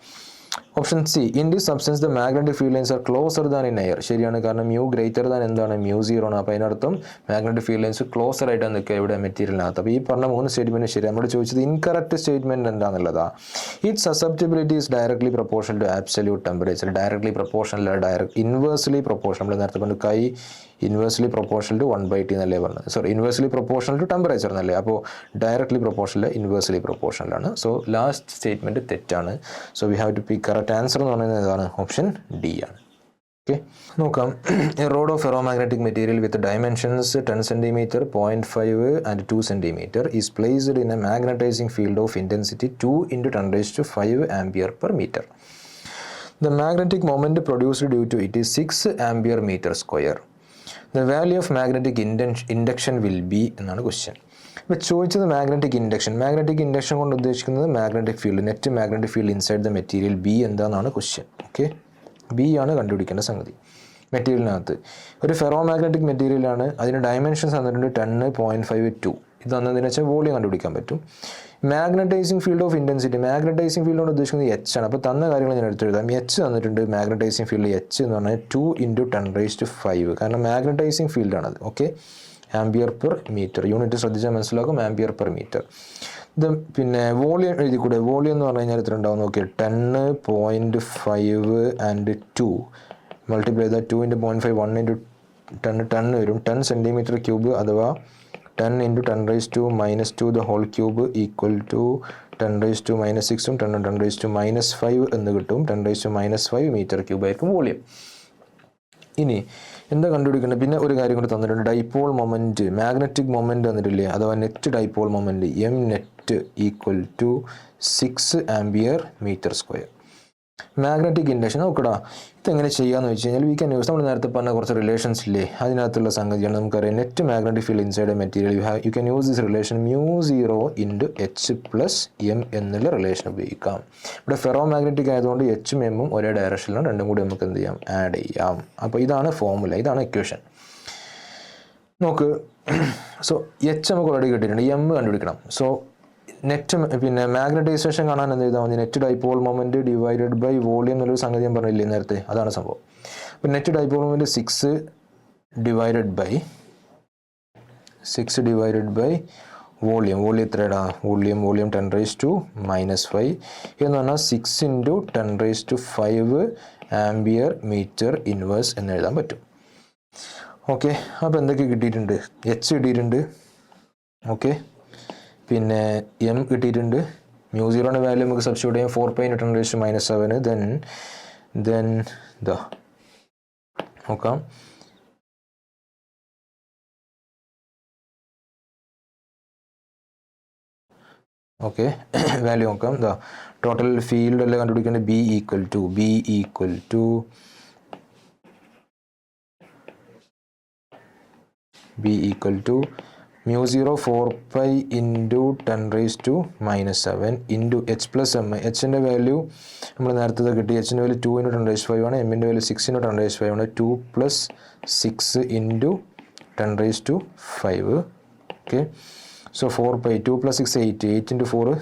A: Option C, in this substance the magnetic field lines are closer than in air. ശരിയാണ്. കാരണം മ്യൂ ഗ്രേറ്റർ ദാൻ എന്താണ്? μ0 ആണ്. അപ്പോൾ അതിനർത്ഥം മാഗ്നറ്റിക് ഫീൽഡ് ലൈൻസ് ക്ലോസർ ആയിട്ടാണ് നിൽക്കുക ഇവിടെ മെറ്റീരിയലിനകത്ത്. അപ്പോൾ ഈ പറഞ്ഞ 3 സ്റ്റേറ്റ്മെന്റ് ശരി. നമ്മൾ ചോദിച്ചത് ഇൻകറക്റ്റ് സ്റ്റേറ്റ്മെന്റ് എന്താണെന്നുള്ളതാണ്. It susceptibility is directly proportional to absolute temperature. Directly proportional അല്ല, ഇൻവേഴ്സ്ലി പ്രൊപ്പോർഷണൽ. നമ്മൾ നേരത്തെ പറഞ്ഞു കൈ ഇൻവേഴ്സ്ലി പ്രൊപ്പോർഷണൽ ടു 1/t എന്നല്ലേ പറഞ്ഞത്. Sorry, inversely proportional to temperature എന്നല്ലേ. അപ്പോൾ ഡയറക്ട്ലി പ്രൊപ്പോർഷണൽ ഇൻവേഴ്സ്ലി പ്രൊപ്പോർഷണൽ ആണ്. സോ ലാസ്റ്റ് സ്റ്റേറ്റ്മെന്റ് തെറ്റാണ്. So we have to pick correct answer എന്ന് പറയുന്നത് ഏതാണ്? ഓപ്ഷൻ ഡി ആണ്. ഓക്കെ, നോക്കാം. A rod of ferromagnetic material with dimensions 10 cm, 0.5 and 2 cm is placed in a magnetizing field of intensity 2 × 10⁵ ampere per meter. The magnetic moment produced due to it is 6 ampere meter square. The value of magnetic induction will be എന്നാണ് ക്വസ്റ്റ്യൻ. ഇപ്പോൾ ചോദിച്ചത് മാഗ്നറ്റിക് ഇൻഡക്ഷൻ കൊണ്ട് ഉദ്ദേശിക്കുന്നത് magnetic field, net magnetic field inside the material B എന്താണെന്നാണ് ക്വസ്റ്റ്യൻ. ഓക്കെ, ബി ആണ് കണ്ടുപിടിക്കേണ്ട സംഗതി. മെറ്റീരിയലിനകത്ത് ഒരു ഫെറോ മാഗ്നറ്റിക് മെറ്റീരിയലാണ്, അതിന് ഡയമെൻഷൻസ് തന്നിട്ടുണ്ട് 10, 0.5, 2. ഇത് തന്നതിന് വെച്ചാൽ വോളിയം കണ്ടുപിടിക്കാൻ പറ്റും. Magnetising field of intensity, magnetising field കൊണ്ട് ഉദ്ദേശിക്കുന്നത് എച്ച് ആണ്. അപ്പോൾ തന്ന കാര്യങ്ങൾ ഞാൻ എടുത്തെഴുതാം. എച്ച് തന്നിട്ടുണ്ട്, മാഗ്നറ്റൈസിങ് ഫീൽഡ് എച്ച് എന്ന് പറഞ്ഞാൽ 2 × 10⁵, കാരണം മാഗ്നറ്റൈസിങ് ഫീൽഡാണത്. Okay, ampere per metre, unit ശ്രദ്ധിച്ചാൽ മനസ്സിലാക്കും, ആംപിയർ പെർ മീറ്റർ. ഇത് പിന്നെ വോളിയം എഴുതി കൂടെ. വോളിയം എന്ന് പറഞ്ഞു കഴിഞ്ഞാൽ എത്ര ഉണ്ടാവും നോക്കിയാൽ 10, 0.5 and 2 മൾട്ടിപ്ലൈ ചെയ്താൽ 2 × 0.5 1 × 10 വരും. 10 cm³ അഥവാ 10 × 10⁻² the whole cube equal to 10⁻⁻6 10 10⁻⁻5 എന്ന് കിട്ടും. 10⁻⁻5 m³ ആയിരിക്കും വോളിയം. ഇനി എന്താ കണ്ടുപിടിക്കേണ്ടത്? പിന്നെ ഒരു കാര്യം കൂടി തന്നിട്ടുണ്ട്, ഡൈപോൾ മൊമെൻറ്റ്, മാഗ്നറ്റിക് മൊമെൻറ്റ് തന്നിട്ടില്ലേ, അഥവാ net dipole moment M net equal to 6 ampere metre square. Magnetic induction നോക്കടാ, ഇതെങ്ങനെ ചെയ്യാന്ന് വെച്ച് കഴിഞ്ഞാൽ വി ക്യാൻ യൂസ്, നമ്മൾ നേരത്തെ പറഞ്ഞ കുറച്ച് റിലേഷൻസ് ഇല്ലേ, അതിനകത്തുള്ള സംഗതിയാണ്. നമുക്കറിയാം net magnetic field inside a material you can use this relation μ0 × H+m എന്നുള്ള റിലേഷൻ ഉപയോഗിക്കാം. ഇവിടെ ഫെറോ മാഗ്നറ്റിക് ആയതുകൊണ്ട് എച്ചും എമ്മും ഒരേ ഡയറക്ഷനിലാണ്, രണ്ടും കൂടി നമുക്ക് എന്ത് ചെയ്യാം, ആഡ് ചെയ്യാം. അപ്പോൾ ഇതാണ് ഫോർമുല, ഇതാണ് ഇക്വേഷൻ. നോക്ക്, സോ എച്ച് നമുക്ക് ഓൾറെഡി കിട്ടിയിട്ടുണ്ട്, എം കണ്ടുപിടിക്കണം. സോ നെറ്റ് പിന്നെ മാഗ്നറ്റൈസേഷൻ കാണാൻ എന്ത് ചെയ്താൽ മതി, net dipole moment divided by volume എന്നുള്ളൊരു സംഗതി ഞാൻ പറഞ്ഞില്ലേ നേരത്തെ, അതാണ് സംഭവം. അപ്പോൾ net dipole moment 6 divided by volume. Volume എത്രയാടാ, വോളിയം 10⁻⁻5 എന്ന് പറഞ്ഞാൽ 6 × 10⁵ ആംപിയർ മീറ്റർ ഇൻവേഴ്സ് എന്ന് എഴുതാൻ പറ്റും. ഓക്കെ, അപ്പോൾ എന്തൊക്കെ കിട്ടിയിട്ടുണ്ട്? എച്ച് കിട്ടിയിട്ടുണ്ട്, ഓക്കെ, പിന്നെ എം കിട്ടിയിട്ടുണ്ട്. μ0യുടെ വാല്യൂ നമുക്ക് സബ്സ്റ്റിറ്റ്യൂട്ട് ചെയ്യാം, 4π × 10⁻⁷. ദെൻ ഇതാ നോക്കാം, ഓക്കെ, വാല്യൂ നോക്കാം. ഇതാ ടോട്ടൽ ഫീൽഡ് അല്ലേ കണ്ടുപിടിക്കേണ്ടത്, ബി ഈക്വൽ ടു μ0 4π × 10⁻⁻7 × H+m. എച്ചിൻ്റെ വാല്യൂ നമ്മൾ നേരത്തെ കിട്ടി, എച്ചിൻ്റെ വാല്യൂ 2 × 10⁻⁵ ആണ്, എമ്മിൻ്റെ വാല്യൂ 6 × 10⁻⁵ ആണ്. 2 + 6 × 10⁻⁵. Okay, so 4π, 2 + 6 8, 8 × 4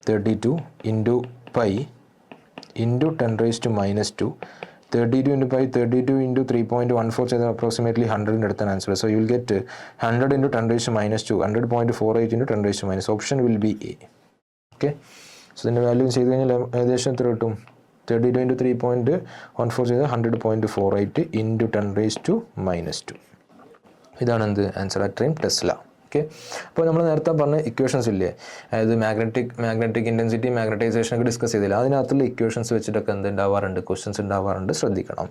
A: 32 × π × 10⁻⁻2. 32 × π, 32 × 3.14 ചെയ്താൽ അപ്രോക്സിമേറ്റ്ലി 100 എടുത്താണ് answer. So you will get 100 × 10⁻², 100.48 × 10⁻². Option will be A. Okay, so ഇതിൻ്റെ വാല്യൂ ചെയ്ത് കഴിഞ്ഞാൽ ഏകദേശം എത്ര കിട്ടും? 32 × 3.14 ചെയ്താൽ 100.48 × 10⁻². ഇതാണ് എന്ത് ആൻസർ, അത്രയും ടെസ്ല. ഓക്കെ, അപ്പോൾ നമ്മൾ നേരത്തെ പറഞ്ഞ ഇക്വേഷൻസ് ഇല്ലേ, അതായത് മാഗ്നറ്റിക് ഇൻറ്റൻസിറ്റി, മാഗ്നറ്റൈസേഷൻ ഒക്കെ ഡിസ്കസ് ചെയ്തില്ല, അതിനകത്തുള്ള ഇക്വേഷൻസ് വെച്ചിട്ടൊക്കെ എന്ത് ഉണ്ടാവാറുണ്ട്, ക്വസ്റ്റ്യൻസ് ഉണ്ടാവാറുണ്ട്, ശ്രദ്ധിക്കണം.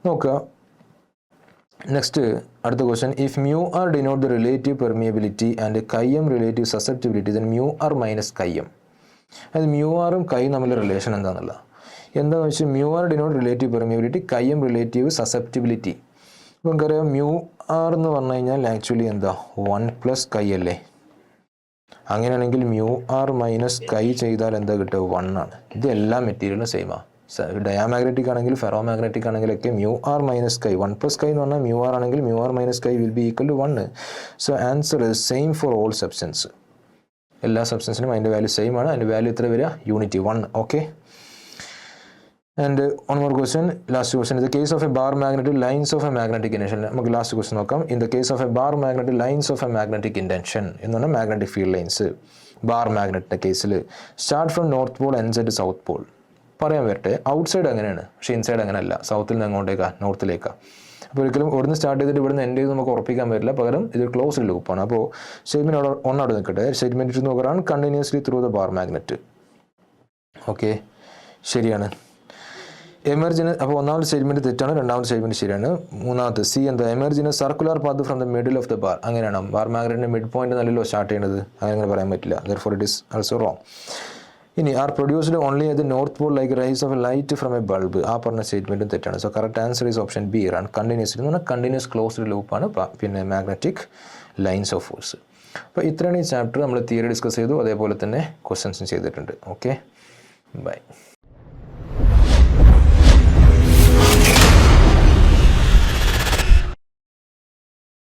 A: നോക്കുക, നെക്സ്റ്റ് അടുത്ത question, if μr denote the relative permeability and chi_m relative susceptibility then μr - chi_m. അതായത് μr-ഉം chi തമ്മിലുള്ള റിലേഷൻ എന്താണെന്ന് വെച്ചാൽ μr denote relative permeability, chi_m relative susceptibility. നമുക്കറിയാം μr എന്ന് പറഞ്ഞു കഴിഞ്ഞാൽ ആക്ച്വലി എന്താ 1 + chi അല്ലേ, അങ്ങനെയാണെങ്കിൽ μr - chi ചെയ്താൽ എന്താ കിട്ടുക, 1 ആണ്. ഇത് എല്ലാ മെറ്റീരിയലും സെയിമാണ്, ഡയാമാഗ്നറ്റിക് ആണെങ്കിൽ ferro magnetic ആണെങ്കിലൊക്കെ μr - chi 1 + chi എന്ന് പറഞ്ഞാൽ μr ആണെങ്കിൽ μr - chi will be equal to 1. So answer is same for all substance, എല്ലാ സബ്സ്റ്റൻസിനും അതിൻ്റെ വാല്യൂ സെയിം ആണ്. അതിൻ്റെ വാല്യൂ എത്ര വരിക, unity 1. Okay, and one more question, last question. In the case of a bar magnet, lines of a magnetic intention, നമുക്ക് ലാസ്റ്റ് ക്വസ്റ്റ്യൻ നോക്കാം. In the case of a bar magnet, lines of a magnetic intention എന്ന് പറഞ്ഞാൽ മാഗ്നറ്റിക് ഫീൽഡ് ലൈൻസ് ബാർ മാഗ്നറ്റിൻ്റെ കേസിൽ start from north Paul end set south Paul. പറയാൻ വരട്ടെ, ഔട്ട് സൈഡ് അങ്ങനെയാണ്, പക്ഷേ ഇൻസൈഡ് അങ്ങനെയല്ല, സൗത്തിൽ നിന്ന് അങ്ങോട്ടേക്കാണ്, നോർത്തിലേക്കാണ്. അപ്പോൾ ഒരിക്കലും ഇവിടുന്ന് സ്റ്റാർട്ട് ചെയ്തിട്ട് ഇവിടുന്ന് എൻഡ് ചെയ്ത് നമുക്ക് ഉറപ്പിക്കാൻ പറ്റില്ല, പകരം ഇത് ക്ലോസ്ഡ് ലൂപ്പാണ്. അപ്പോൾ സ്റ്റേറ്റ്മെൻറ്റ് ഒന്നവിടെ നിൽക്കട്ടെ, സ്റ്റേറ്റ്മെൻറ്റ് നോക്കുകയാണ് continuously through the bar magnet. Okay, ശരിയാണ്. എമർജിന് അപ്പോൾ ഒന്നാമത്തെ സ്റ്റേറ്റ്മെൻറ്റ് തെറ്റാണ്, രണ്ടാമത്തെ സ്റ്റേറ്റ്മെൻറ്റ് ശരിയാണ്. മൂന്നാമത്തെ സി എന്താ, എമർജിന് circular path from the middle of the bar. അങ്ങനെയാണ് ബാർ മാഗ്നറ്റിൻ്റെ മിഡ് പോയിന്റ് നല്ലല്ലോ സ്റ്റാർട്ട് ചെയ്യുന്നത്, അങ്ങനെ പറയാൻ പറ്റില്ല. Therefore it is also wrong. ഇനി are produced only at the north pole like rays of a light from a bulb. ആ പറഞ്ഞ സ്റ്റേറ്റ്മെൻറ്റും തെറ്റാണ്. So correct answer is option B, run continuously എന്ന് പറഞ്ഞാൽ കണ്ടിന്യൂസ് ക്ലോസ്ഡ് ലൂപ്പാണ് പിന്നെ മാഗ്നറ്റിക് ലൈൻസ് ഓഫ് ഫോഴ്സ്. അപ്പോൾ ഇത്രയാണ് ഈ ചാപ്റ്റർ. നമ്മൾ തിയറി ഡിസ്കസ് ചെയ്തു, അതേപോലെ തന്നെ ക്വസ്റ്റ്യൻസും ചെയ്തിട്ടുണ്ട്. Okay, by.